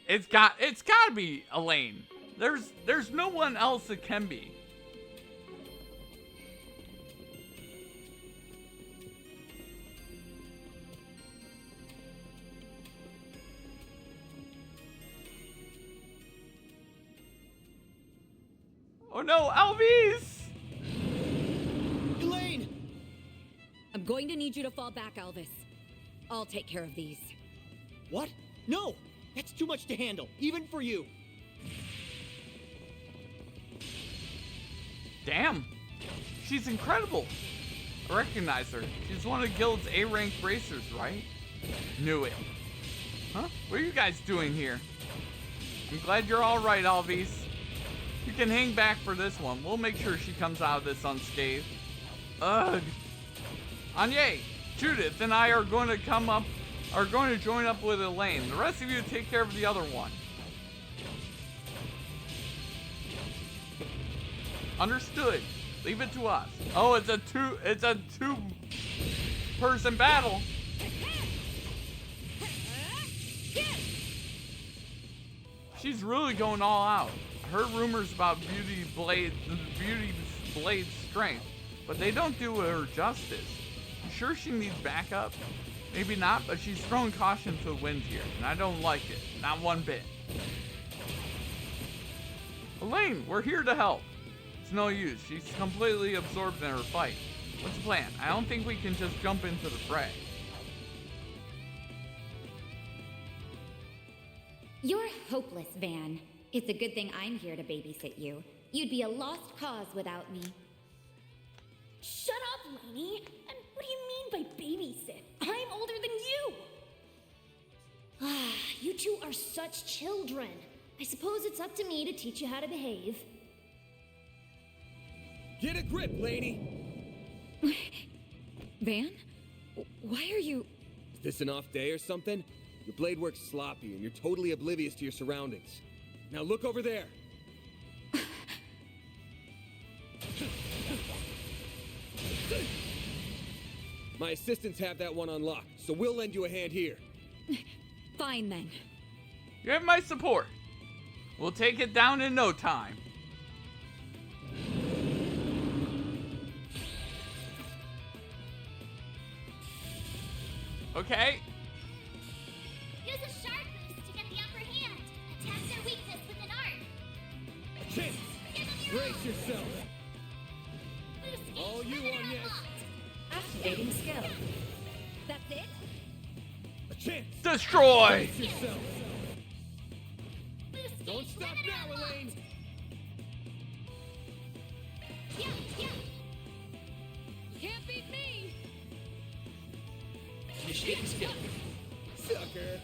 It's gotta be Elaine. There's no one else it can be. Oh no, Elvis! Elaine! I'm going to need you to fall back, Elvis. I'll take care of these. What? No! That's too much to handle, even for you. Damn. She's incredible. I recognize her. She's one of the guild's A-rank bracers, right? Knew it. Huh? What are you guys doing here? I'm glad you're all right, Elvis. You can hang back for this one. We'll make sure she comes out of this unscathed. Ugh. Anya, Judith, and I are going to join up with Elaine. The rest of you take care of the other one. Understood. Leave it to us. Oh, it's a two-person battle. She's really going all out. I heard rumors about Beauty Blade's strength, but they don't do her justice. You sure she needs backup? Maybe not, but she's throwing caution to the wind here, and I don't like it. Not one bit. Elaine, we're here to help. It's no use. She's completely absorbed in her fight. What's the plan? I don't think we can just jump into the fray. You're hopeless, Van. It's a good thing I'm here to babysit you. You'd be a lost cause without me. Shut up, Lainey. And what do you mean by babysit? I'm older than you. Ah, you two are such children. I suppose it's up to me to teach you how to behave. Get a grip, lady! Van? Why are you... Is this an off day or something? Your blade works sloppy and you're totally oblivious to your surroundings. Now look over there! My assistants have that one unlocked, so we'll lend you a hand here. Fine then. You have my support. We'll take it down in no time. Okay. Use a sharp boost to get the upper hand. Attack their weakness with an art. A chance! Brace yourself! All you on, yes! Activating skill. That's it? A chance! Destroy! Brace yourself! Don't stop now, Elaine! Can't beat me! Initiating skill. Sucker.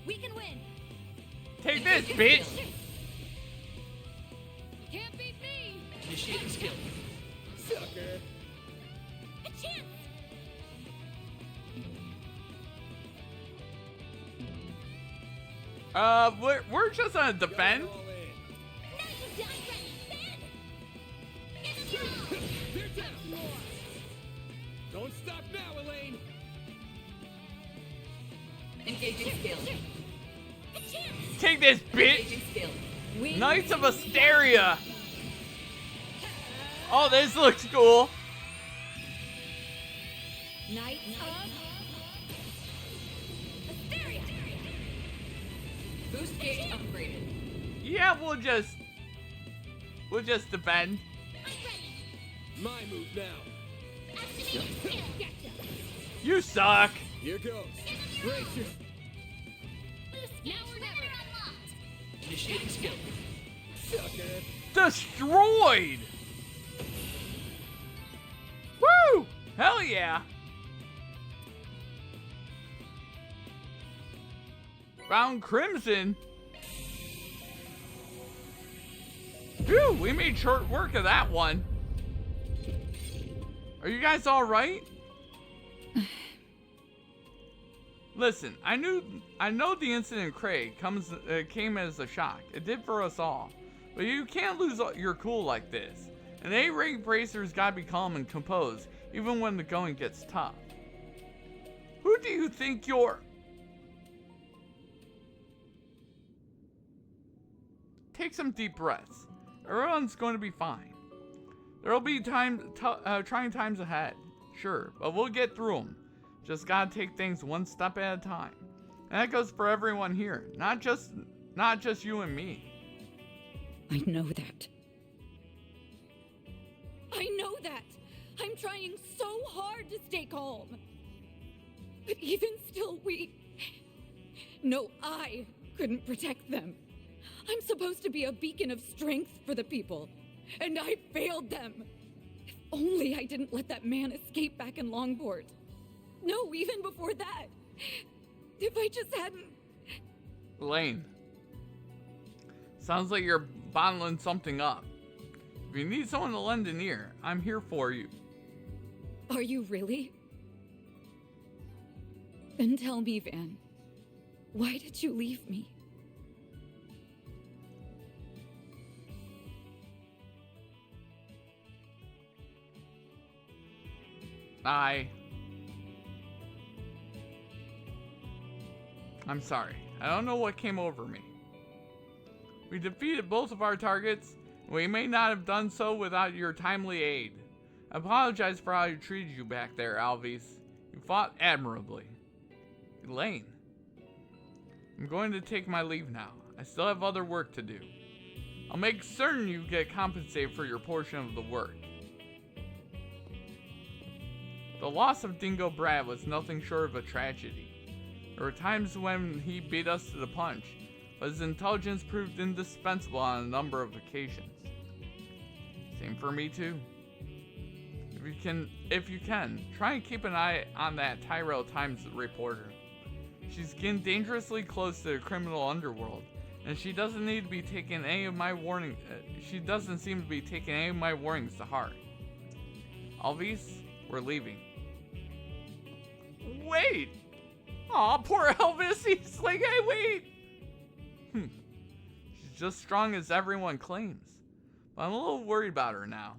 We can win. Take this, bitch. Can't beat me. Initiating skill. Sucker. A chance. We're just gonna defend. Now you done, Ben. Give him They're down. Don't stop now, Elaine. Engaging skill. a chance. Take this, bitch. Engaging skill. Knights of Asteria. Oh, this looks cool. Knights of Asteria. Boost gauge upgraded. Yeah, we'll just defend. My move now. You suck. Here goes. Brace your... now or never. Initiating skill. Sucker. Destroyed. Woo! Hell yeah. Found Crimson. Phew, we made short work of that one. Are you guys all right? Listen, I know the incident in Creil came as a shock. It did for us all. But you can't lose your cool like this. An A-rank bracer's gotta be calm and composed, even when the going gets tough. Who do you think you're? Take some deep breaths. Everyone's going to be fine. There'll be trying times ahead, sure, but we'll get through them. Just gotta take things one step at a time. And that goes for everyone here, not just you and me. I know that. I know that. I'm trying so hard to stay calm. But even still, I couldn't protect them. I'm supposed to be a beacon of strength for the people, and I failed them. If only I didn't let that man escape back in Longport. No, even before that. If I just hadn't... Elaine. Sounds like you're bottling something up. If you need someone to lend an ear, I'm here for you. Are you really? Then tell me, Van. Why did you leave me? I'm sorry. I don't know what came over me. We defeated both of our targets, and we may not have done so without your timely aid. I apologize for how I treated you back there, Alvis. You fought admirably. Elaine. I'm going to take my leave now. I still have other work to do. I'll make certain you get compensated for your portion of the work. The loss of Dingo Brad was nothing short of a tragedy. There were times when he beat us to the punch, but his intelligence proved indispensable on a number of occasions. Same for me too. If you can, try and keep an eye on that Tyrell Times reporter. She's getting dangerously close to the criminal underworld, and she doesn't need to be taking any of my warning. She doesn't seem to be taking any of my warnings to heart. Alvis, we're leaving. Wait! Aw, poor Elvis. He's like, hey, wait! She's just strong as everyone claims. But I'm a little worried about her now.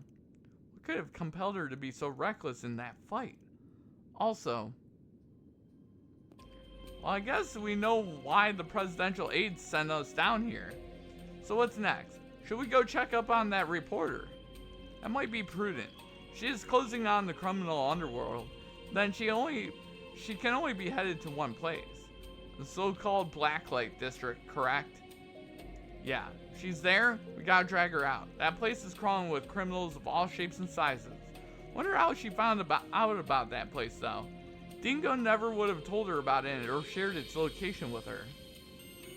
What could have compelled her to be so reckless in that fight? Also, well, I guess we know why the presidential aides sent us down here. So what's next? Should we go check up on that reporter? That might be prudent. If she is closing on the criminal underworld, then she can only be headed to one place. The so-called Blacklight District, correct? Yeah, if she's there, we gotta drag her out. That place is crawling with criminals of all shapes and sizes. Wonder how she found out about that place, though. Dingo never would have told her about it or shared its location with her.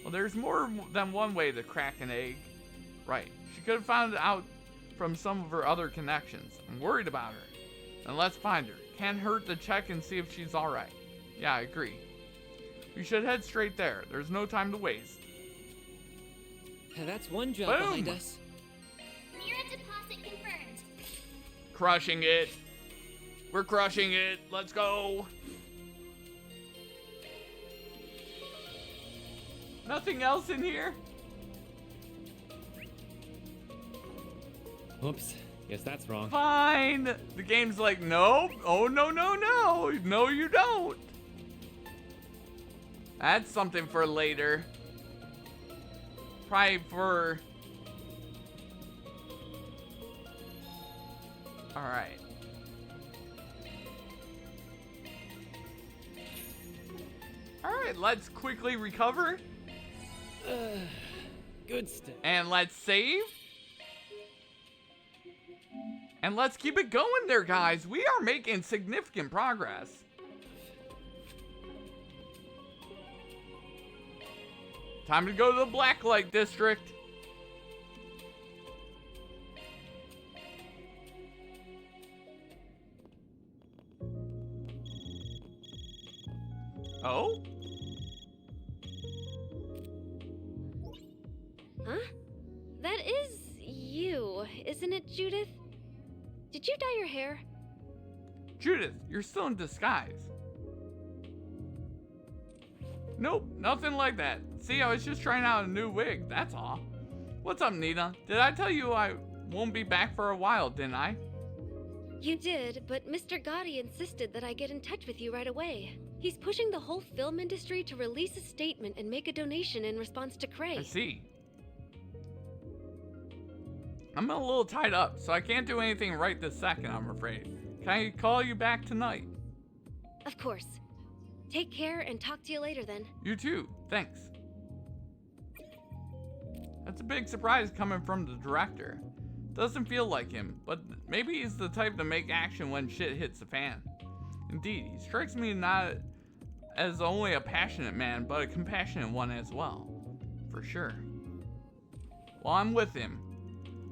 Well, there's more than one way to crack an egg. Right, she could have found out from some of her other connections. I'm worried about her. Then let's find her. Can't hurt to check and see if she's alright. Yeah, I agree. We should head straight there. There's no time to waste. That's one job Boom. behind us. Mirror deposit confirmed. Crushing it. We're crushing it. Let's go. Nothing else in here? Oops. Guess that's wrong. Fine. The game's like, nope. Oh, no, no, no. No, you don't. That's something for later. Probably for... Alright. Alright, let's quickly recover. Good stuff. And let's save. And let's keep it going there, guys. We are making significant progress. Time to go to the Blacklight District. Oh? Huh? That is you, isn't it, Judith? Did you dye your hair? Judith, you're still in disguise. Nope, nothing like that. See, I was just trying out a new wig, that's all. What's up, Nina? Did I tell you I won't be back for a while, didn't I? You did, but Mr. Gotti insisted that I get in touch with you right away. He's pushing the whole film industry to release a statement and make a donation in response to Creil. I see. I'm a little tied up, so I can't do anything right this second, I'm afraid. Can I call you back tonight? Of course. Take care and talk to you later then. You too, thanks. That's a big surprise coming from the director. Doesn't feel like him, but maybe he's the type to make action when shit hits the fan. Indeed, he strikes me not as only a passionate man, but a compassionate one as well. For sure. Well, I'm with him.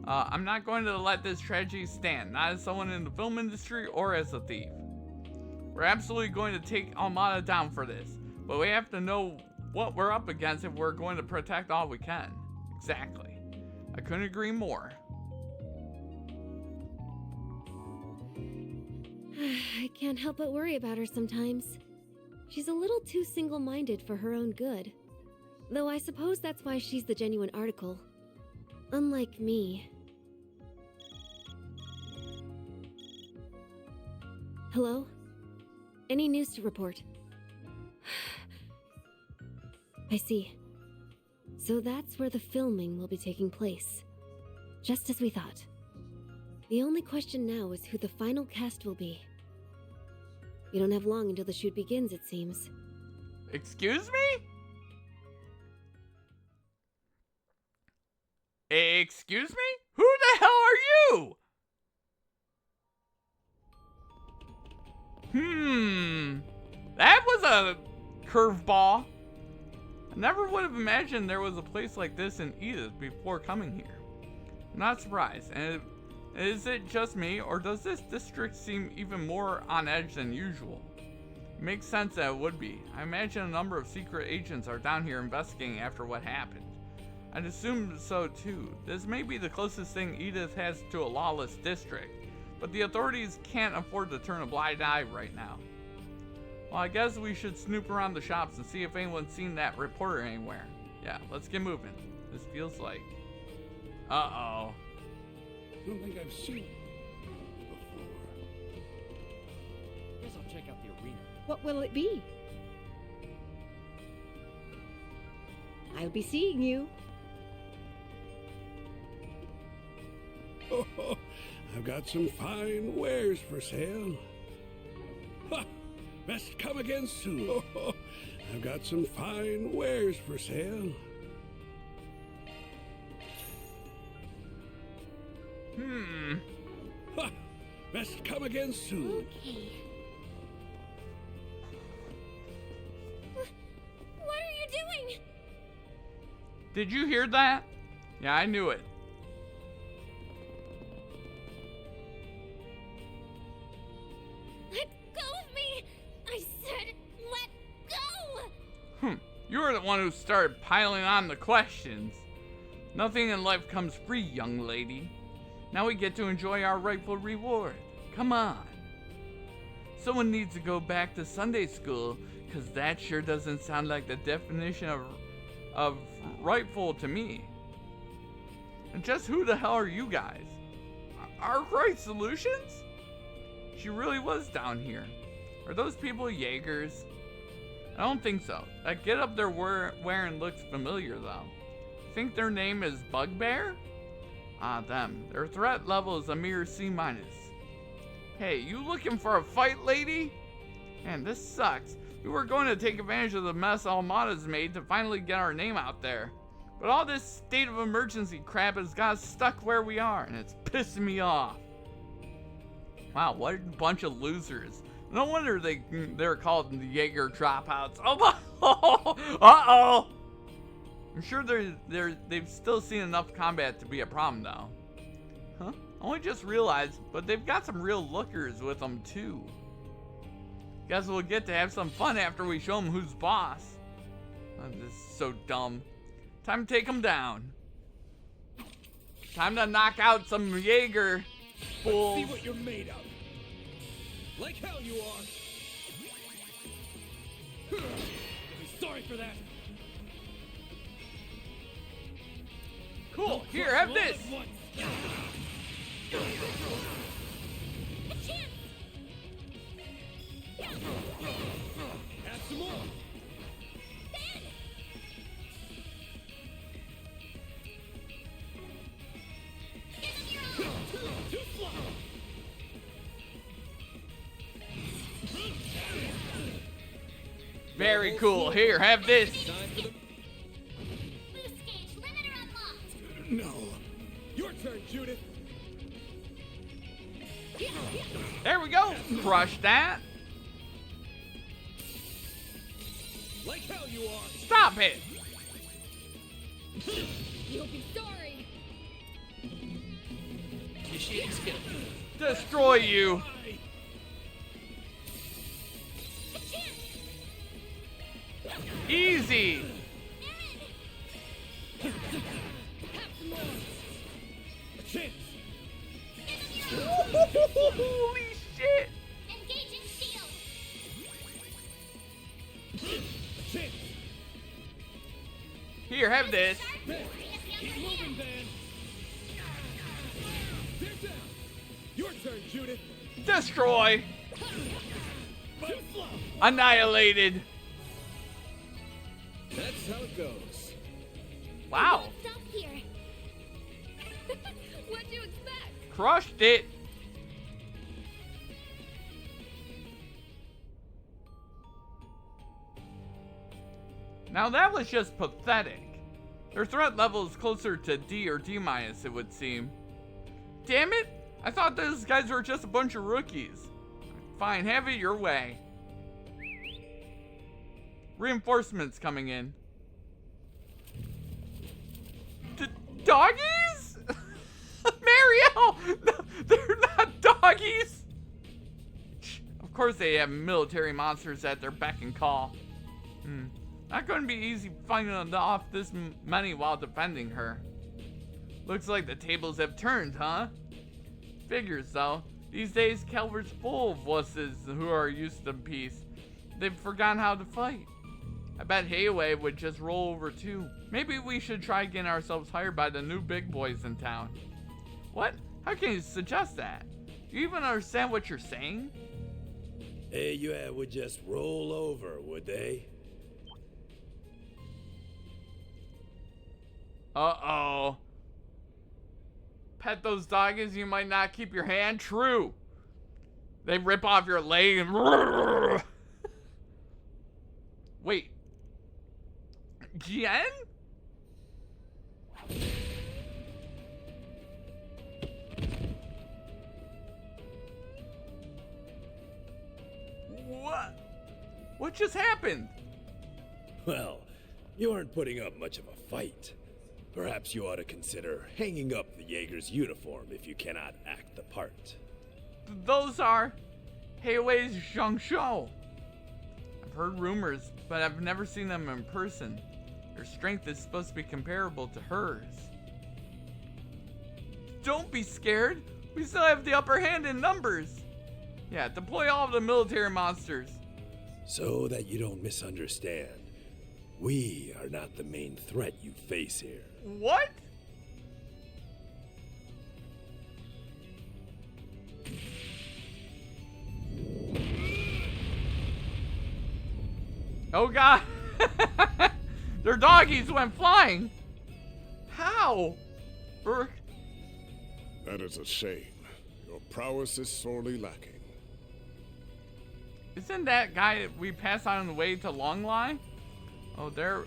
I'm not going to let this tragedy stand, not as someone in the film industry or as a thief. We're absolutely going to take Almada down for this, but we have to know what we're up against if we're going to protect all we can. Exactly. I couldn't agree more. I can't help but worry about her sometimes. She's a little too single-minded for her own good. Though I suppose that's why she's the genuine article. Unlike me. Hello? Any news to report? I see. So that's where the filming will be taking place. Just as we thought. The only question now is who the final cast will be. We don't have long until the shoot begins, it seems. Excuse me? Excuse me? Who the hell are you? That was a curveball. I never would have imagined there was a place like this in Edith before coming here. I'm not surprised. And is it just me, or does this district seem even more on edge than usual? It makes sense that it would be. I imagine a number of secret agents are down here investigating after what happened. I'd assume so too. This may be the closest thing Edith has to a lawless district, but the authorities can't afford to turn a blind eye right now. Well, I guess we should snoop around the shops and see if anyone's seen that reporter anywhere. Yeah, let's get moving. This feels like... Uh-oh. I don't think I've seen it before. Guess I'll check out the arena. What will it be? I'll be seeing you. Oh, I've got some fine wares for sale. Ha! Best come again soon. Oh, I've got some fine wares for sale. Ha! Best come again soon. Okay. What are you doing? Did you hear that? Yeah, I knew it. Let go of me! I said, let go! You were the one who started piling on the questions. Nothing in life comes free, young lady. Now we get to enjoy our rightful reward. Come on. Someone needs to go back to Sunday school, because that sure doesn't sound like the definition of rightful to me. And just who the hell are you guys? Arkwright Solutions? She really was down here. Are those people Jaegers? I don't think so. That getup they're wearing looks familiar though. Think their name is Bugbear? Ah, them. Their threat level is a mere C-. Hey, you looking for a fight, lady? Man, this sucks. We were going to take advantage of the mess Almada's made to finally get our name out there. But all this state of emergency crap has got us stuck where we are, and it's pissing me off. Wow, what a bunch of losers. No wonder they're called the Jaeger dropouts. Oh, uh-oh! I'm sure they've still seen enough combat to be a problem, though. Huh? Only just realized, but they've got some real lookers with them, too. Guess we'll get to have some fun after we show them who's boss. Oh, this is so dumb. Time to take them down. Time to knock out some Jaeger fools. Let's see what you're made of. Like hell you are. You'll be sorry for that. Cool. Here, have this. Have some more. Very cool. Here, have this. No. Your turn, Judith. There we go. Crush that. Like hell you are. Stop it. You'll be sorry. Initiating skill. Destroy you. Easy. Holy shit. Engaging shield. Here, have this. Keep moving, Van. They're down. Your turn, Judith. Destroy. Annihilated. That's how it goes. Wow. Stop here. What'd you expect? Crushed it. Now that was just pathetic. Their threat level is closer to D or D-, it would seem. Damn it! I thought those guys were just a bunch of rookies. Fine, have it your way. Reinforcements coming in. Doggies? Mario! No, they're not doggies! Of course they have military monsters at their beck and call. Not going to be easy finding off this many while defending her. Looks like the tables have turned, huh? Figures, though. These days, Calvard's full of wusses who are used to peace. They've forgotten how to fight. I bet Hayway would just roll over too. Maybe we should try getting ourselves hired by the new big boys in town. What? How can you suggest that? Do you even understand what you're saying? AUA would just roll over, would they? Uh-oh. Pet those doggies, you might not keep your hand true. They rip off your leg and... Wait. Jen? What? What just happened? Well, you aren't putting up much of a fight. Perhaps you ought to consider hanging up the Jaeger's uniform if you cannot act the part. Those are... Heiwei's Zhangshou. I've heard rumors, but I've never seen them in person. Their strength is supposed to be comparable to hers. Don't be scared. We still have the upper hand in numbers. Yeah, deploy all of the military monsters. So that you don't misunderstand, we are not the main threat you face here. What? Oh god! Their doggies went flying! How? Burke? That is a shame. Your prowess is sorely lacking. Isn't that guy we passed on the way to Longlai? Oh, they're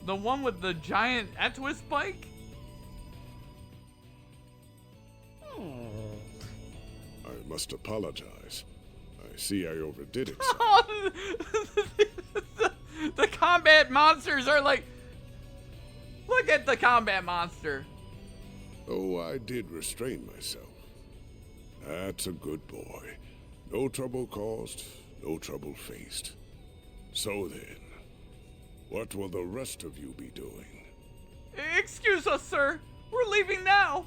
the one with the giant Etwist bike? I must apologize. I see I overdid it. The combat monsters are like... Look at the combat monster. Oh, I did restrain myself. That's a good boy. No trouble caused, no trouble faced. So then, what will the rest of you be doing? Excuse us, sir. We're leaving now.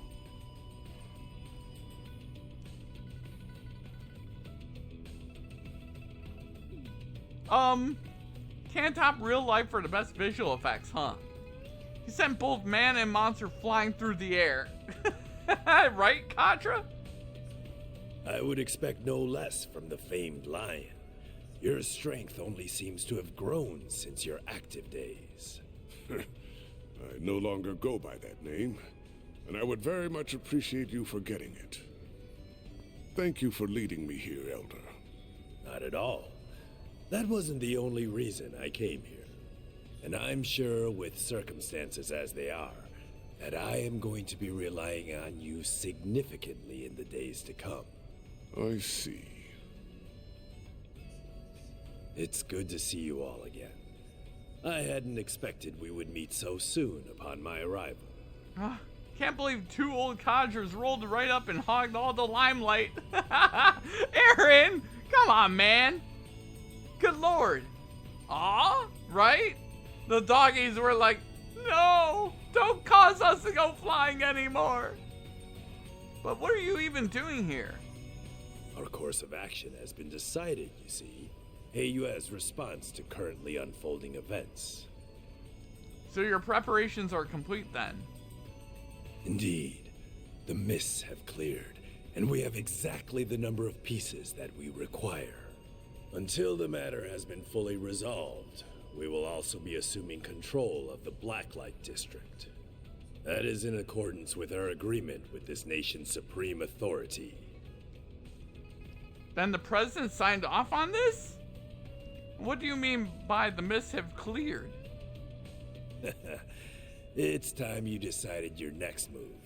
Can't top real life for the best visual effects, huh? He sent both man and monster flying through the air. Right, Katra? I would expect no less from the famed lion. Your strength only seems to have grown since your active days. I no longer go by that name, and I would very much appreciate you forgetting it. Thank you for leading me here, Elder. Not at all. That wasn't the only reason I came here. And I'm sure, with circumstances as they are, that I am going to be relying on you significantly in the days to come. I see. It's good to see you all again. I hadn't expected we would meet so soon upon my arrival. Can't believe two old codgers rolled right up and hogged all the limelight. Aaron! Come on, man! Good lord. Aw, right? The doggies were like, no, don't cause us to go flying anymore. But what are you even doing here? Our course of action has been decided, you see. AU's response to currently unfolding events. So your preparations are complete then? Indeed. The mists have cleared, and we have exactly the number of pieces that we require. Until the matter has been fully resolved, we will also be assuming control of the Blacklight District. That is in accordance with our agreement with this nation's supreme authority. Then the president signed off on this? What do you mean by the mists have cleared? It's time you decided your next move.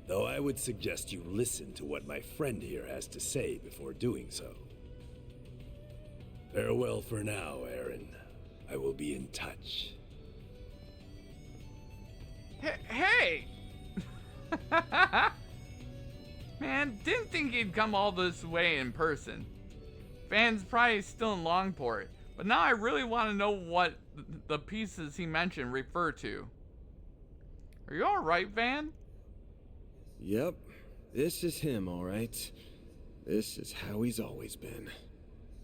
Though I would suggest you listen to what my friend here has to say before doing so. Farewell for now, Aaron. I will be in touch. Hey! Man, didn't think he'd come all this way in person. Van's probably still in Longport, but now I really want to know what the pieces he mentioned refer to. Are you alright, Van? Yep. This is him, alright. This is how he's always been.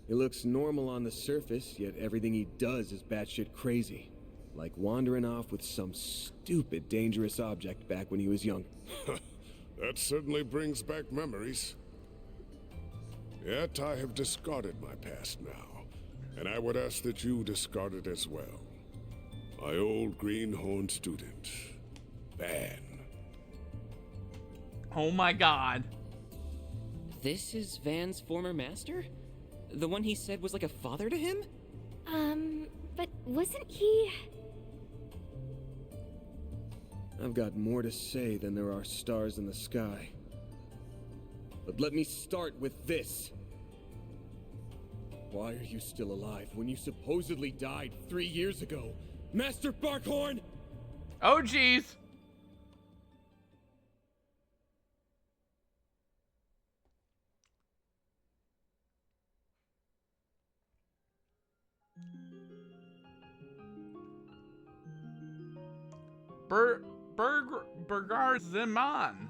He looks normal on the surface, yet everything he does is batshit crazy. Like wandering off with some stupid dangerous object back when he was young. That certainly brings back memories. Yet I have discarded my past now, and I would ask that you discard it as well. My old greenhorn student, Van. Oh my god. This is Van's former master? The one he said was like a father to him? But wasn't he... I've got more to say than there are stars in the sky. But let me start with this. Why are you still alive when you supposedly died 3 years ago? Master Barkhorn! Oh jeez. Bergar Zeman.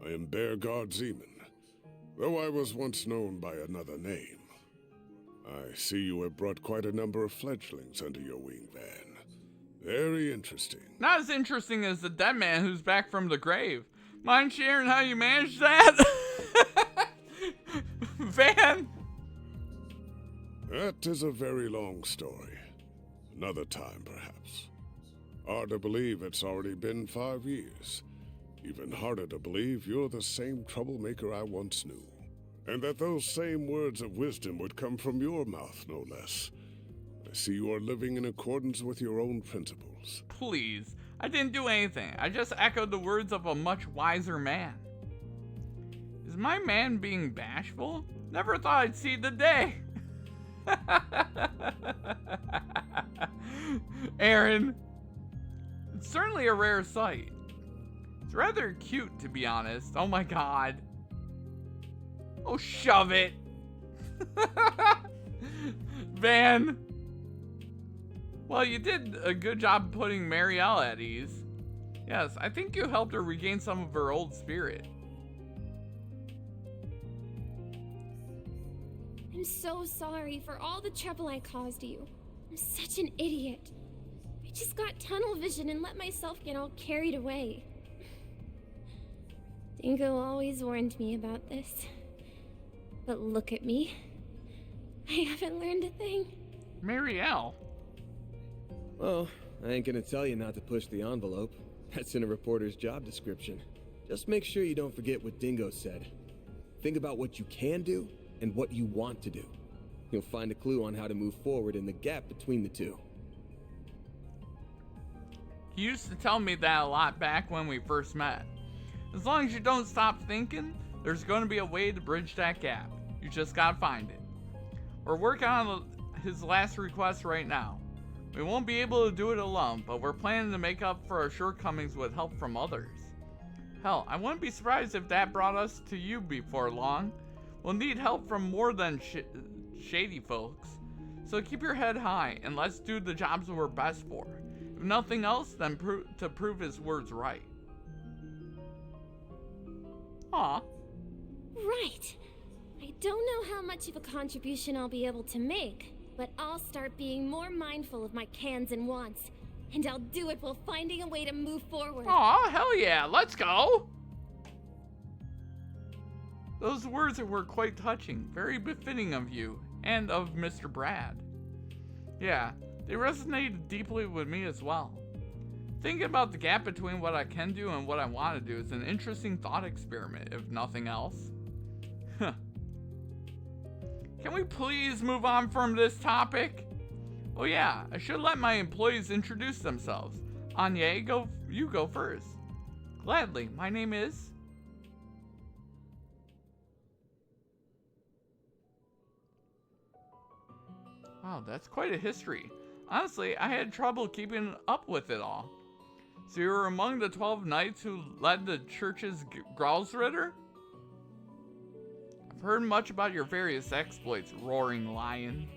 I am Bergard Zeman, though I was once known by another name. I see you have brought quite a number of fledglings under your wing, Van. Very interesting. Not as interesting as the dead man who's back from the grave. Mind sharing how you managed that? Van? That is a very long story. Another time, perhaps. Hard to believe it's already been 5 years. Even harder to believe you're the same troublemaker I once knew. And that those same words of wisdom would come from your mouth, no less. I see you are living in accordance with your own principles. Please, I didn't do anything. I just echoed the words of a much wiser man. Is my man being bashful? Never thought I'd see the day. Aaron, it's certainly a rare sight. It's rather cute, to be honest. Oh my god. Oh, shove it. Van. Well, you did a good job putting Marielle at ease. Yes, I think you helped her regain some of her old spirit. I'm so sorry for all the trouble I caused you. I'm such an idiot. I just got tunnel vision and let myself get all carried away. Dingo always warned me about this. But look at me. I haven't learned a thing. Marielle. Well, I ain't gonna tell you not to push the envelope. That's in a reporter's job description. Just make sure you don't forget what Dingo said. Think about what you can do and what you want to do. You'll find a clue on how to move forward in the gap between the two. He used to tell me that a lot back when we first met. As long as you don't stop thinking, there's going to be a way to bridge that gap. You just gotta find it. We're working on his last request right now. We won't be able to do it alone, but we're planning to make up for our shortcomings with help from others. Hell, I wouldn't be surprised if that brought us to you before long. We'll need help from more than shady folks. So keep your head high and let's do the jobs we're best for. If nothing else, then to prove his words right. Aw. Right. I don't know how much of a contribution I'll be able to make, but I'll start being more mindful of my cans and wants. And I'll do it while finding a way to move forward. Aw, hell yeah, let's go! Those words were quite touching, very befitting of you, and of Mr. Brad. Yeah, they resonated deeply with me as well. Thinking about the gap between what I can do and what I want to do is an interesting thought experiment, if nothing else. Huh. Can we please move on from this topic? Oh yeah, I should let my employees introduce themselves. Anya, you go first. Gladly, my name is... Wow, that's quite a history. Honestly, I had trouble keeping up with it all. So you were among the 12 knights who led the church's Growlsritter? I've heard much about your various exploits, Roaring Lion.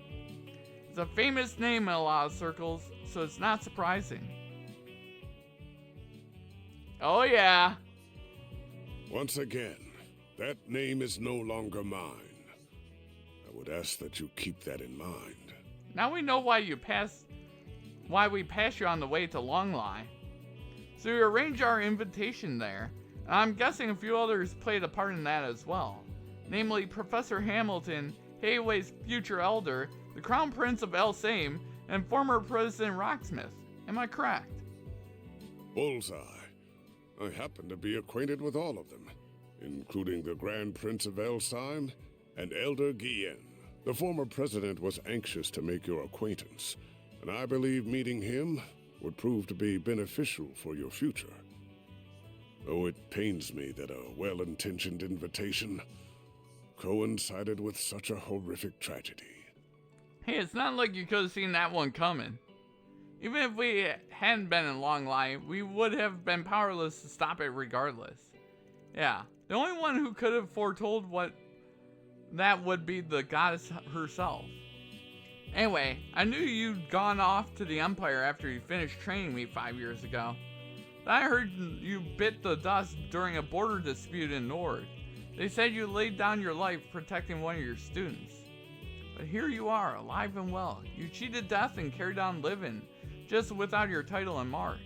It's a famous name in a lot of circles, so it's not surprising. Oh yeah. Once again, that name is no longer mine. I would ask that you keep that in mind. Now we know why we pass you on the way to Longlie. So we arranged our invitation there, and I'm guessing a few others played a part in that as well. Namely, Professor Hamilton, Hayway's future elder, the Crown Prince of Elsame, and former President Rocksmith. Am I correct? Bullseye. I happen to be acquainted with all of them, including the Grand Prince of Elsame and Elder Guillen. The former president was anxious to make your acquaintance, and I believe meeting him would prove to be beneficial for your future. Though it pains me that a well-intentioned invitation coincided with such a horrific tragedy. Hey, it's not like you could have seen that one coming. Even if we hadn't been in Longlie, we would have been powerless to stop it regardless. Yeah, the only one who could have foretold what that would be the goddess herself. Anyway, I knew you'd gone off to the Empire after you finished training me 5 years ago. I heard you bit the dust during a border dispute in Nord. They said you laid down your life protecting one of your students. But here you are, alive and well. You cheated death and carried on living, just without your title and mark.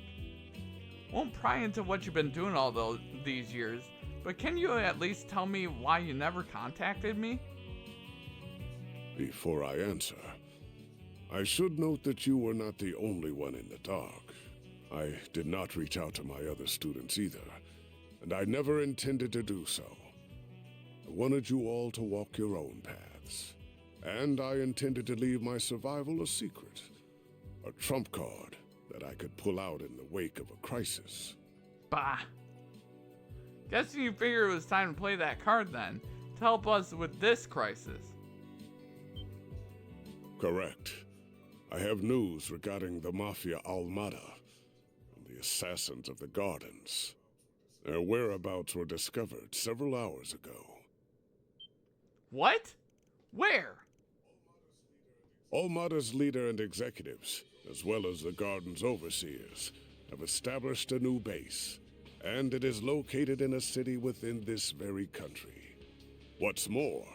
Won't pry into what you've been doing all these years, but can you at least tell me why you never contacted me? Before I answer, I should note that you were not the only one in the dark. I did not reach out to my other students either, and I never intended to do so. I wanted you all to walk your own paths, and I intended to leave my survival a secret, a trump card that I could pull out in the wake of a crisis. Bah. Guessing you figured it was time to play that card then, to help us with this crisis. Correct. I have news regarding the Mafia Almada and the assassins of the Gardens. Their whereabouts were discovered several hours ago. What? Where? Almada's leader and executives, as well as the Garden's overseers, have established a new base, and it is located in a city within this very country. What's more,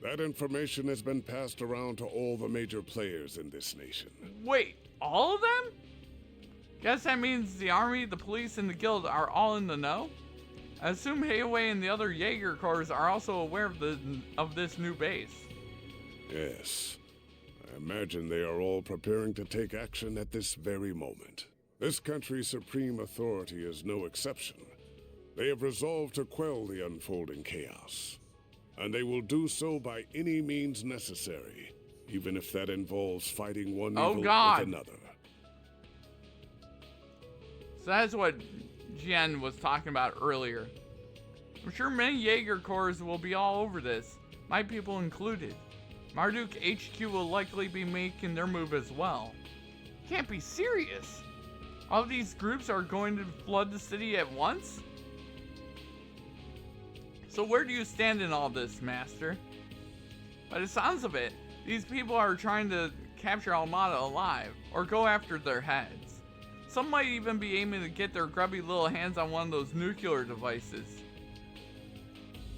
that information has been passed around to all the major players in this nation. Wait, all of them? Guess that means the army, the police, and the guild are all in the know? I assume Hayway and the other Jaeger Corps are also aware of this new base. Yes. I imagine they are all preparing to take action at this very moment. This country's supreme authority is no exception. They have resolved to quell the unfolding chaos. And they will do so by any means necessary, even if that involves fighting one evil with another. So that's what Jen was talking about earlier. I'm sure many Jaeger Corps will be all over this, my people included. Marduk HQ will likely be making their move as well. Can't be serious. All these groups are going to flood the city at once? So where do you stand in all this, Master? By the sounds of it, these people are trying to capture Almada alive, or go after their heads. Some might even be aiming to get their grubby little hands on one of those nuclear devices.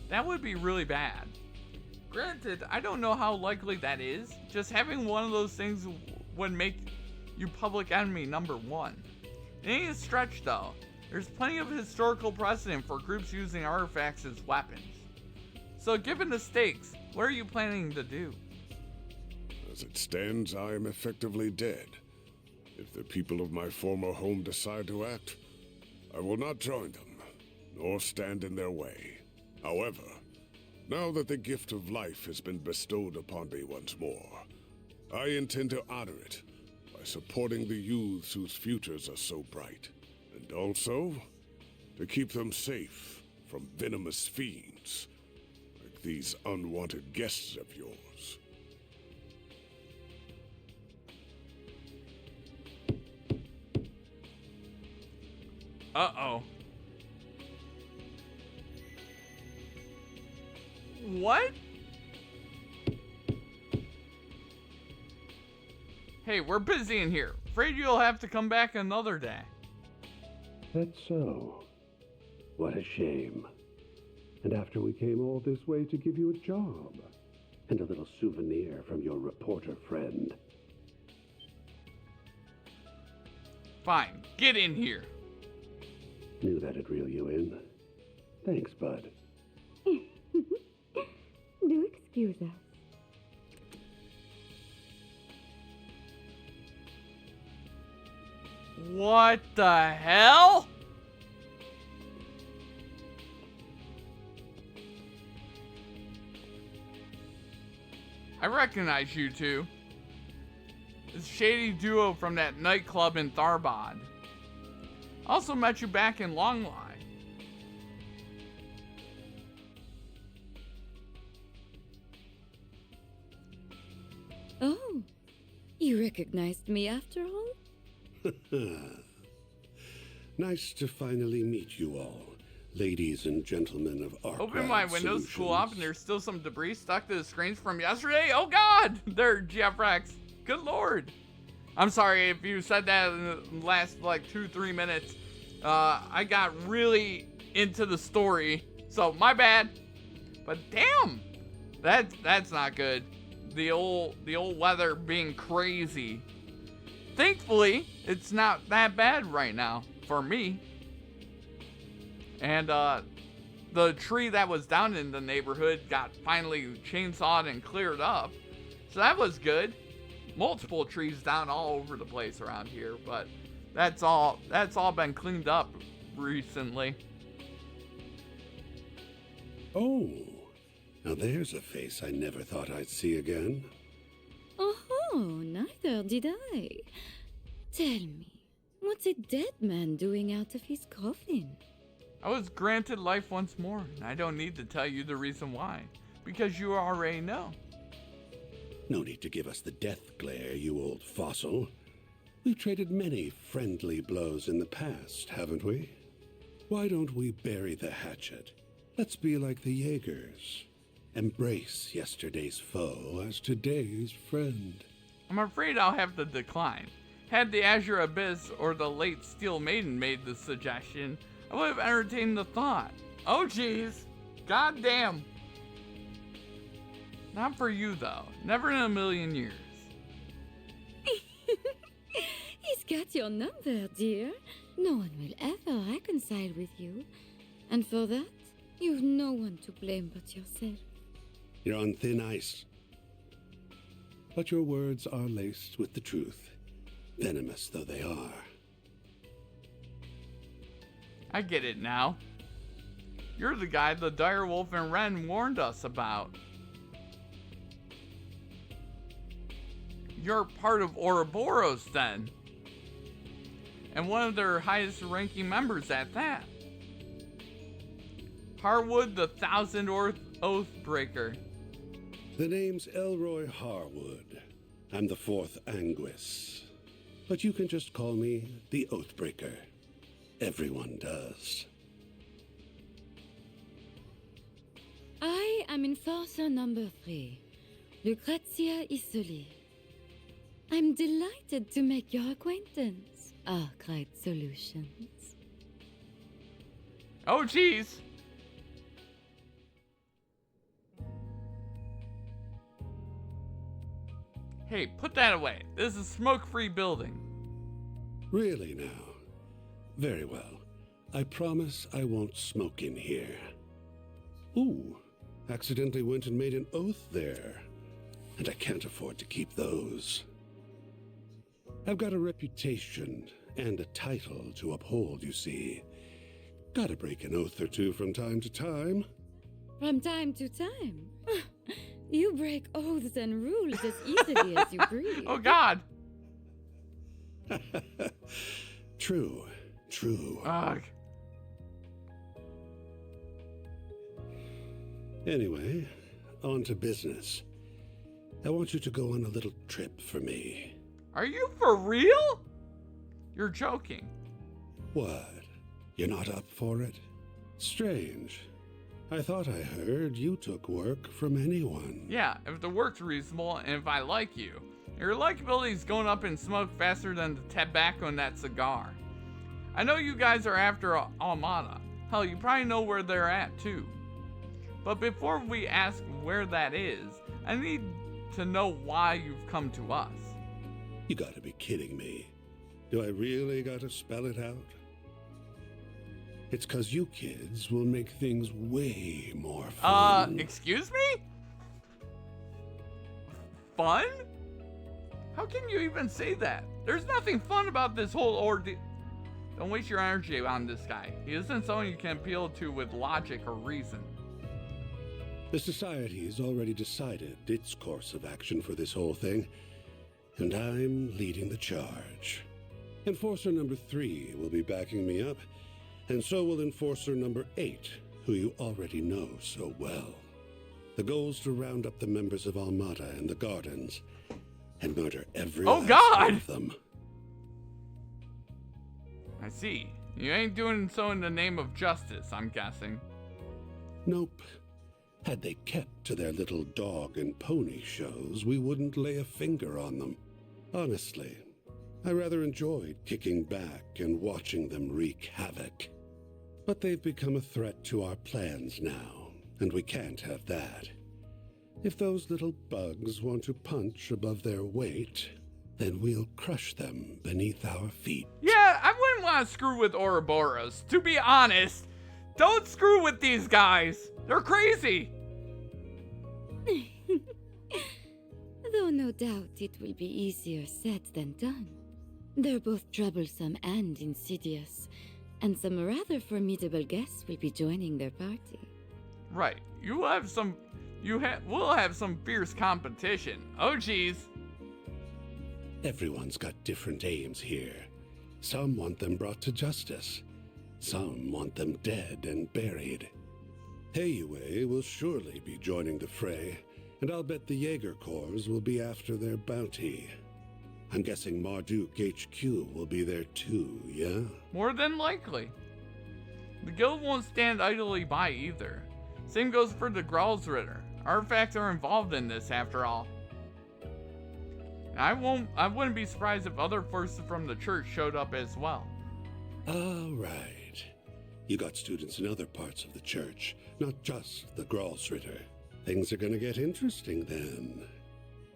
That would be really bad. Granted, I don't know how likely that is. Just having one of those things would make you public enemy #1. It ain't a stretch though. There's plenty of historical precedent for groups using artifacts as weapons. So given the stakes, what are you planning to do? As it stands, I am effectively dead. If the people of my former home decide to act, I will not join them, nor stand in their way. However, now that the gift of life has been bestowed upon me once more, I intend to honor it by supporting the youths whose futures are so bright. And also, to keep them safe from venomous fiends, like these unwanted guests of yours. Uh-oh. What? Hey, we're busy in here. Afraid you'll have to come back another day. That's so. What a shame. And after we came all this way to give you a job, and a little souvenir from your reporter friend. Fine, get in here. Knew that'd reel you in. Thanks, bud. Do excuse us. What the hell? I recognize you two. This shady duo from that nightclub in Tharbad. Also met you back in Longlai. Oh, you recognized me after all? Nice to finally meet you all, ladies and gentlemen of Arc. Open my windows, cool off, and there's still some debris stuck to the screens from yesterday. Oh god! There, Jeff Rex. Good lord. I'm sorry if you said that in the last like 2-3 minutes. I got really into the story, so my bad. But damn, that's not good. The old weather being crazy. Thankfully, it's not that bad right now for me. And the tree that was down in the neighborhood got finally chainsawed and cleared up, so that was good. Multiple trees down all over the place around here, but that's all been cleaned up recently. Oh, now there's a face I never thought I'd see again. Oh, neither did I. Tell me, what's a dead man doing out of his coffin? I was granted life once more, and I don't need to tell you the reason why, because you already know. No need to give us the death glare, you old fossil. We've traded many friendly blows in the past, haven't we? Why don't we bury the hatchet? Let's be like the Jaegers. Embrace yesterday's foe as today's friend. I'm afraid I'll have to decline. Had the Azure Abyss or the late Steel Maiden made the suggestion, I would have entertained the thought. Oh geez. God damn. Not for you though. Never in a million years. He's got your number, dear. No one will ever reconcile with you. And for that, you've no one to blame but yourself. You're on thin ice. But your words are laced with the truth, venomous though they are. I get it now. You're the guy the direwolf and Ren warned us about. You're part of Ouroboros then. And one of their highest ranking members at that. Harwood the Thousand Oath Breaker. The name's Elroy Harwood. I'm the fourth Anguis. But you can just call me the Oathbreaker. Everyone does. I am Enforcer number 3, Lucrezia Isoli. I'm delighted to make your acquaintance, Arkwright Solutions. Oh, geez. Hey, put that away. This is a smoke-free building. Really now? Very well. I promise I won't smoke in here. Ooh, accidentally went and made an oath there. And I can't afford to keep those. I've got a reputation and a title to uphold, you see. Gotta break an oath or two from time to time. From time to time? You break oaths and rules as easily as you breathe. Oh, God! True. Ugh. Anyway, on to business. I want you to go on a little trip for me. Are you for real? You're joking. What? You're not up for it? Strange. I thought I heard you took work from anyone. Yeah, if the work's reasonable and if I like you. Your likability's going up in smoke faster than the tobacco in that cigar. I know you guys are after Almada. Hell, you probably know where they're at too. But before we ask where that is, I need to know why you've come to us. You gotta be kidding me. Do I really gotta spell it out? It's 'cause you kids will make things way more fun. Excuse me? Fun? How can you even say that? There's nothing fun about this whole ordeal. Don't waste your energy on this guy. He isn't someone you can appeal to with logic or reason. The Society's already decided its course of action for this whole thing, and I'm leading the charge. Enforcer number 3 will be backing me up, and so will Enforcer number 8, who you already know so well. The goal's to round up the members of Almada and the Gardens, and murder every last one of them. I see. You ain't doing so in the name of justice, I'm guessing. Nope. Had they kept to their little dog and pony shows, we wouldn't lay a finger on them. Honestly, I rather enjoyed kicking back and watching them wreak havoc. But they've become a threat to our plans now, and we can't have that. If those little bugs want to punch above their weight, then we'll crush them beneath our feet. Yeah, I wouldn't want to screw with Ouroboros. To be honest, don't screw with these guys. They're crazy. Though no doubt it will be easier said than done. They're both troublesome and insidious, and some rather formidable guests will be joining their party. Right. We'll have some fierce competition. Oh, geez. Everyone's got different aims here. Some want them brought to justice. Some want them dead and buried. Heiue will surely be joining the fray, and I'll bet the Jaeger Corps will be after their bounty. I'm guessing Marduk HQ will be there too, yeah? More than likely. The guild won't stand idly by either. Same goes for the Gralsritter. Artifacts are involved in this after all. I wouldn't be surprised if other forces from the church showed up as well. All right. You got students in other parts of the church, not just the Gralsritter. Things are gonna get interesting then.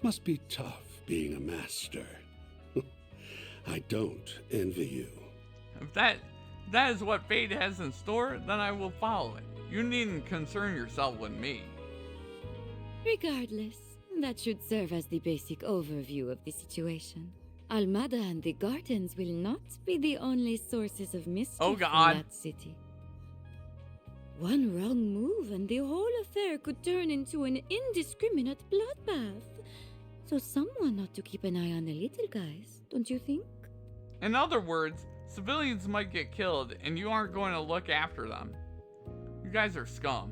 Must be tough being a master. I don't envy you. If that is what fate has in store, then I will follow it. You needn't concern yourself with me. Regardless, that should serve as the basic overview of the situation. Almada and the gardens will not be the only sources of mischief in that city. One wrong move and the whole affair could turn into an indiscriminate bloodbath. So someone ought to keep an eye on the little guys, don't you think? In other words, civilians might get killed and you aren't going to look after them. You guys are scum.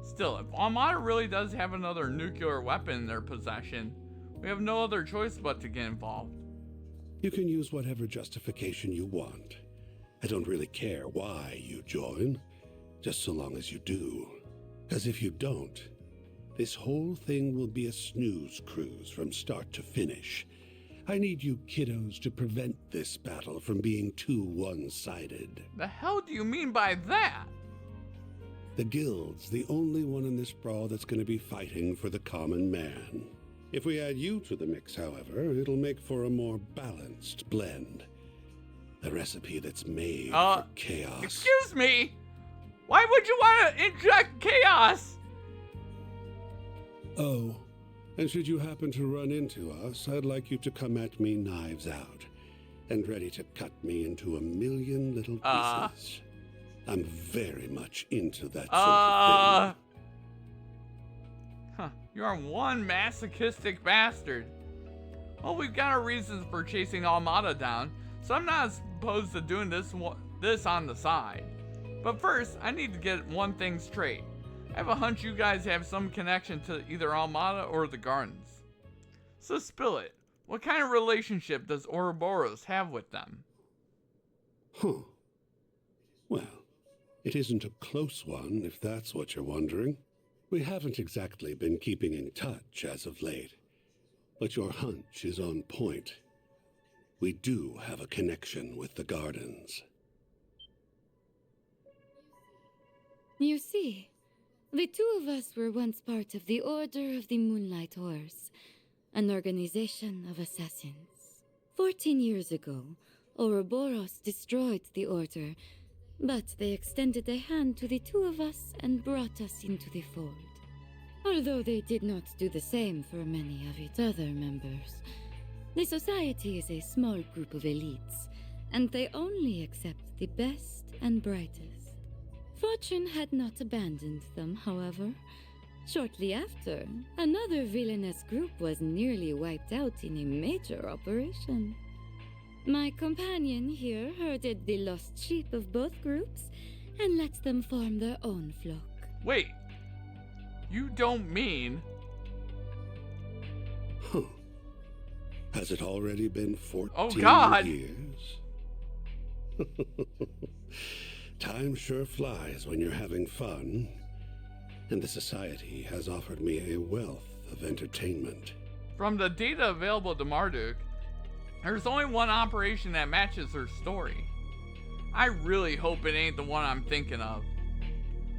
Still, if Armada really does have another nuclear weapon in their possession, we have no other choice but to get involved. You can use whatever justification you want. I don't really care why you join, just so long as you do. Because if you don't, this whole thing will be a snooze cruise from start to finish. I need you kiddos to prevent this battle from being too one-sided. The hell do you mean by that? The guild's the only one in this brawl that's going to be fighting for the common man. If we add you to the mix, however, it'll make for a more balanced blend. A recipe that's made for chaos. Excuse me? Why would you want to inject chaos? Oh, and should you happen to run into us, I'd like you to come at me knives out and ready to cut me into a million little pieces. I'm very much into that sort of thing. Huh, you are one masochistic bastard. Well, we've got our reasons for chasing Armada down, so I'm not opposed to doing this on the side. But first, I need to get one thing straight. I have a hunch you guys have some connection to either Armada or the Gardens. So spill it. What kind of relationship does Ouroboros have with them? Huh. Well, it isn't a close one, if that's what you're wondering. We haven't exactly been keeping in touch as of late. But your hunch is on point. We do have a connection with the Gardens. You see, the two of us were once part of the Order of the Moonlight Horse, an organization of assassins. 14 years ago, Ouroboros destroyed the Order, but they extended a hand to the two of us and brought us into the fold. Although they did not do the same for many of its other members. The society is a small group of elites, and they only accept the best and brightest. Fortune had not abandoned them, however. Shortly after, another villainous group was nearly wiped out in a major operation. My companion here herded the lost sheep of both groups and let them form their own flock. Wait, you don't mean... Huh. Has it already been 14 years? Time sure flies when you're having fun, and the Society has offered me a wealth of entertainment. From the data available to Marduk, There's only one operation that matches her story. I really hope it ain't the one I'm thinking of.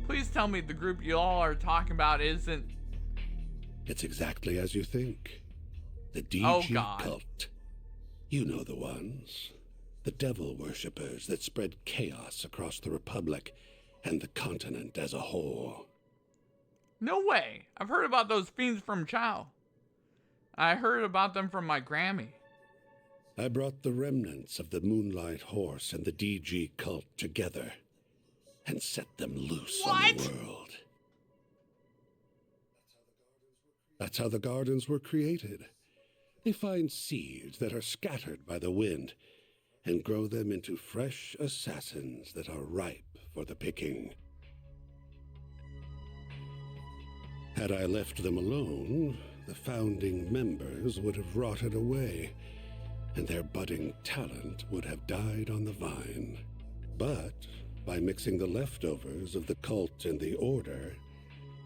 Please tell me the group you all are talking about isn't... It's exactly as you think. The DG Oh, God. cult. You know the ones. The devil worshippers that spread chaos across the Republic and the continent as a whole. No way. I've heard about those fiends from Chow. I heard about them from my Grammy. I brought the remnants of the Moonlight Horse and the DG cult together and set them loose on the world. That's how the gardens were created. They find seeds that are scattered by the wind and grow them into fresh assassins that are ripe for the picking. Had I left them alone, the founding members would have rotted away, and their budding talent would have died on the vine. But by mixing the leftovers of the cult and the order,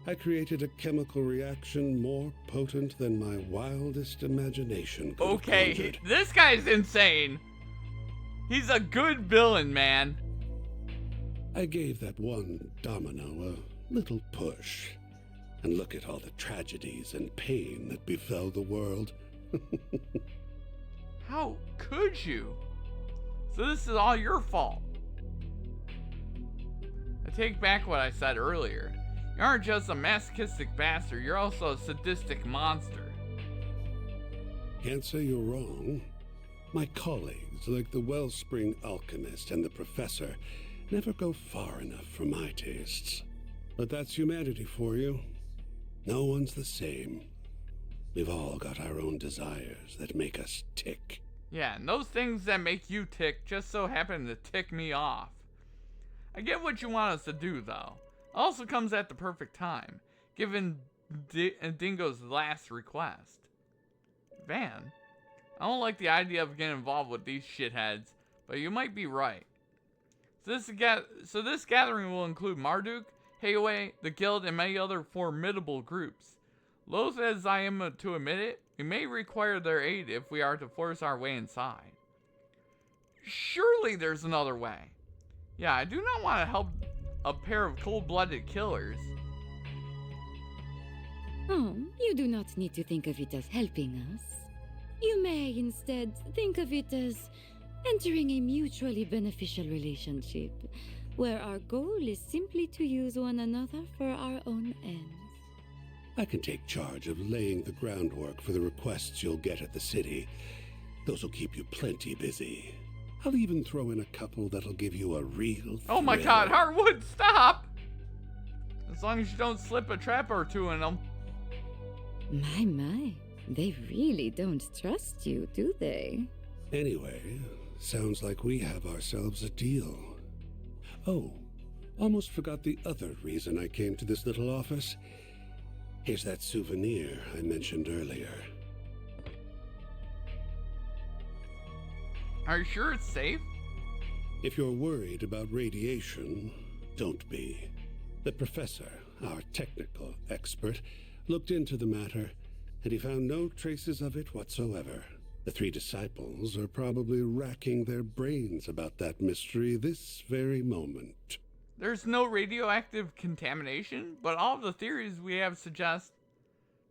I created a chemical reaction more potent than my wildest imagination could have conjured. This guy's insane. He's a good villain, man. I gave that one domino a little push. And look at all the tragedies and pain that befell the world. How could you? So this is all your fault. I take back what I said earlier. You aren't just a masochistic bastard, you're also a sadistic monster. Can't say you're wrong. My colleagues, like the Wellspring Alchemist and the Professor, never go far enough for my tastes. But that's humanity for you. No one's the same. We've all got our own desires that make us tick. Yeah, and those things that make you tick just so happen to tick me off. I get what you want us to do, though. It also comes at the perfect time, given Dingo's last request. Van, I don't like the idea of getting involved with these shitheads, but you might be right. So this gathering will include Marduk, Hayway, the Guild, and many other formidable groups. Loath as I am to admit it, we may require their aid if we are to force our way inside. Surely there's another way. Yeah, I do not want to help a pair of cold-blooded killers. Oh, you do not need to think of it as helping us. You may instead think of it as entering a mutually beneficial relationship, where our goal is simply to use one another for our own ends. I can take charge of laying the groundwork for the requests you'll get at the city. Those will keep you plenty busy. I'll even throw in a couple that'll give you a real Oh my thrill. God, Harwood, stop! As long as you don't slip a trap or two in them. My, they really don't trust you, do they? Anyway, sounds like we have ourselves a deal. Oh, almost forgot the other reason I came to this little office. Here's that souvenir I mentioned earlier. Are you sure it's safe? If you're worried about radiation, don't be. The professor, our technical expert, looked into the matter, and he found no traces of it whatsoever. The three disciples are probably racking their brains about that mystery this very moment. There's no radioactive contamination, but all of the theories we have suggest...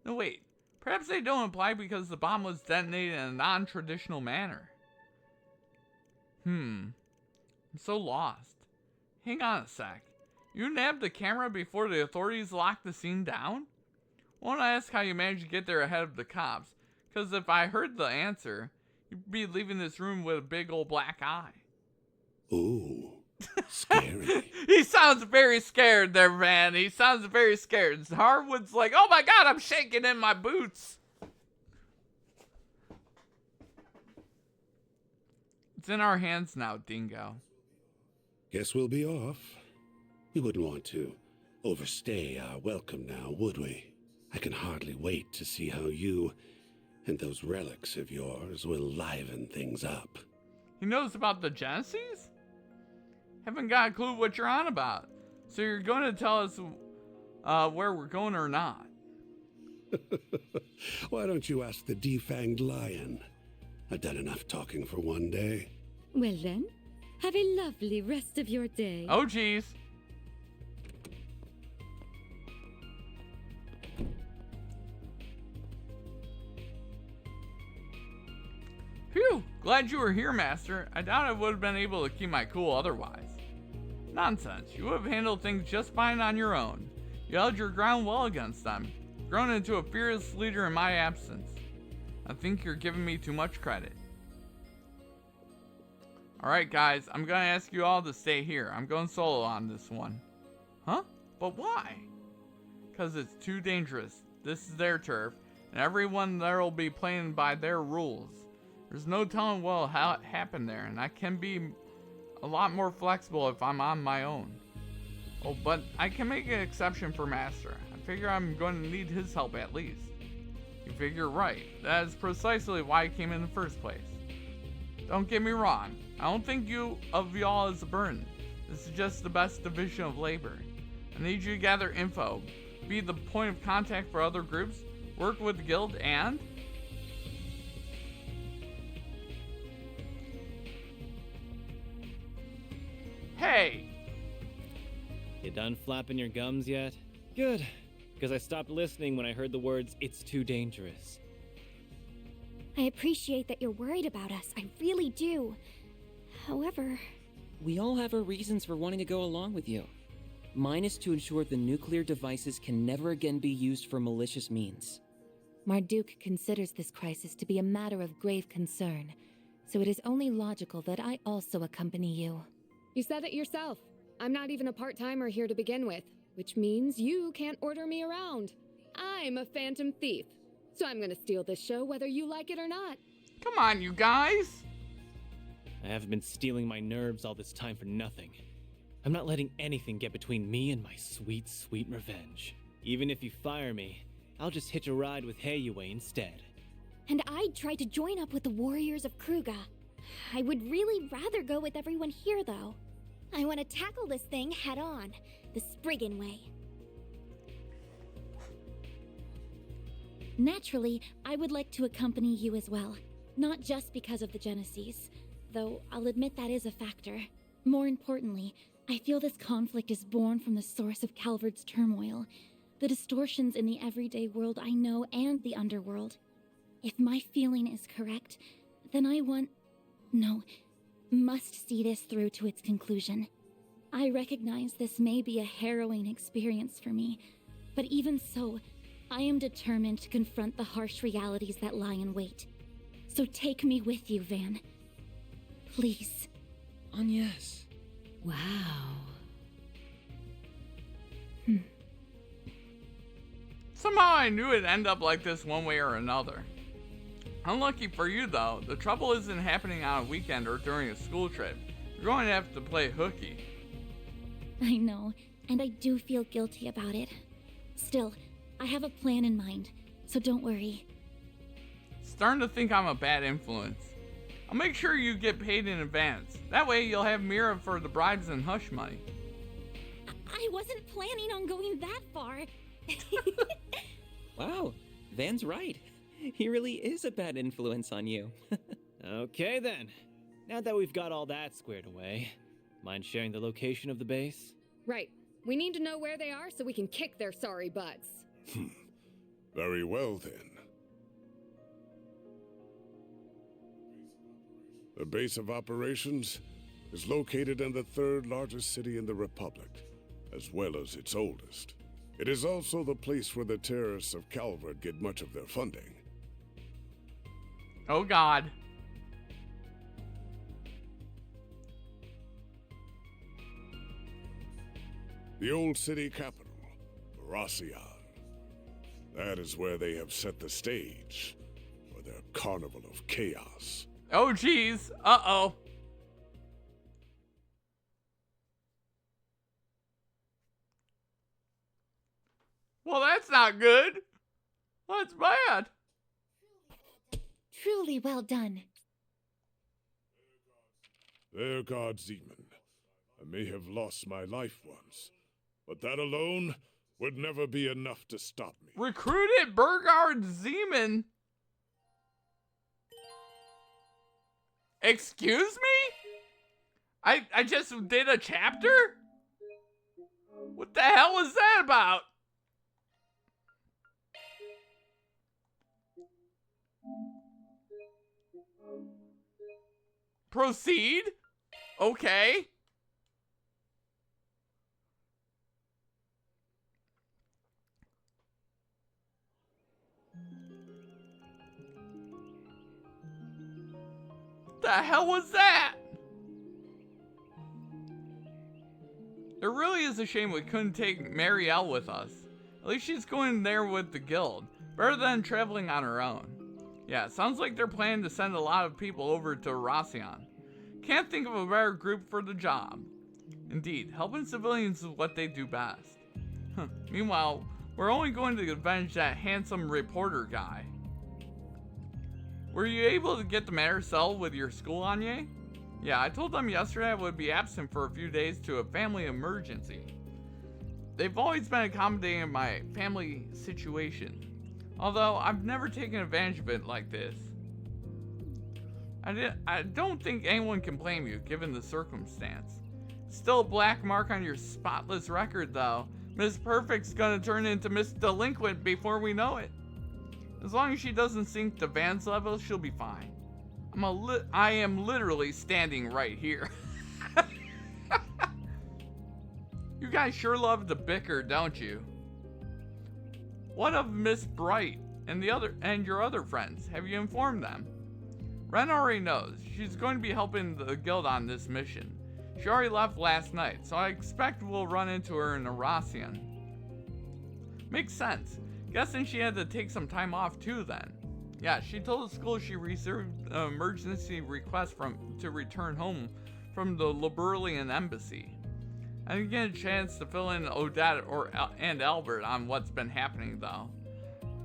No, wait. Perhaps they don't apply because the bomb was detonated in a non-traditional manner. I'm so lost. Hang on a sec. You nabbed the camera before the authorities locked the scene down? I want to ask how you managed to get there ahead of the cops, because if I heard the answer, you'd be leaving this room with a big old black eye. Ooh, scary. He sounds very scared there, Van. He sounds very scared. Harwood's like, oh my God, I'm shaking in my boots. It's in our hands now, Dingo. Guess we'll be off. We wouldn't want to overstay our welcome now, would we? I can hardly wait to see how you and those relics of yours will liven things up. He knows about the Genesis? Haven't got a clue what you're on about. So you're going to tell us where we're going or not? Why don't you ask the defanged lion? I've done enough talking for one day. Well then, have a lovely rest of your day. Oh, geez. Phew, glad you were here, Master. I doubt I would have been able to keep my cool otherwise. Nonsense, you would have handled things just fine on your own. You held your ground well against them, grown into a fearless leader in my absence. I think you're giving me too much credit. Alright guys, I'm gonna ask you all to stay here. I'm going solo on this one. Huh? But why? Because it's too dangerous. This is their turf, and everyone there will be playing by their rules. There's no telling what will happen there, and I can be a lot more flexible if I'm on my own. Oh, but I can make an exception for Master. I figure I'm going to need his help at least. You figure right. That is precisely why I came in the first place. Don't get me wrong. I don't think of y'all as a burden. This is just the best division of labor. I need you to gather info, be the point of contact for other groups, work with the guild, and... Hey! You done flapping your gums yet? Good, because I stopped listening when I heard the words, "It's too dangerous." I appreciate that you're worried about us. I really do. However... We all have our reasons for wanting to go along with you. Mine is to ensure the nuclear devices can never again be used for malicious means. Marduk considers this crisis to be a matter of grave concern, so it is only logical that I also accompany you. You said it yourself. I'm not even a part-timer here to begin with, which means you can't order me around. I'm a phantom thief, so I'm gonna steal this show whether you like it or not. Come on, you guys! I haven't been stealing my nerves all this time for nothing. I'm not letting anything get between me and my sweet, sweet revenge. Even if you fire me, I'll just hitch a ride with Heiyue instead. And I'd try to join up with the warriors of Kruga. I would really rather go with everyone here, though. I want to tackle this thing head on, the Spriggan way. Naturally, I would like to accompany you as well. Not just because of the Genesis, though I'll admit that is a factor. More importantly, I feel this conflict is born from the source of Calvard's turmoil, the distortions in the everyday world I know and the underworld. If my feeling is correct, then I must see this through to its conclusion. I recognize this may be a harrowing experience for me, but even so, I am determined to confront the harsh realities that lie in wait. So take me with you, Van. Please. Agnes. Wow. Somehow I knew it'd end up like this one way or another. Unlucky for you though, the trouble isn't happening on a weekend or during a school trip. You're going to have to play hooky. I know, and I do feel guilty about it. Still, I have a plan in mind, so don't worry. Starting to think I'm a bad influence. I'll make sure you get paid in advance. That way you'll have Mira for the bribes and hush money. I wasn't planning on going that far. Wow, Van's right. He really is a bad influence on you. Okay then. Now that we've got all that squared away, mind sharing the location of the base? Right. We need to know where they are so we can kick their sorry butts. Very well then. The base of operations is located in the third largest city in the Republic, as well as its oldest. It is also the place where the terrorists of Calvard get much of their funding. Oh God. The old city capital, Oracion. That is where they have set the stage for their carnival of chaos. Oh geez. Uh-oh. Well, that's not good. That's bad. Truly well done. There, God Zeman. I may have lost my life once, but that alone would never be enough to stop me. Recruited Burgard Zeman. Excuse me? I just did a chapter? What the hell was that about? Proceed? Okay. The hell was that? It really is a shame we couldn't take Marielle with us. At least she's going there with the guild, better than traveling on her own. Yeah, sounds like they're planning to send a lot of people over to Oracion. Can't think of a better group for the job. Indeed, helping civilians is what they do best. Meanwhile, we're only going to avenge that handsome reporter guy. Were you able to get the matter settled with your school, Anye? Yeah, I told them yesterday I would be absent for a few days to a family emergency. They've always been accommodating in my family situation, although I've never taken advantage of it like this. I don't think anyone can blame you, given the circumstance. Still a black mark on your spotless record, though. Miss Perfect's gonna turn into Miss Delinquent before we know it. As long as she doesn't sink to Van's level, she'll be fine. I am literally standing right here. You guys sure love to bicker, don't you? What of Miss Bright and your other friends? Have you informed them? Ren already knows. She's going to be helping the guild on this mission. She already left last night, so I expect we'll run into her in Oracion. Makes sense. Guessing she had to take some time off too then. Yeah, she told the school she received an emergency request to return home from the Liberalian embassy. I didn't get a chance to fill in Odette and Albert on what's been happening though.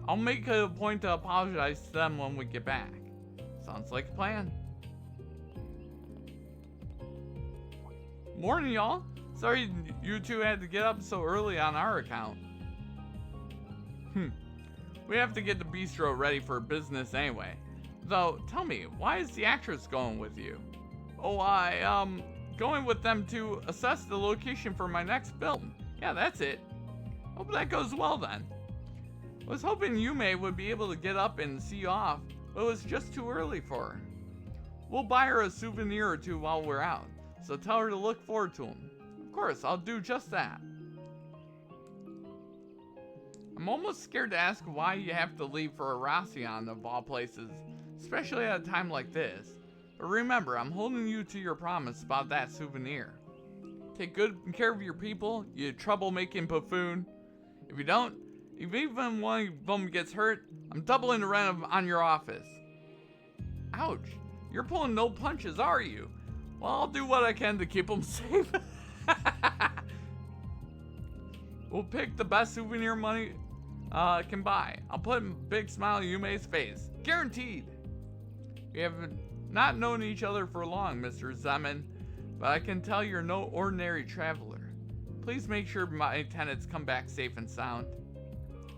I'll make it a point to apologize to them when we get back. Sounds like a plan. Morning, y'all. Sorry you two had to get up so early on our account. We have to get the bistro ready for business anyway. Though, tell me, why is the actress going with you? Oh, going with them to assess the location for my next film. Yeah, that's it. Hope that goes well then. Was hoping Yume would be able to get up and see you off, but it was just too early for her. We'll buy her a souvenir or two while we're out, so tell her to look forward to them. Of course, I'll do just that. I'm almost scared to ask why you have to leave for Oracion of all places, especially at a time like this. But remember, I'm holding you to your promise about that souvenir. Take good care of your people, you troublemaking buffoon. If you don't, if even one of them gets hurt, I'm doubling the rent on your office. Ouch, you're pulling no punches, are you? Well, I'll do what I can to keep them safe. We'll pick the best souvenir money can buy. I'll put a big smile on Yume's face. Guaranteed. We have not known each other for long, Mr. Zeman, but I can tell you're no ordinary traveler. Please make sure my tenants come back safe and sound.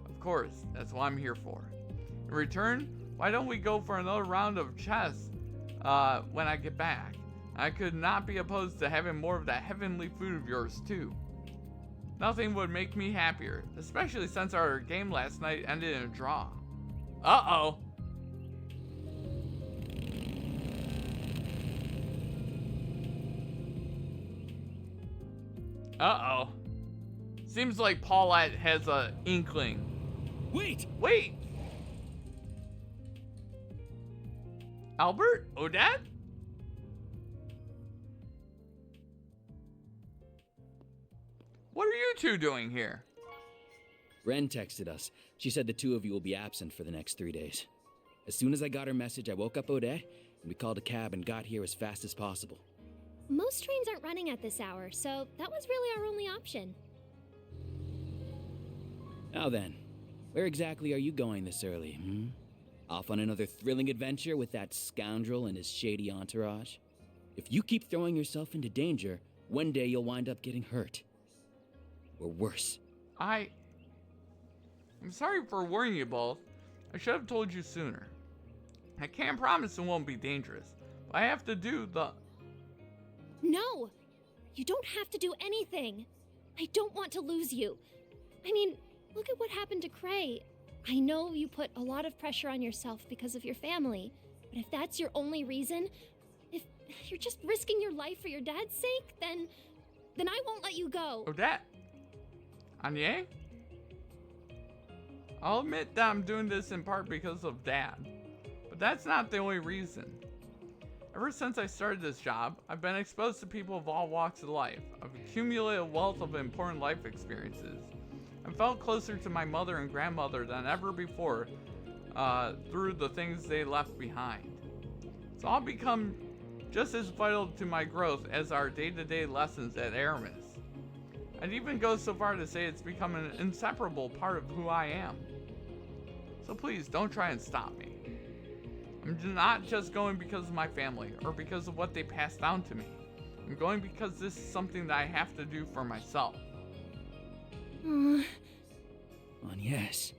Of course, that's what I'm here for. In return, why don't we go for another round of chess when I get back? I could not be opposed to having more of that heavenly food of yours too. Nothing would make me happier, especially since our game last night ended in a draw. Uh-oh. Uh-oh. Seems like Paulette has a inkling. Wait! Wait! Albert? Odette? What are you two doing here? Ren texted us. She said the two of you will be absent for the next 3 days. As soon as I got her message, I woke up Odette, and we called a cab and got here as fast as possible. Most trains aren't running at this hour, so that was really our only option. Now then, where exactly are you going this early, Off on another thrilling adventure with that scoundrel and his shady entourage? If you keep throwing yourself into danger, one day you'll wind up getting hurt. Or worse. I'm sorry for worrying you both. I should have told you sooner. I can't promise it won't be dangerous, I have to do the... No! You don't have to do anything. I don't want to lose you. I mean, look at what happened to Creil. I know you put a lot of pressure on yourself because of your family, but if that's your only reason, if you're just risking your life for your dad's sake, then I won't let you go. Oh, Dad. Anya? I'll admit that I'm doing this in part because of Dad, but that's not the only reason. Ever since I started this job, I've been exposed to people of all walks of life. I've accumulated a wealth of important life experiences. I felt closer to my mother and grandmother than ever before through the things they left behind. It's all become just as vital to my growth as our day-to-day lessons at Aramis. I'd even go so far to say it's become an inseparable part of who I am. So please, don't try and stop me. I'm not just going because of my family, or because of what they passed down to me. I'm going because this is something that I have to do for myself. Yes.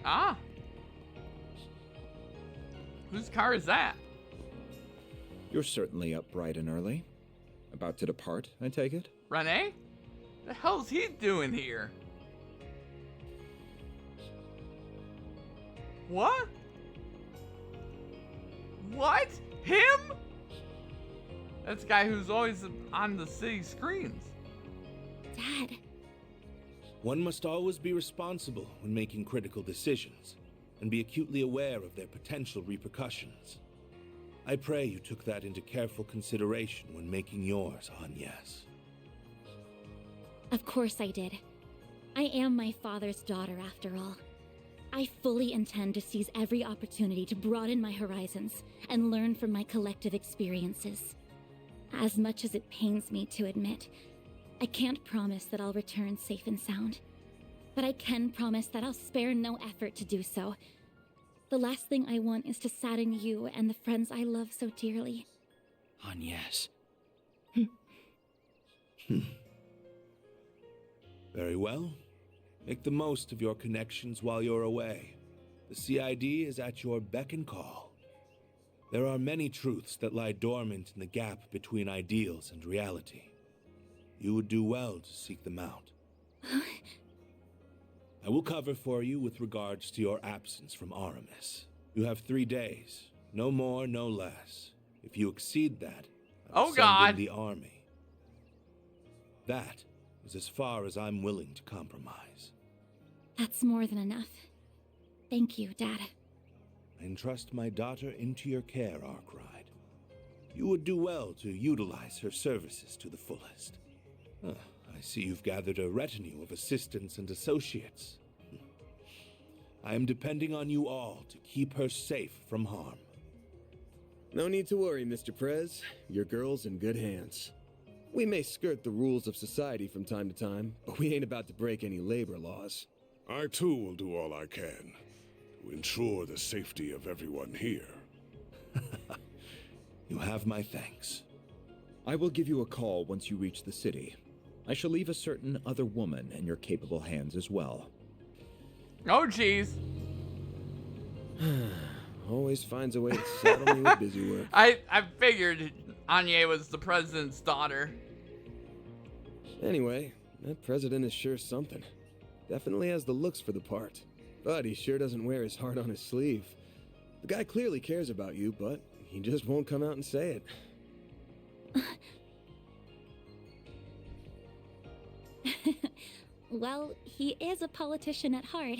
Ah! Whose car is that? You're certainly up bright and early. About to depart, I take it? Rene? The hell's he doing here? What? What? Him? That's the guy who's always on the city screens. Dad. One must always be responsible when making critical decisions, and be acutely aware of their potential repercussions. I pray you took that into careful consideration when making yours, Agnes. Of course I did. I am my father's daughter, after all. I fully intend to seize every opportunity to broaden my horizons and learn from my collective experiences. As much as it pains me to admit, I can't promise that I'll return safe and sound. But I can promise that I'll spare no effort to do so. The last thing I want is to sadden you and the friends I love so dearly. Agnes. Very well. Make the most of your connections while you're away. The CID is at your beck and call. There are many truths that lie dormant in the gap between ideals and reality. You would do well to seek them out. I will cover for you with regards to your absence from Aramis. You have 3 days, no more, no less. If you exceed that, I will send in the army. That is as far as I'm willing to compromise. That's more than enough. Thank you, Dad. I entrust my daughter into your care, Arkwright. You would do well to utilize her services to the fullest. I see you've gathered a retinue of assistants and associates. I am depending on you all to keep her safe from harm. No need to worry, Mr. Prez. Your girl's in good hands. We may skirt the rules of society from time to time, but we ain't about to break any labor laws. I too will do all I can to ensure the safety of everyone here. You have my thanks. I will give you a call once you reach the city. I shall leave a certain other woman in your capable hands as well. Oh, jeez. Always finds a way to saddle me with busy work. I figured Anya was the president's daughter. Anyway, that president is sure something. Definitely has the looks for the part. But he sure doesn't wear his heart on his sleeve. The guy clearly cares about you, but he just won't come out and say it. Well, he is a politician at heart.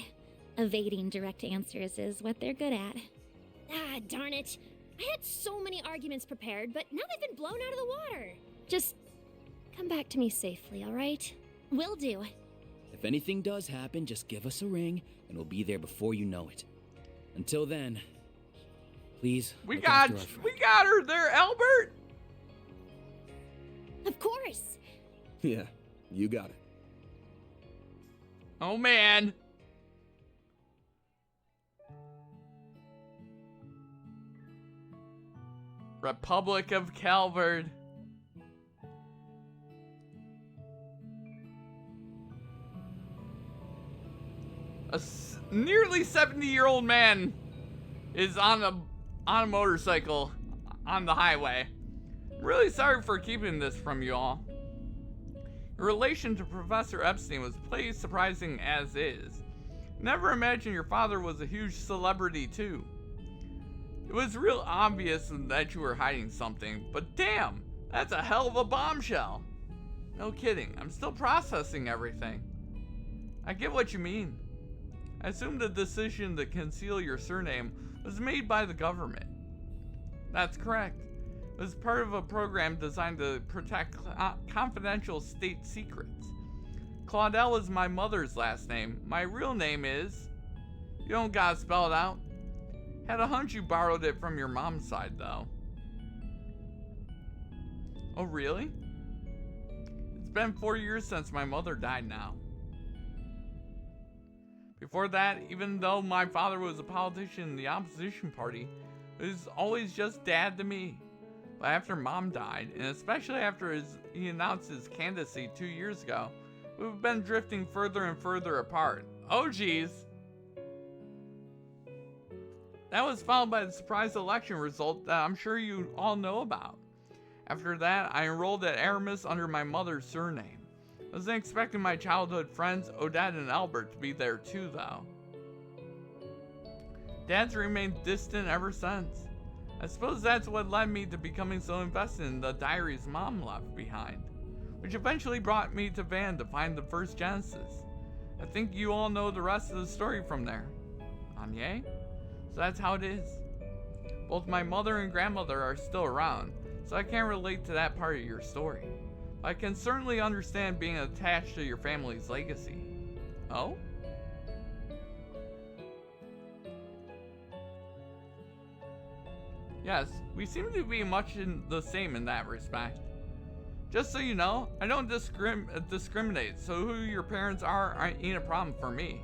Evading direct answers is what they're good at. Ah, darn it. I had so many arguments prepared, but now they've been blown out of the water. Just come back to me safely, all right? Will do. If anything does happen, just give us a ring, and we'll be there before you know it. Until then, please. We got her there, Albert. Of course. Yeah, you got it. Oh man. Republic of Calvard. nearly 70-year-old man is on a motorcycle on the highway. I'm really sorry for keeping this from you all. Your relation to Professor Epstein was pretty surprising as is. Never imagined your father was a huge celebrity too. It was real obvious that you were hiding something, but damn, that's a hell of a bombshell. No kidding, I'm still processing everything. I get what you mean. I assume the decision to conceal your surname was made by the government. That's correct. It was part of a program designed to protect confidential state secrets. Claudel is my mother's last name. My real name is... You don't gotta spell it out. Had a hunch you borrowed it from your mom's side, though. Oh, really? It's been 4 years since my mother died now. Before that, even though my father was a politician in the opposition party, it was always just Dad to me. But after Mom died, and especially after he announced his candidacy 2 years ago, we've been drifting further and further apart. Oh geez. That was followed by the surprise election result that I'm sure you all know about. After that, I enrolled at Aramis under my mother's surname. I wasn't expecting my childhood friends, Odette and Albert, to be there too, though. Dad's remained distant ever since. I suppose that's what led me to becoming so invested in the diaries Mom left behind, which eventually brought me to Van to find the first Genesis. I think you all know the rest of the story from there. Anye? So that's how it is. Both my mother and grandmother are still around, so I can't relate to that part of your story. I can certainly understand being attached to your family's legacy. Oh? Yes, we seem to be much the same in that respect. Just so you know, I don't discriminate, so who your parents are ain't a problem for me.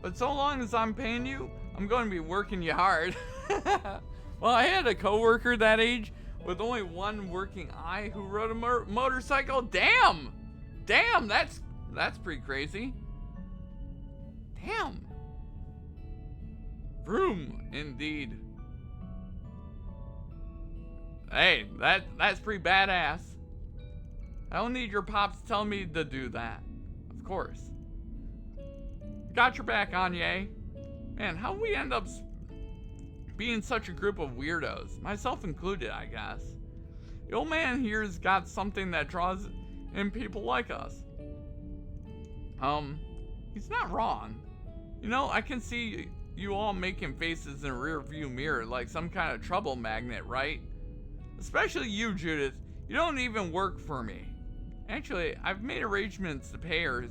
But so long as I'm paying you, I'm going to be working you hard. Well, I had a coworker that age with only one working eye who rode a motorcycle. Damn! Damn, that's pretty crazy. Damn. Vroom, indeed. Hey, that's pretty badass. I don't need your pops telling me to do that. Of course. Got your back, Anye. Man, how'd we end up being such a group of weirdos? Myself included, I guess. The old man here's got something that draws in people like us. He's not wrong. You know, I can see you all making faces in a rear view mirror like some kind of trouble magnet, right? Especially you, Judith. You don't even work for me. Actually, I've made arrangements to pay her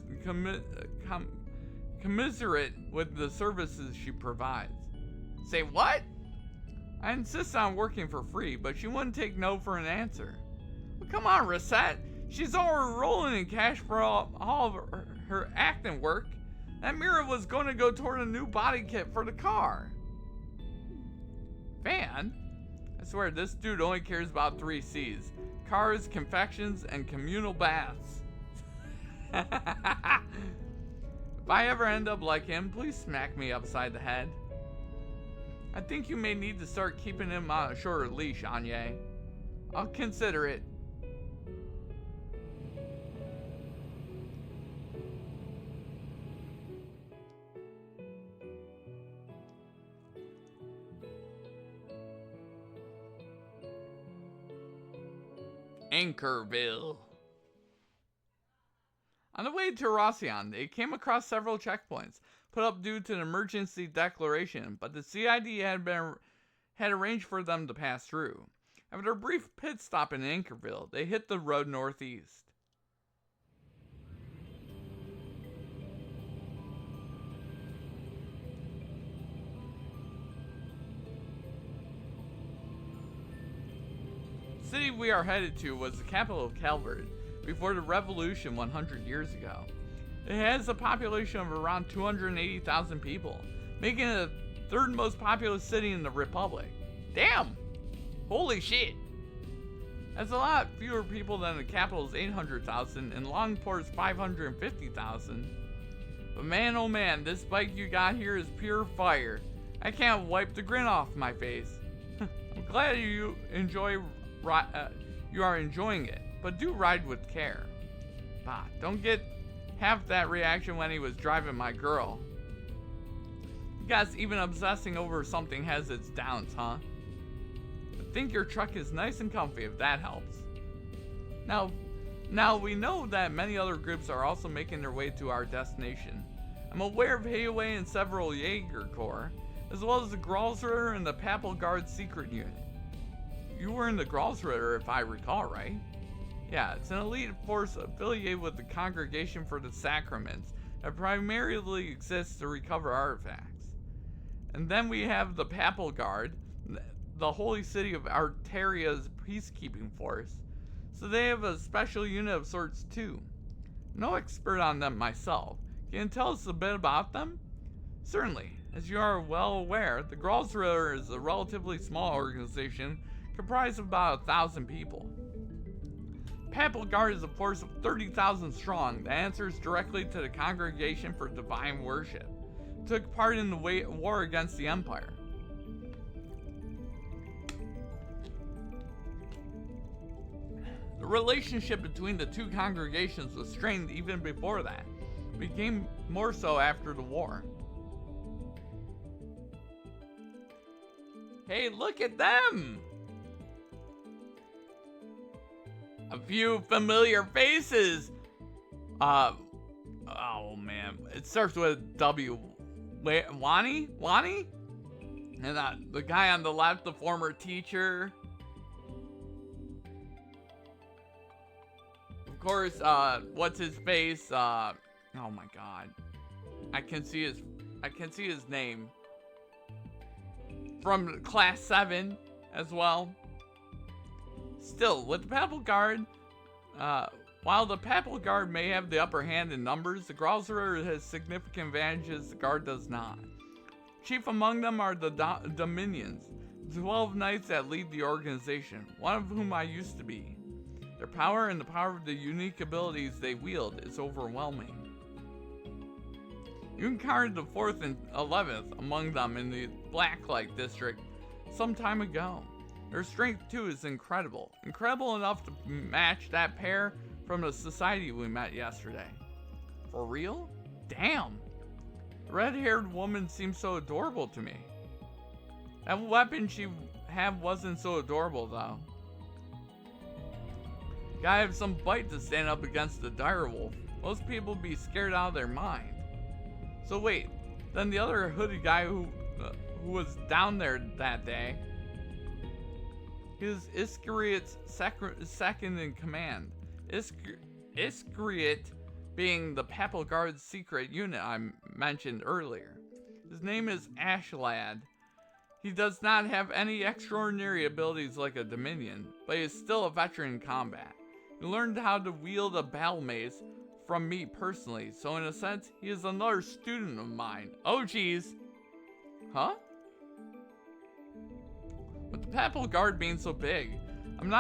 commiserate with the services she provides. Say what? I insist on working for free, but she wouldn't take no for an answer. Well, come on, Rosette. She's already rolling in cash for all of her acting work. That mirror was going to go toward a new body kit for the car. Van? I swear, this dude only cares about 3 C's. Cars, confections, and communal baths. If I ever end up like him, please smack me upside the head. I think you may need to start keeping him on a shorter leash, Anye. I'll consider it. Anchorville. On the way to Oracion, they came across several checkpoints put up due to an emergency declaration, but the CID had arranged for them to pass through. After a brief pit stop in Anchorville, they hit the road northeast. The city we are headed to was the capital of Calvard before the revolution 100 years ago. It has a population of around 280,000 people, making it the 3rd most populous city in the Republic. Damn! Holy shit! That's a lot fewer people than the capital's 800,000 and Longport's 550,000. But man, oh man, this bike you got here is pure fire. I can't wipe the grin off my face. I'm glad you are enjoying it, but do ride with care. Bah, don't get half that reaction when he was driving my girl. You guys even obsessing over something has its downs, huh? I think your truck is nice and comfy if that helps. Now we know that many other groups are also making their way to our destination. I'm aware of Hayway and several Jaeger Corps, as well as the Gralsritter and the Papal Guard secret unit. You were in the Gralsritter if I recall, right? Yeah, it's an elite force affiliated with the Congregation for the Sacraments that primarily exists to recover artifacts. And then we have the Papal Guard, the holy city of Arteria's peacekeeping force. So they have a special unit of sorts too. No expert on them myself. Can you tell us a bit about them? Certainly. As you are well aware, the Gralsritter is a relatively small organization comprised of about 1,000 people. Papal Guard is a force of 30,000 strong that answers directly to the Congregation for Divine Worship. It took part in the war against the Empire. The relationship between the two congregations was strained even before that. It became more so after the war. Hey, look at them! A few familiar faces! Oh man, it starts with W. Wait, Wani? And the guy on the left, the former teacher. Of course, what's his face? Oh my god. I can see his name. From Class 7 as well. Still, with the Papal Guard, while the Papal Guard may have the upper hand in numbers, the Gralsritter has significant advantages the Guard does not. Chief among them are the Dominions, 12 knights that lead the organization, one of whom I used to be. Their power and the power of the unique abilities they wield is overwhelming. You encountered the 4th and 11th among them in the Blacklight district some time ago. Their strength too is incredible. Incredible enough to match that pair from the society we met yesterday. For real? Damn! The red-haired woman seems so adorable to me. That weapon she had wasn't so adorable though. Gotta have some bite to stand up against the direwolf. Most people be scared out of their mind. So wait, then the other hooded guy who was down there that day, he was Iscariot's second in command. Iscariot being the Papal Guard's secret unit I mentioned earlier. His name is Ashlad. He does not have any extraordinary abilities like a Dominion, but he is still a veteran in combat. He learned how to wield a battle mace from me personally, so in a sense, he is another student of mine. Oh geez. Huh? With the Papal Guard being so big, I'm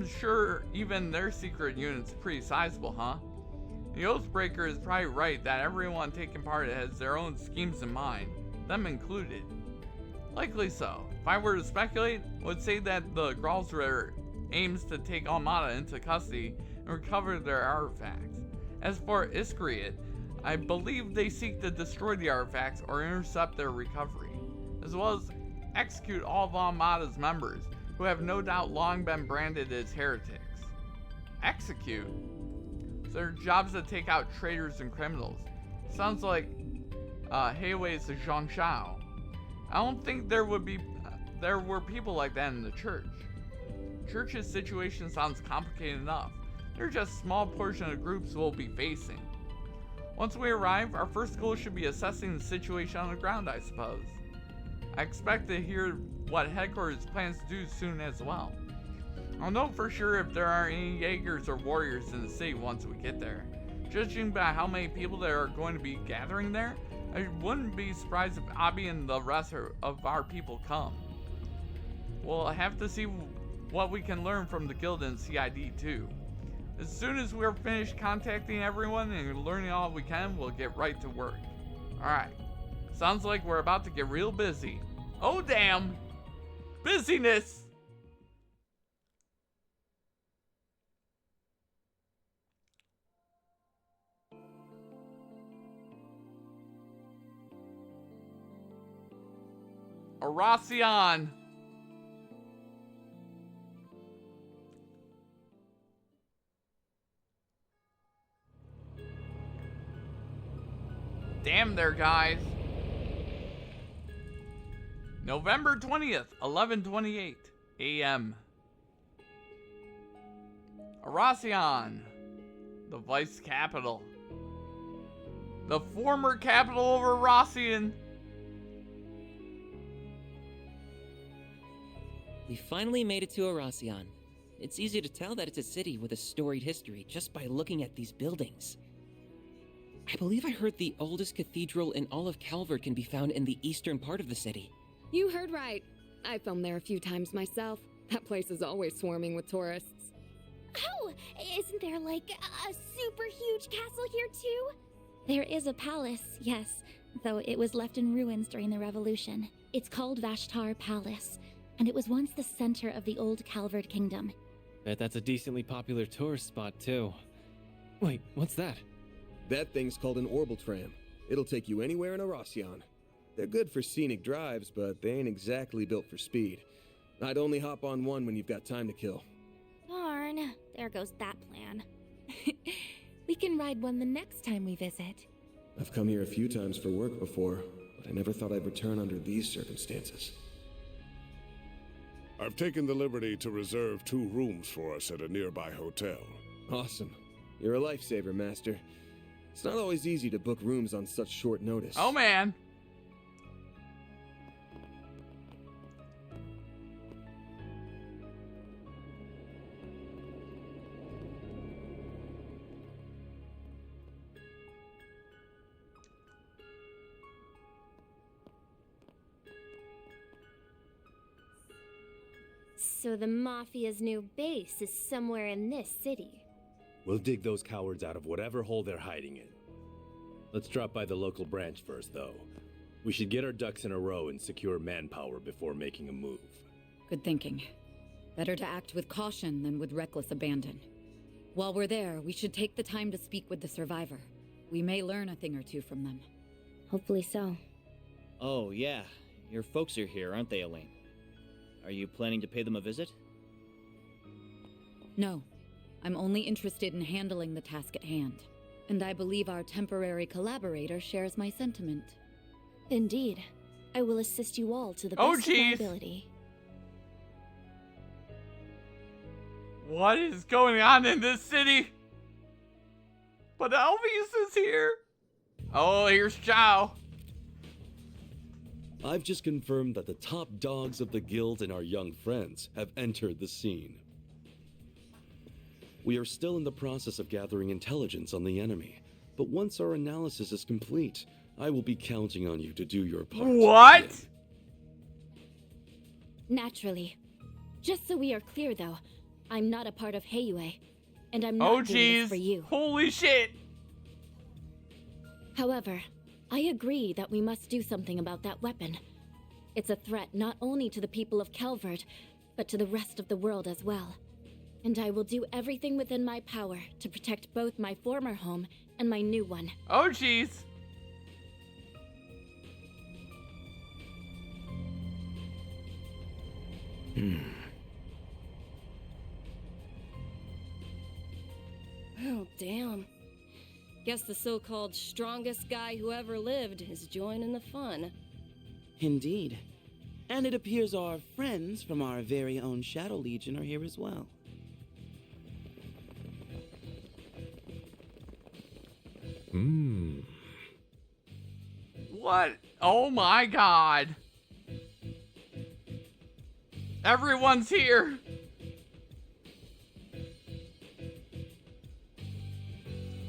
sure even their secret unit's pretty sizable, huh? The Oathbreaker is probably right that everyone taking part has their own schemes in mind, them included. Likely so. If I were to speculate, I would say that the Gralsritter aims to take Almada into custody and recover their artifacts. As for Iscariot, I believe they seek to destroy the artifacts or intercept their recovery, as well as execute all of Almada's members, who have no doubt long been branded as heretics. Execute? So their job's to take out traitors and criminals. Sounds like Hayway's Zhongshao. I don't think there were people like that in the church. Church's situation sounds complicated enough. They're just a small portion of groups we'll be facing. Once we arrive, our first goal should be assessing the situation on the ground, I suppose. I expect to hear what headquarters plans to do soon as well. I'll know for sure if there are any Jaegers or warriors in the city once we get there. Judging by how many people there are going to be gathering there, I wouldn't be surprised if Abby and the rest of our people come. We'll have to see what we can learn from the guild and CID too. As soon as we're finished contacting everyone and learning all we can, we'll get right to work. Alright. Sounds like we're about to get real busy. Oh damn! Busyness! Oracion! Damn there, guys. November 20th, 11:28 a.m. Oracion, the vice capital. The former capital of Oracion. We finally made it to Oracion. It's easy to tell that it's a city with a storied history just by looking at these buildings. I believe I heard the oldest cathedral in all of Calvard can be found in the eastern part of the city. You heard right. I filmed there a few times myself. That place is always swarming with tourists. Oh, isn't there like a super huge castle here too? There is a palace, yes, though it was left in ruins during the Revolution. It's called Vashtar Palace, and it was once the center of the old Calvard Kingdom. Bet that's a decently popular tourist spot, too. Wait, what's that? That thing's called an orbital tram. It'll take you anywhere in Oracion. They're good for scenic drives, but they ain't exactly built for speed. I'd only hop on one when you've got time to kill. Darn, there goes that plan. We can ride one the next time we visit. I've come here a few times for work before, but I never thought I'd return under these circumstances. I've taken the liberty to reserve 2 rooms for us at a nearby hotel. Awesome. You're a lifesaver, Master. It's not always easy to book rooms on such short notice. Oh man. So the Mafia's new base is somewhere in this city. We'll dig those cowards out of whatever hole they're hiding in. Let's drop by the local branch first, though. We should get our ducks in a row and secure manpower before making a move. Good thinking. Better to act with caution than with reckless abandon. While we're there, we should take the time to speak with the survivor. We may learn a thing or two from them. Hopefully so. Oh, yeah. Your folks are here, aren't they, Elaine? Are you planning to pay them a visit? No. I'm only interested in handling the task at hand. And I believe our temporary collaborator shares my sentiment. Indeed. I will assist you all to the best of my ability. What is going on in this city? But Elvis is here. Oh, here's Chow. I've just confirmed that the top dogs of the guild and our young friends have entered the scene. We are still in the process of gathering intelligence on the enemy, but once our analysis is complete, I will be counting on you to do your part. What? Naturally. Just so we are clear, though, I'm not a part of Heiyue, and I'm not doing this for you. Holy shit! However, I agree that we must do something about that weapon. It's a threat not only to the people of Calvard, but to the rest of the world as well. And I will do everything within my power to protect both my former home and my new one. Oh, jeez. Oh, damn. Guess the so-called strongest guy who ever lived is joining the fun. Indeed. And it appears our friends from our very own Shadow Legion are here as well. What? Oh my god. Everyone's here.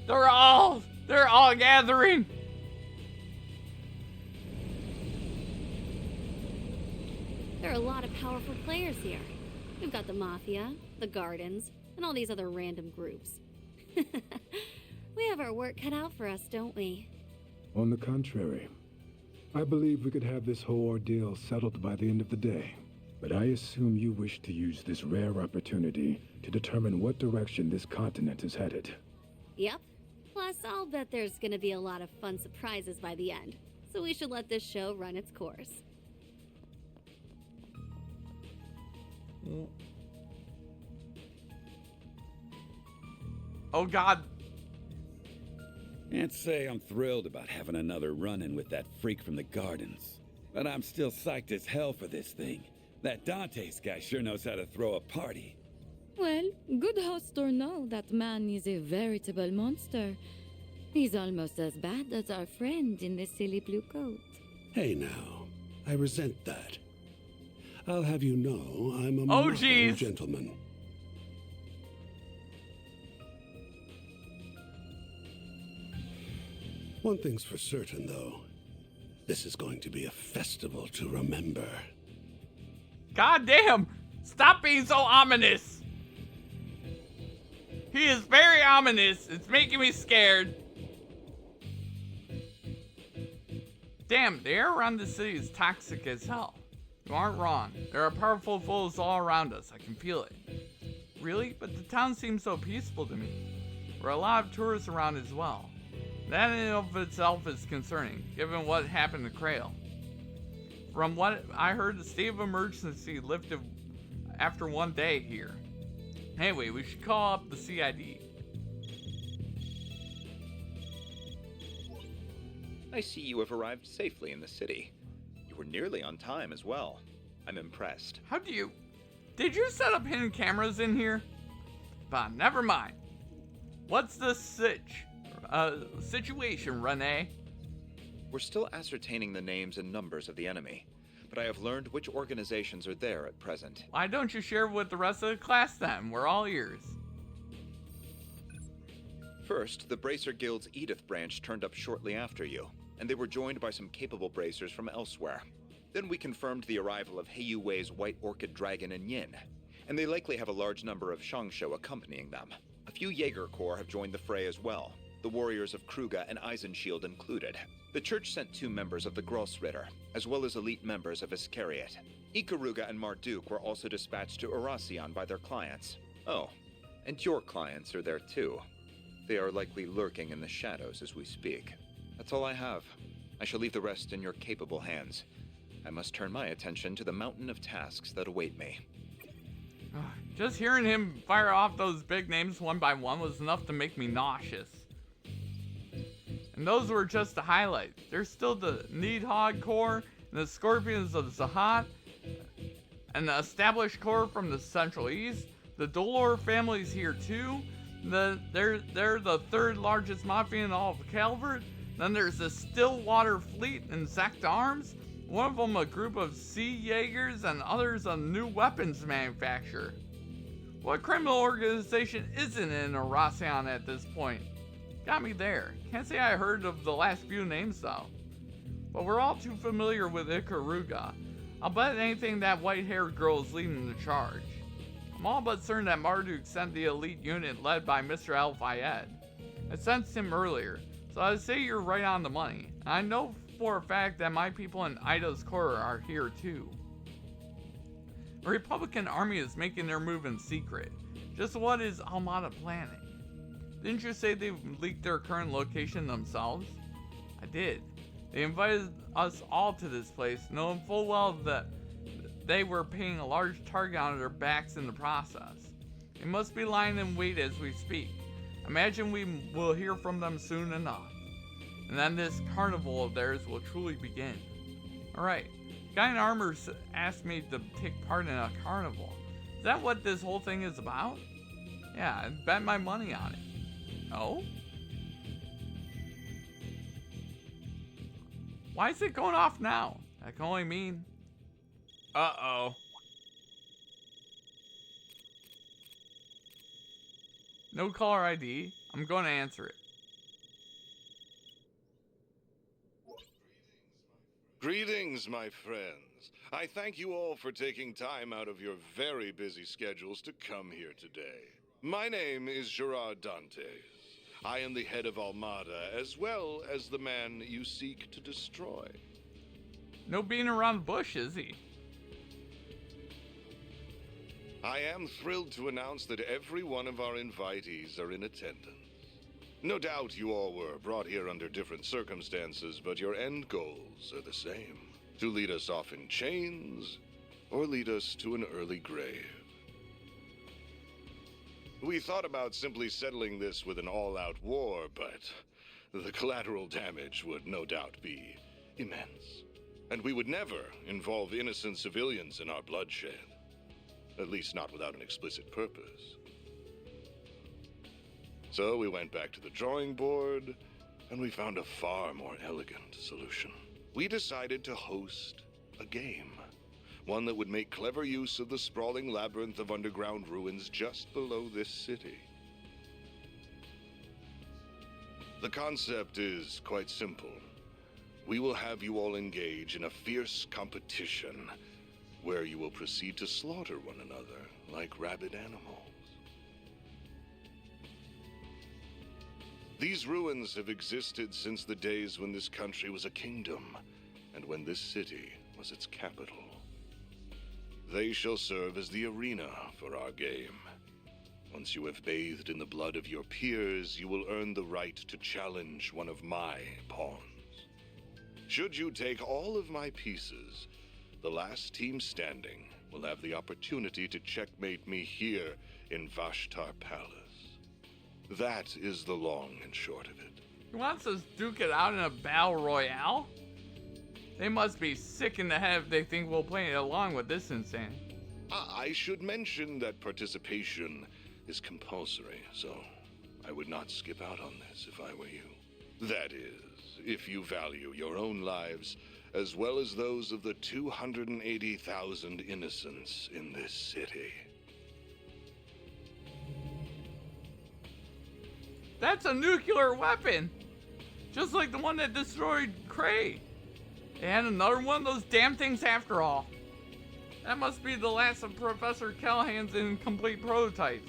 They're all gathering. There are a lot of powerful players here. We've got the Mafia, the Gardens, and all these other random groups. We have our work cut out for us, don't we? On the contrary, I believe we could have this whole ordeal settled by the end of the day. But I assume you wish to use this rare opportunity to determine what direction this continent is headed. Yep. Plus, I'll bet there's gonna be a lot of fun surprises by the end. So we should let this show run its course. Oh God. Can't say I'm thrilled about having another run-in with that freak from the gardens. But I'm still psyched as hell for this thing. That Dante's guy sure knows how to throw a party. Well, good host or no, that man is a veritable monster. He's almost as bad as our friend in the silly blue coat. Hey now, I resent that. I'll have you know I'm a Oh, model geez. gentleman. One thing's for certain, though. This is going to be a festival to remember. God damn! Stop being so ominous! He is very ominous. It's making me scared. Damn, the air around the city is toxic as hell. You aren't wrong. There are powerful foes all around us. I can feel it. Really? But the town seems so peaceful to me. There are a lot of tourists around as well. That in and of itself is concerning, given what happened to Creil. From what I heard, the state of emergency lifted after one day here. Anyway, we should call up the CID. I see you have arrived safely in the city. You were nearly on time as well. I'm impressed. How do you... Did you set up hidden cameras in here? But never mind. What's the situation, Renee? We're still ascertaining the names and numbers of the enemy, but I have learned which organizations are there at present. Why don't you share with the rest of the class then? We're all ears. First, the Bracer Guild's Edith branch turned up shortly after you, and they were joined by some capable bracers from elsewhere. Then we confirmed the arrival of Heiyu Wei's White Orchid Dragon and Yin, and they likely have a large number of Shangsho accompanying them. A few Jaeger Corps have joined the fray as well, the warriors of Kruga and Eisenshield included. The church sent 2 members of the Grossritter, as well as elite members of Iscariot. Ikaruga and Marduk were also dispatched to Oracion by their clients. Oh, and your clients are there too. They are likely lurking in the shadows as we speak. That's all I have. I shall leave the rest in your capable hands. I must turn my attention to the mountain of tasks that await me. Just hearing him fire off those big names one by one was enough to make me nauseous. And those were just the highlights. There's still the Needhog Corps, and the Scorpions of Zahat, and the Established Corps from the Central East. The Dolor family's here too. They're the 3rd largest mafia in all of Calvard. Then there's the Stillwater Fleet and Zact Arms. One of them a group of Sea Jaegers, and others a new weapons manufacturer. What criminal organization isn't in Oracion at this point? Got me there. Can't say I heard of the last few names though. But we're all too familiar with Ikaruga. I'll bet anything that white-haired girl is leading the charge. I'm all but certain that Marduk sent the elite unit led by Mr. Al-Fayed. I sensed him earlier, so I'd say you're right on the money. And I know for a fact that my people in Ida's Corps are here too. The Republican army is making their move in secret. Just what is Almada planning? Didn't you say they've leaked their current location themselves? I did. They invited us all to this place, knowing full well that they were paying a large target on their backs in the process. They must be lying in wait as we speak. Imagine we will hear from them soon enough. And then this carnival of theirs will truly begin. Alright, guy in armor asked me to take part in a carnival. Is that what this whole thing is about? Yeah, I bet my money on it. Oh? Why is it going off now? That can only mean... Uh-oh. No caller ID. I'm going to answer it. Greetings, my friends. I thank you all for taking time out of your very busy schedules to come here today. My name is Gerard Dantes. I am the head of Almada, as well as the man you seek to destroy. No beating around the bush, is he? I am thrilled to announce that every one of our invitees are in attendance. No doubt you all were brought here under different circumstances, but your end goals are the same. To lead us off in chains, or lead us to an early grave. We thought about simply settling this with an all-out war, but the collateral damage would no doubt be immense. And we would never involve innocent civilians in our bloodshed. At least not without an explicit purpose. So we went back to the drawing board, and we found a far more elegant solution. We decided to host a game. One that would make clever use of the sprawling labyrinth of underground ruins just below this city. The concept is quite simple. We will have you all engage in a fierce competition where you will proceed to slaughter one another like rabid animals. These ruins have existed since the days when this country was a kingdom, and when this city was its capital. They shall serve as the arena for our game. Once you have bathed in the blood of your peers, you will earn the right to challenge one of my pawns. Should you take all of my pieces, the last team standing will have the opportunity to checkmate me here in Vashtar Palace. That is the long and short of it. He wants us to duke it out in a battle royale? They must be sick in the head if they think we'll play along with this insanity. I should mention that participation is compulsory, so I would not skip out on this if I were you. That is, if you value your own lives, as well as those of the 280,000 innocents in this city. That's a nuclear weapon! Just like the one that destroyed Creil. And another one of those damn things after all. That must be the last of Professor Callahan's incomplete prototypes.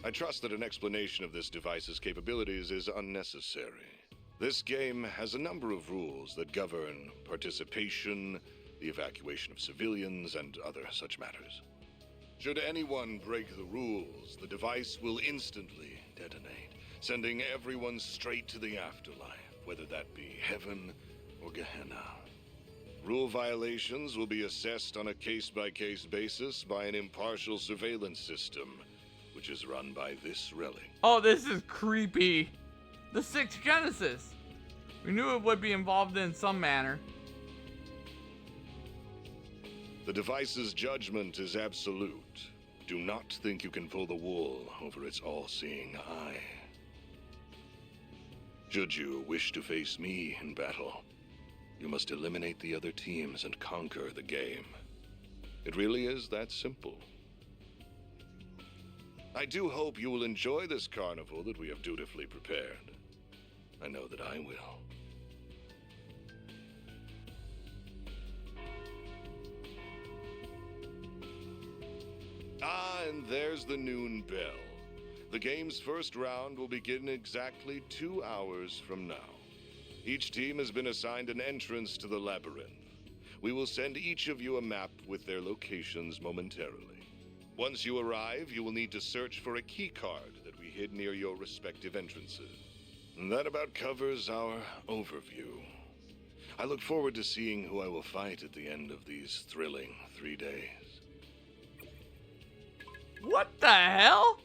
I trust that an explanation of this device's capabilities is unnecessary. This game has a number of rules that govern participation, the evacuation of civilians, and other such matters. Should anyone break the rules, the device will instantly detonate, sending everyone straight to the afterlife, whether that be heaven or Gehenna. Rule violations will be assessed on a case-by-case basis by an impartial surveillance system, which is run by this relic. Oh, this is creepy. The 6th Genesis. We knew it would be involved in some manner. The device's judgment is absolute. Do not think you can pull the wool over its all-seeing eye. Should you wish to face me in battle, you must eliminate the other teams and conquer the game. It really is that simple. I do hope you will enjoy this carnival that we have dutifully prepared. I know that I will. Ah, and there's the noon bell. The game's first round will begin exactly 2 hours from now. Each team has been assigned an entrance to the labyrinth. We will send each of you a map with their locations momentarily. Once you arrive, you will need to search for a key card that we hid near your respective entrances. And that about covers our overview. I look forward to seeing who I will fight at the end of these thrilling 3 days. What the hell?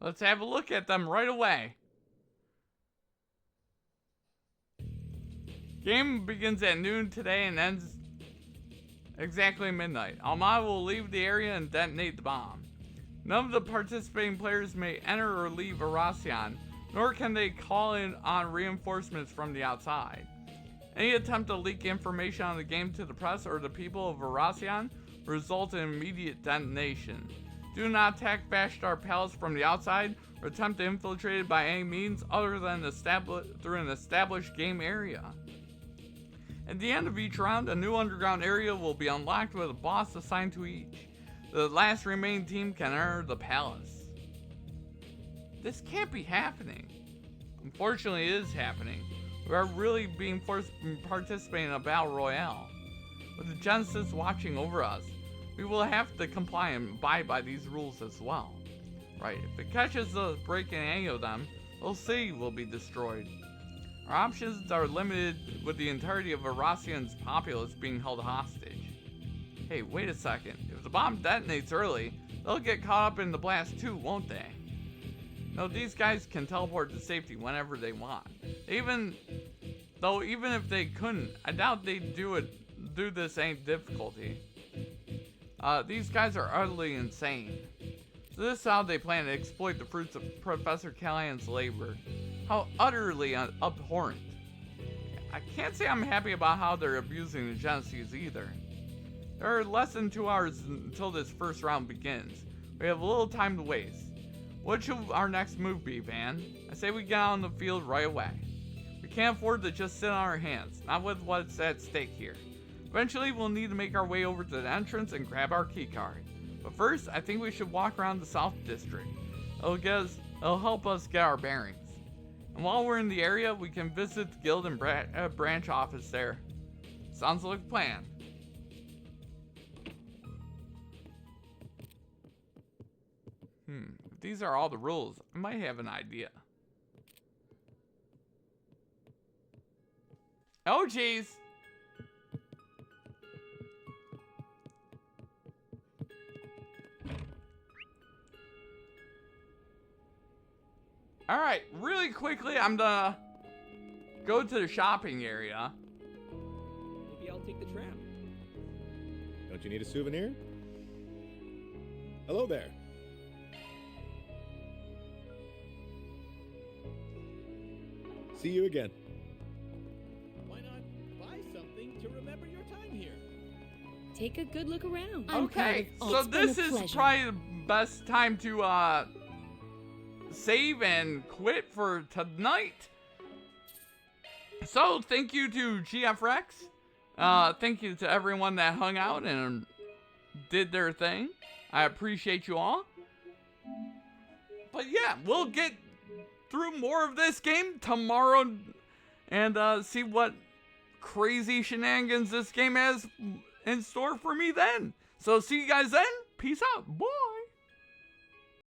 Let's have a look at them right away. Game begins at noon today and ends exactly midnight. Almada will leave the area and detonate the bomb. None of the participating players may enter or leave Oracion, nor can they call in on reinforcements from the outside. Any attempt to leak information on the game to the press or the people of Oracion will result in immediate detonation. Do not attack Vashtar Palace from the outside or attempt to infiltrate it by any means other than through an established game area. At the end of each round, a new underground area will be unlocked with a boss assigned to each. The last remaining team can enter the palace. This can't be happening. Unfortunately, it is happening. We are really being forced to participate in a battle royale. With the Genesis watching over us, we will have to comply and abide by these rules as well. Right, if it catches us breaking any of them, the whole city will be destroyed. Our options are limited with the entirety of Oracion's populace being held hostage. Hey, wait a second. If the bomb detonates early, they'll get caught up in the blast too, won't they? No, these guys can teleport to safety whenever they want. Even if they couldn't, I doubt they'd do this any difficulty. These guys are utterly insane. So this is how they plan to exploit the fruits of Professor Callahan's labor. How utterly abhorrent. I can't say I'm happy about how they're abusing the Genesis either. There are less than 2 hours until this first round begins. We have little time to waste. What should our next move be, Van? I say we get out on the field right away. We can't afford to just sit on our hands, not with what's at stake here. Eventually, we'll need to make our way over to the entrance and grab our keycard. But first, I think we should walk around the South District. It'll help us get our bearings. And while we're in the area, we can visit the guild and branch office there. Sounds like a plan. If these are all the rules, I might have an idea. Oh, jeez. All right, really quickly, I'm gonna go to the shopping area. Maybe I'll take the tram. Don't you need a souvenir? Hello there. See you again. Why not buy something to remember your time here? Take a good look around. Okay, so this is probably the best time to save and quit for tonight. So thank you to GF Rex. Thank you to everyone that hung out and did their thing. I appreciate you all. But yeah, we'll get through more of this game tomorrow and see what crazy shenanigans this game has in store for me then. So see you guys then. Peace out. Bye.